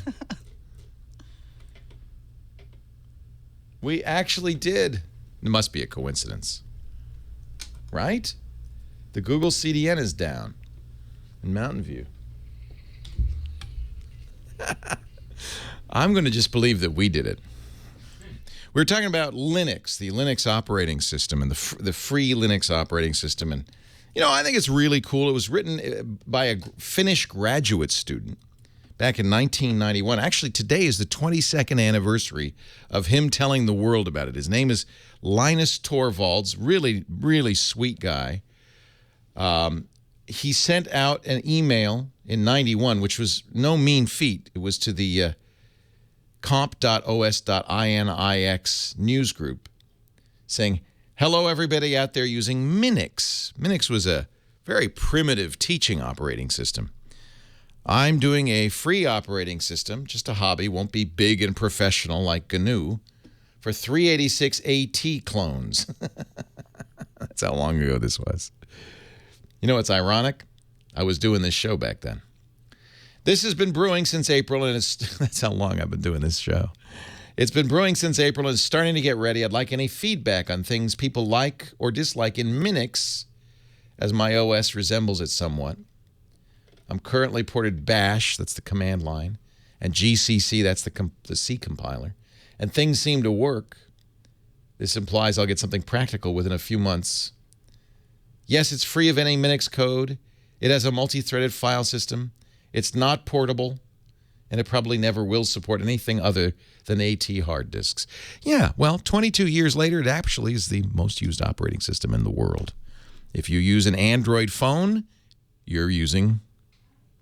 We actually did. It must be a coincidence. Right? The Google CDN is down in Mountain View. I'm going to just believe that we did it. We were talking about Linux, the Linux operating system, and the free Linux operating system. And, you know, I think it's really cool. It was written by a Finnish graduate student back in 1991. Actually, today is the 22nd anniversary of him telling the world about it. His name is Linus Torvalds, really, really sweet guy. He sent out an email in 91, which was no mean feat. It was to the comp.os.inix news group saying, hello, everybody out there using Minix. Minix was a very primitive teaching operating system. I'm doing a free operating system, just a hobby, won't be big and professional like GNU, for 386 AT clones. That's how long ago this was. You know what's ironic? I was doing this show back then. This has been brewing since April, and that's how long I've been doing this show. It's been brewing since April, and it's starting to get ready. I'd like any feedback on things people like or dislike in Minix, as my OS resembles it somewhat. I'm currently ported Bash, that's the command line, and GCC, that's the C compiler. And things seem to work. This implies I'll get something practical within a few months. Yes, it's free of any Minix code. It has a multi-threaded file system It's not portable, and it probably never will support anything other than AT hard disks. Yeah, well, 22 years later, it actually is the most used operating system in the world. If you use an Android phone, you're using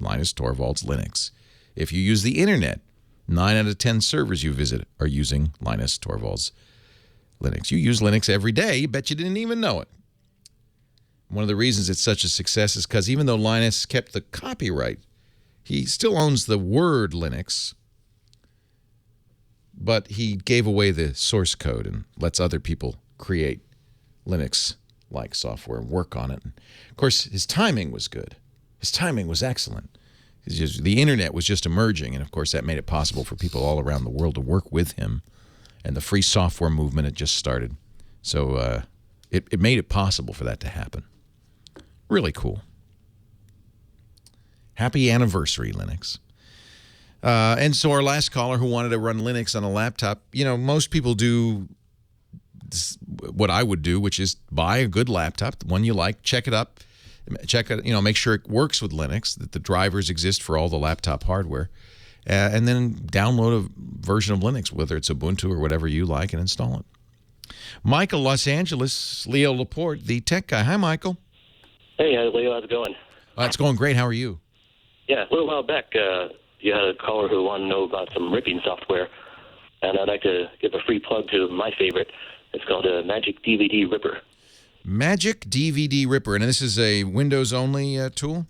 Linus Torvalds Linux. If you use the internet, 9 out of 10 servers you visit are using Linus Torvalds Linux. You use Linux every day. You bet you didn't even know it. One of the reasons it's such a success is because even though Linus kept the copyright, he still owns the word Linux, but he gave away the source code and lets other people create Linux-like software and work on it. And of course, his timing was good. His timing was excellent. The internet was just emerging, and of course that made it possible for people all around the world to work with him, and the free software movement had just started. So it made it possible for that to happen. Really cool. Happy anniversary, Linux. And so our last caller who wanted to run Linux on a laptop, most people do what I would do, which is buy a good laptop, the one you like, check it up, make sure it works with Linux, that the drivers exist for all the laptop hardware, and then download a version of Linux, whether it's Ubuntu or whatever you like, and install it. Michael, Los Angeles, Leo Laporte, the tech guy. Hi, Michael. Hey, Leo, how's it going? It's going great. How are you? Yeah, a little while back, you had a caller who wanted to know about some ripping software, and I'd like to give a free plug to my favorite. It's called a Magic DVD Ripper. Magic DVD Ripper, and this is a Windows-only tool?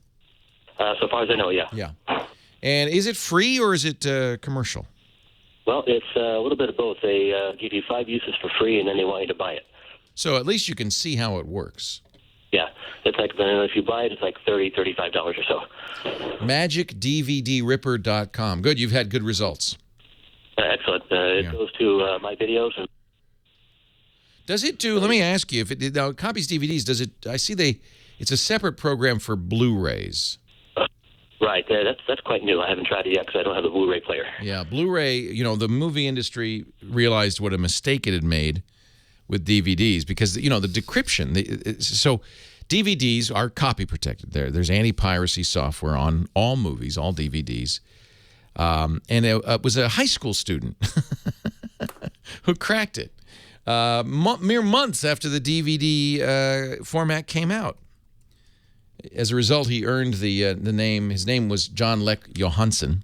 So far as I know, yeah. Yeah. And is it free or is it commercial? Well, it's a little bit of both. They give you 5 uses for free, and then they want you to buy it. So at least you can see how it works. Yeah. It's like, if you buy it, it's like $30, $35 or so. MagicDVDRipper.com. Good. You've had good results. Excellent. It goes to my videos. And does it do, let me ask you, if it now copies DVDs, does it, I see it's a separate program for Blu-rays. Right. That's quite new. I haven't tried it yet because I don't have a Blu-ray player. Yeah, Blu-ray, the movie industry realized what a mistake it had made with DVDs because, the decryption. So DVDs are copy protected. There's anti-piracy software on all movies, all DVDs. And it was a high school student who cracked it mere months after the DVD format came out. As a result, he earned the name. His name was John Lech Johansen.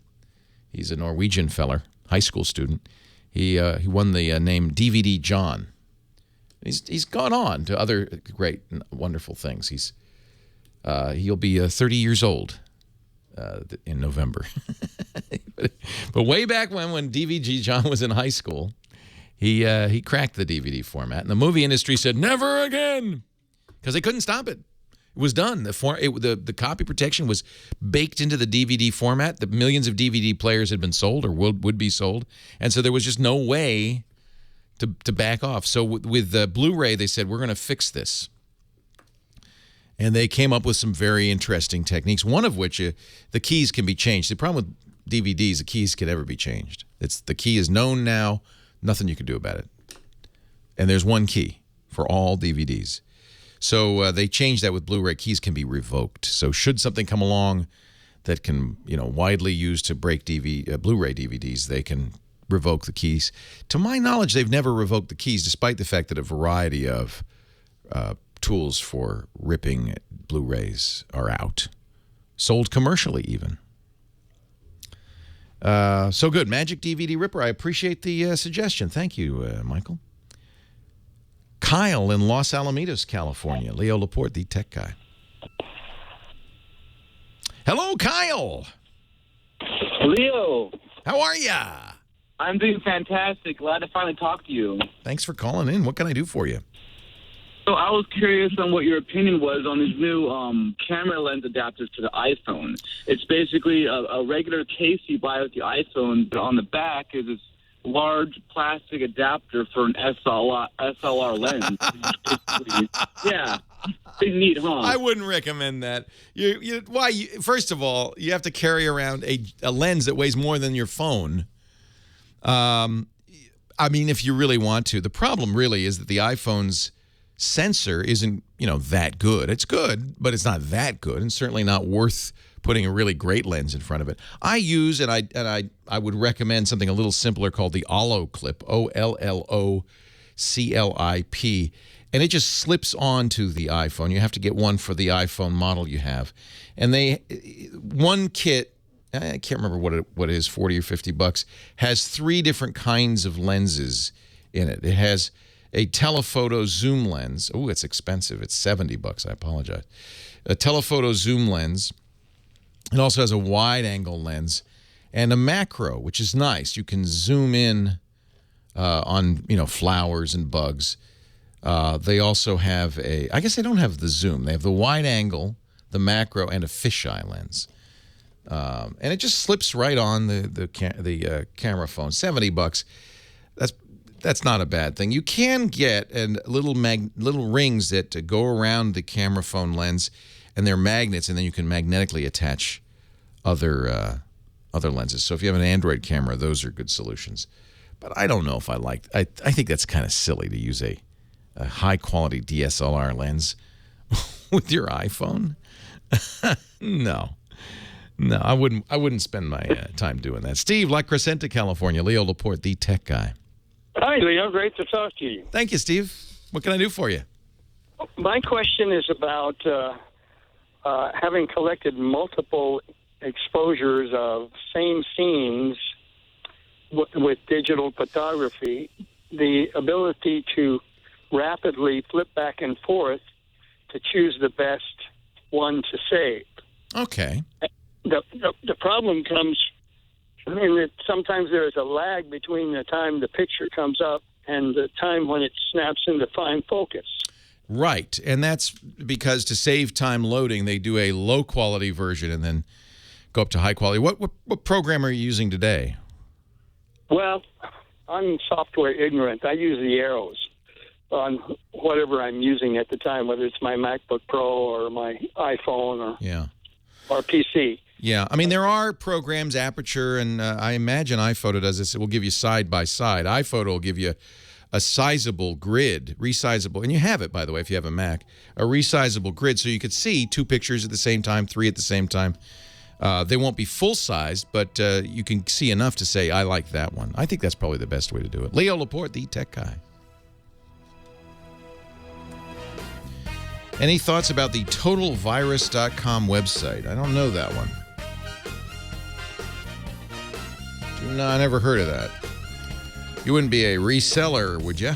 He's a Norwegian feller, high school student. He won the name DVD John. He's gone on to other great, wonderful things. He'll be 30 years old in November. But way back when DVD John was in high school, he cracked the DVD format, and the movie industry said never again because they couldn't stop it. It was done. The copy protection was baked into the DVD format. The millions of DVD players had been sold or would be sold, and so there was just no way to back off. So with Blu-ray, they said, we're going to fix this. And they came up with some very interesting techniques, one of which the keys can be changed. The problem with DVDs, the keys can never be changed. The key is known now, nothing you can do about it. And there's one key for all DVDs. So they changed that with Blu-ray. Keys can be revoked. So should something come along that can, widely used to break Blu-ray DVDs, they can revoke the keys. To my knowledge, they've never revoked the keys, despite the fact that a variety of tools for ripping Blu-rays are out, sold commercially even. So good. Magic DVD Ripper. I appreciate the suggestion. Thank you, Michael. Kyle in Los Alamitos, California. Leo Laporte, the tech guy. Hello, Kyle. Leo. How are ya? I'm doing fantastic. Glad to finally talk to you. Thanks for calling in. What can I do for you? So I was curious on what your opinion was on these new camera lens adapters to the iPhone. It's basically a regular case you buy with the iPhone, but on the back is this large plastic adapter for an SLR lens. Yeah. Pretty neat, huh? I wouldn't recommend that. First of all, you have to carry around a lens that weighs more than your phone. I mean, if you really want to. The problem really is that the iPhone's sensor isn't, that good. It's good, but it's not that good, and certainly not worth putting a really great lens in front of it. I use, and I would recommend something a little simpler called the Ollo Clip, OLLOCLIP, and it just slips onto the iPhone. You have to get one for the iPhone model you have. And one kit, I can't remember what it is, 40 or 50 bucks, has 3 different kinds of lenses in it. It has a telephoto zoom lens. Oh, it's expensive. It's 70 bucks. I apologize. A telephoto zoom lens. It also has a wide-angle lens and a macro, which is nice. You can zoom in on flowers and bugs. They also have I guess they don't have the zoom. They have the wide-angle, the macro, and a fisheye lens. And it just slips right on the camera phone. 70 bucks. That's not a bad thing. You can get little rings that go around the camera phone lens, and they're magnets, and then you can magnetically attach other lenses. So if you have an Android camera, those are good solutions. But I don't know if I like. I think that's kind of silly to use a high quality DSLR lens with your iPhone. No, I wouldn't spend my time doing that. Steve, La Crescenta, California. Leo Laporte, the tech guy. Hi, Leo. Great to talk to you. Thank you, Steve. What can I do for you? My question is about having collected multiple exposures of same scenes with digital photography, the ability to rapidly flip back and forth to choose the best one to save. Okay. The problem comes in that sometimes there is a lag between the time the picture comes up and the time when it snaps into fine focus. Right, and that's because to save time loading, they do a low-quality version and then go up to high quality. What program are you using today? Well, I'm software ignorant. I use the arrows on whatever I'm using at the time, whether it's my MacBook Pro or my iPhone or PC. Yeah, I mean, there are programs, Aperture, and I imagine iPhoto does this. It will give you side-by-side. iPhoto will give you a sizable grid, resizable, and you have it, by the way, if you have a Mac, a resizable grid, so you could see 2 pictures at the same time, 3 at the same time. They won't be full-sized, but you can see enough to say, I like that one. I think that's probably the best way to do it. Leo Laporte, the tech guy. Any thoughts about the TotalVirus.com website? I don't know that one. No, I never heard of that. You wouldn't be a reseller, would you?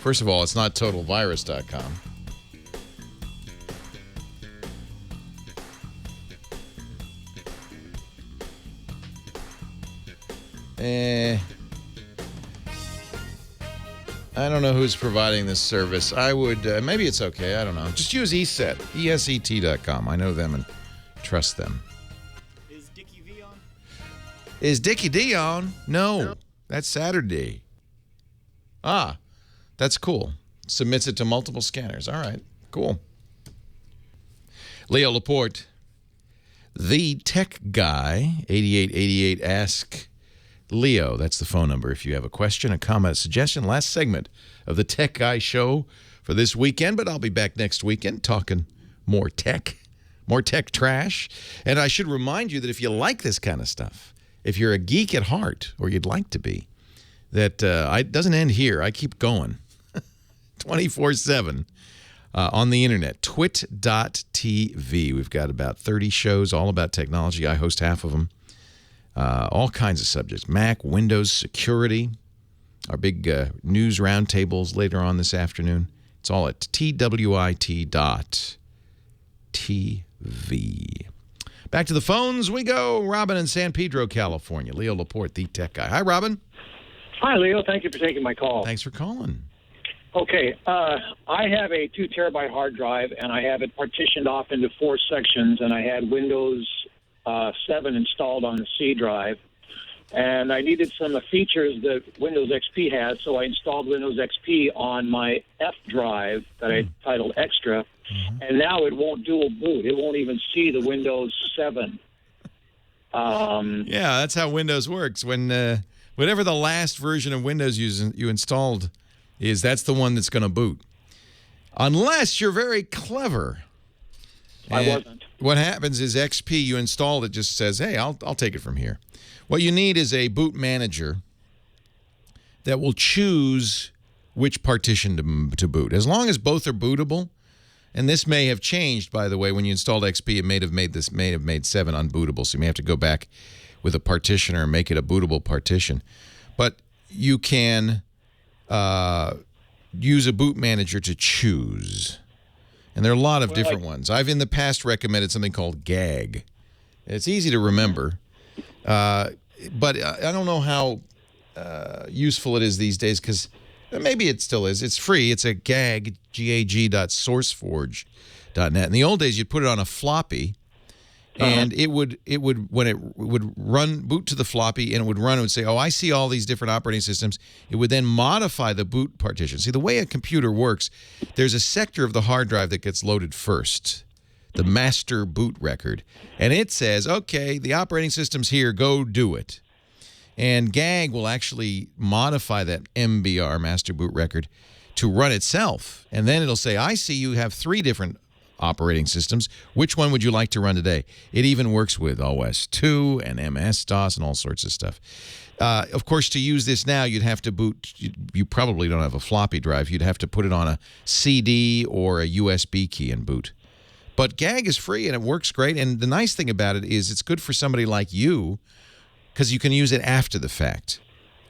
First of all, it's not TotalVirus.com. I don't know who's providing this service. I would, maybe it's okay. I don't know. Just use ESET, ESET.com. I know them and trust them. Is Dickie V on? Is Dickie D on? No, that's Saturday. Ah, that's cool. Submits it to multiple scanners. All right, cool. Leo Laporte, the tech guy, 8888 Ask Leo. That's the phone number if you have a question, a comment, a suggestion. Last segment of the Tech Guy Show for this weekend, but I'll be back next weekend talking more tech trash. And I should remind you that if you like this kind of stuff, if you're a geek at heart, or you'd like to be, that it doesn't end here. I keep going 24/7 on the internet, twit.tv. We've got about 30 shows all about technology. I host half of them. All kinds of subjects, Mac, Windows, security, our big news roundtables later on this afternoon. It's all at twit.tv. Back to the phones we go. Robin in San Pedro, California. Leo Laporte, the tech guy. Hi, Robin. Hi, Leo. Thank you for taking my call. Thanks for calling. Okay. I have a 2 terabyte hard drive, and I have it partitioned off into 4 sections, and I had Windows 7 installed on the C drive, and I needed some features that Windows XP has, so I installed Windows XP on my F drive that I titled Extra, and now it won't dual boot. It won't even see the Windows 7. Yeah, that's how Windows works. When Whatever the last version of Windows you installed is, that's the one that's going to boot. Unless you're very clever. I wasn't. What happens is XP, you installed it, just says, hey, I'll take it from here. What you need is a boot manager that will choose which partition to boot. As long as both are bootable, and this may have changed, by the way, when you installed XP, it may have made 7 unbootable, so you may have to go back with a partitioner and make it a bootable partition. But you can use a boot manager to choose. And there are a lot of different ones. I've in the past recommended something called GAG. It's easy to remember, but I don't know how useful it is these days, because maybe it still is. It's free. It's a GAG, GAG.sourceforge.net. In the old days, you'd put it on a floppy, and it would boot to the floppy, and it would say, oh, I see all these different operating systems. It would then modify the boot partition. See, the way a computer works, there's a sector of the hard drive that gets loaded first, the master boot record. And it says, okay, the operating system's here, go do it. And GAG will actually modify that MBR, master boot record, to run itself. And then it'll say, I see you have 3 different operating systems. Which one would you like to run today? It even works with OS2 and MS-DOS and all sorts of stuff. Of course, to use this now, you'd have to boot. You probably don't have a floppy drive. You'd have to put it on a CD or a USB key and boot. But GAG is free, and it works great. And the nice thing about it is it's good for somebody like you, because you can use it after the fact.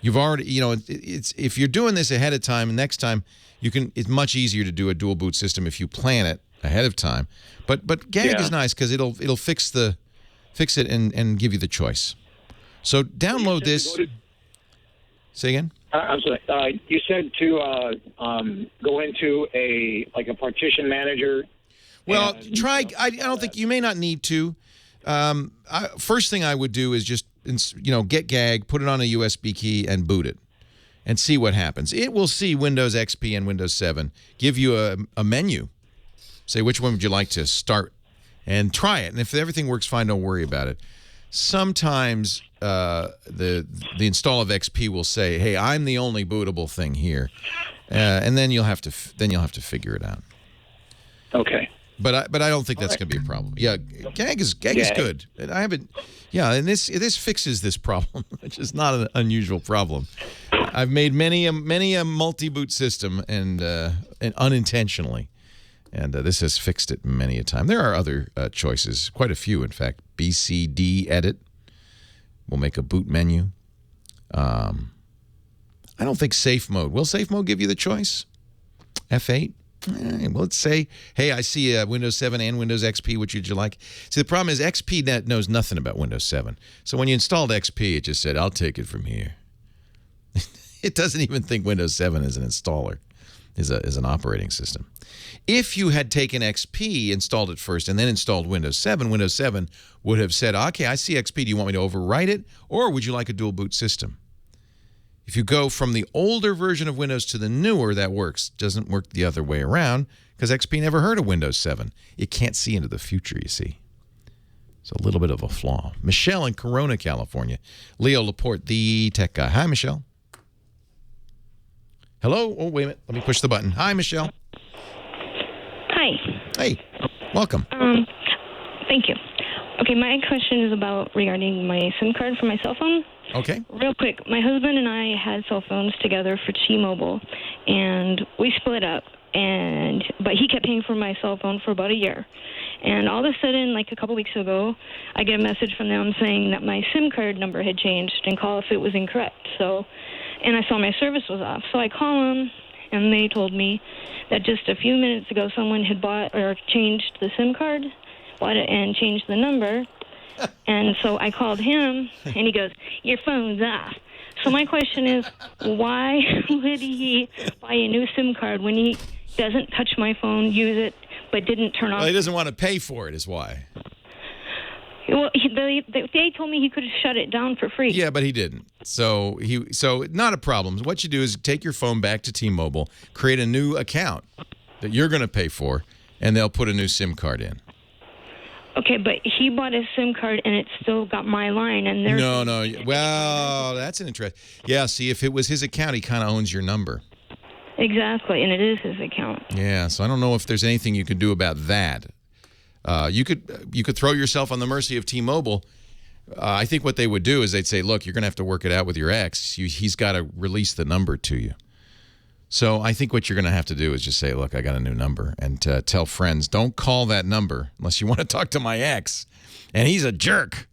You've already, it's if you're doing this ahead of time, next time you can. It's much easier to do a dual boot system if you plan it ahead of time. But GAG is nice because it'll fix it and give you the choice. So download this. Say again? I'm sorry. You said to go into a partition manager. Well, try. I don't think you may not need to. First thing I would do is just get GAG, put it on a USB key, and boot it, and see what happens. It will see Windows XP and Windows 7. Give you a menu. Say which one would you like to start, and try it. And if everything works fine, don't worry about it. Sometimes the install of XP will say, "Hey, I'm the only bootable thing here," and then you'll have to figure it out. Okay. But I don't think that's going to be a problem. Yeah, GAG is good. I haven't. Yeah, and this fixes this problem, which is not an unusual problem. I've made many a multi-boot system and unintentionally. And this has fixed it many a time. There are other choices, quite a few, in fact. BCD edit will make a boot menu. I don't think safe mode. Will safe mode give you the choice? F8? Well, let's say, hey, I see Windows 7 and Windows XP. Which would you like? See, the problem is XP knows nothing about Windows 7. So when you installed XP, it just said, I'll take it from here. It doesn't even think Windows 7 is an installer, is an operating system. If you had taken XP, installed it first, and then installed Windows 7 would have said, okay, I see XP. Do you want me to overwrite it, or would you like a dual boot system? If you go from the older version of Windows to the newer, that works. Doesn't work the other way around, because XP never heard of Windows 7. It can't see into the future, you see. It's a little bit of a flaw. Michelle in Corona, California. Leo Laporte, the tech guy. Hi, Michelle. Hello? Oh, wait a minute. Let me push the button. Hi, Michelle. Hi. Hey, welcome. Thank you. Okay, my question is regarding my SIM card for my cell phone. Okay. Real quick, my husband and I had cell phones together for T-Mobile, and we split up. But he kept paying for my cell phone for about a year. And all of a sudden, like a couple weeks ago, I get a message from them saying that my SIM card number had changed and call if it was incorrect. And I saw my service was off. So I call them, and they told me that just a few minutes ago someone had bought or changed the SIM card, bought it and changed the number. And so I called him, and he goes, your phone's off. So my question is, why would he buy a new SIM card when he doesn't touch my phone, use it, but didn't turn off? Well, he doesn't want to pay for it is why. Well, they told me he could have shut it down for free. Yeah, but he didn't. So not a problem. What you do is take your phone back to T-Mobile, create a new account that you're going to pay for, and they'll put a new SIM card in. Okay, but he bought a SIM card and it still got my line, and there's No. Well, that's an interest. Yeah, see, if it was his account, he kind of owns your number. exactly, and it is his account. Yeah, so I don't know if there's anything you can do about that. You could throw yourself on the mercy of T-Mobile. I think what they would do is they'd say, look, you're going to have to work it out with your ex. He's got to release the number to you. So I think what you're going to have to do is just say, look, I got a new number, and tell friends, don't call that number unless you want to talk to my ex. And he's a jerk.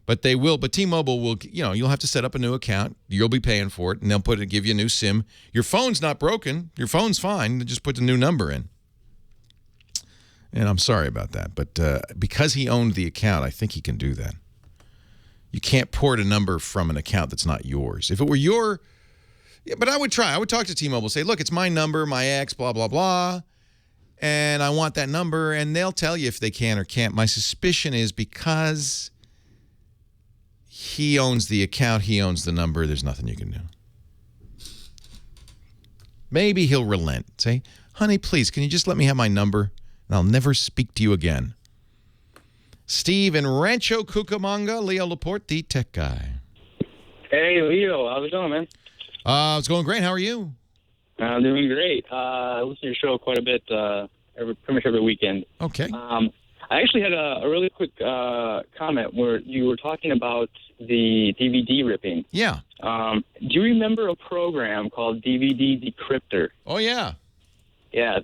But they will. But T-Mobile will, you'll have to set up a new account. You'll be paying for it, and they'll give you a new SIM. Your phone's not broken. Your phone's fine. They just put the new number in. And I'm sorry about that. But because he owned the account, I think he can do that. You can't port a number from an account that's not yours. If it were your... Yeah, but I would try. I would talk to T-Mobile, say, look, it's my number, my ex, blah, blah, blah, and I want that number, and they'll tell you if they can or can't. My suspicion is because he owns the account, he owns the number, there's nothing you can do. Maybe he'll relent. Say, honey, please, can you just let me have my number, and I'll never speak to you again. Steve in Rancho Cucamonga, Leo Laporte, the tech guy. Hey, Leo. How's it going, man? It's going great. How are you? I'm doing great. I listen to your show quite a bit, pretty much every weekend. Okay. I actually had a really quick comment where you were talking about the DVD ripping. Yeah. Do you remember a program called DVD Decryptor? Oh, yeah. Yeah.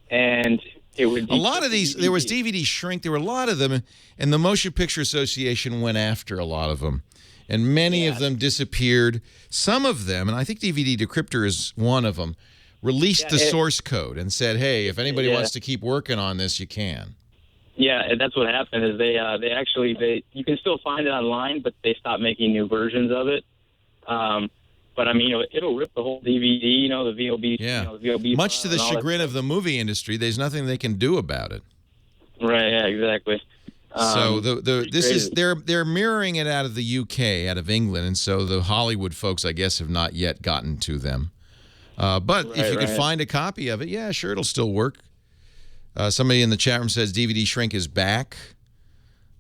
And it would... A lot of these, there was DVD Shrink. There were a lot of them, and the Motion Picture Association went after a lot of them. And many of them disappeared. Some of them, and I think DVD Decryptor is one of them, released the source code and said, hey, if anybody wants to keep working on this, you can. Yeah, and that's what happened is they you can still find it online, but they stopped making new versions of it. But I mean, it'll rip the whole DVD, the VOB. Yeah. The VOB Much to the chagrin of the movie industry, there's nothing they can do about it. Right. Yeah. Exactly. So they're mirroring it out of the UK, out of England, and so the Hollywood folks, I guess, have not yet gotten to them. But if you could find a copy of it, yeah, sure, it'll still work. Somebody in the chat room says DVD Shrink is back.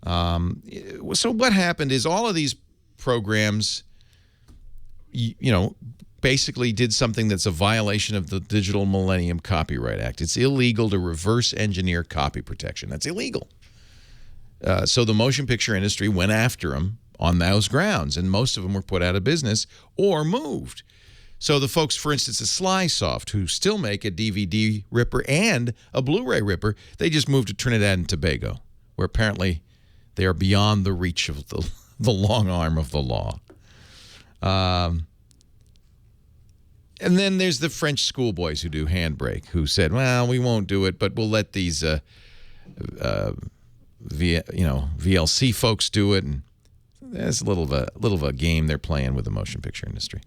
So what happened is all of these programs, basically did something that's a violation of the Digital Millennium Copyright Act. It's illegal to reverse engineer copy protection. That's illegal. So the motion picture industry went after them on those grounds, and most of them were put out of business or moved. So the folks, for instance, at Slysoft, who still make a DVD ripper and a Blu-ray ripper, they just moved to Trinidad and Tobago, where apparently they are beyond the reach of the long arm of the law. And then there's the French schoolboys who do Handbrake, who said, well, we won't do it, but we'll let these... VLC folks do it, and there's a little of a game they're playing with the motion picture industry.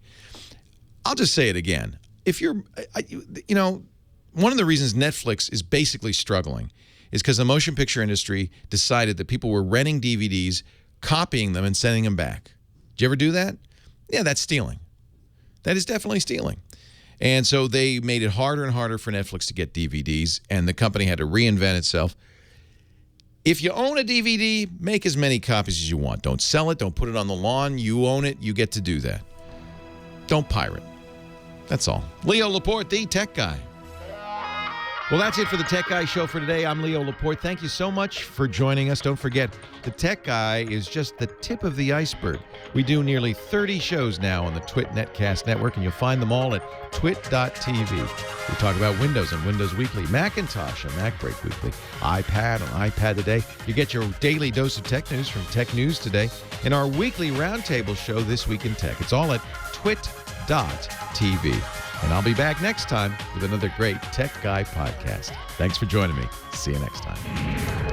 I'll just say it again. If you're, one of the reasons Netflix is basically struggling is because the motion picture industry decided that people were renting DVDs, copying them, and sending them back. Did you ever do that? Yeah, that's stealing. That is definitely stealing. And so they made it harder and harder for Netflix to get DVDs, and the company had to reinvent itself. If you own a DVD, make as many copies as you want. Don't sell it. Don't put it on the lawn. You own it. You get to do that. Don't pirate. That's all. Leo Laporte, the tech guy. Well, that's it for the Tech Guy Show for today. I'm Leo Laporte. Thank you so much for joining us. Don't forget, the Tech Guy is just the tip of the iceberg. We do nearly 30 shows now on the Twit Netcast Network, and you'll find them all at twit.tv. We talk about Windows on Windows Weekly, Macintosh on MacBreak Weekly, iPad on iPad Today. You get your daily dose of tech news from Tech News Today, and our weekly roundtable show, This Week in Tech. It's all at twit.tv. And I'll be back next time with another great Tech Guy podcast. Thanks for joining me. See you next time.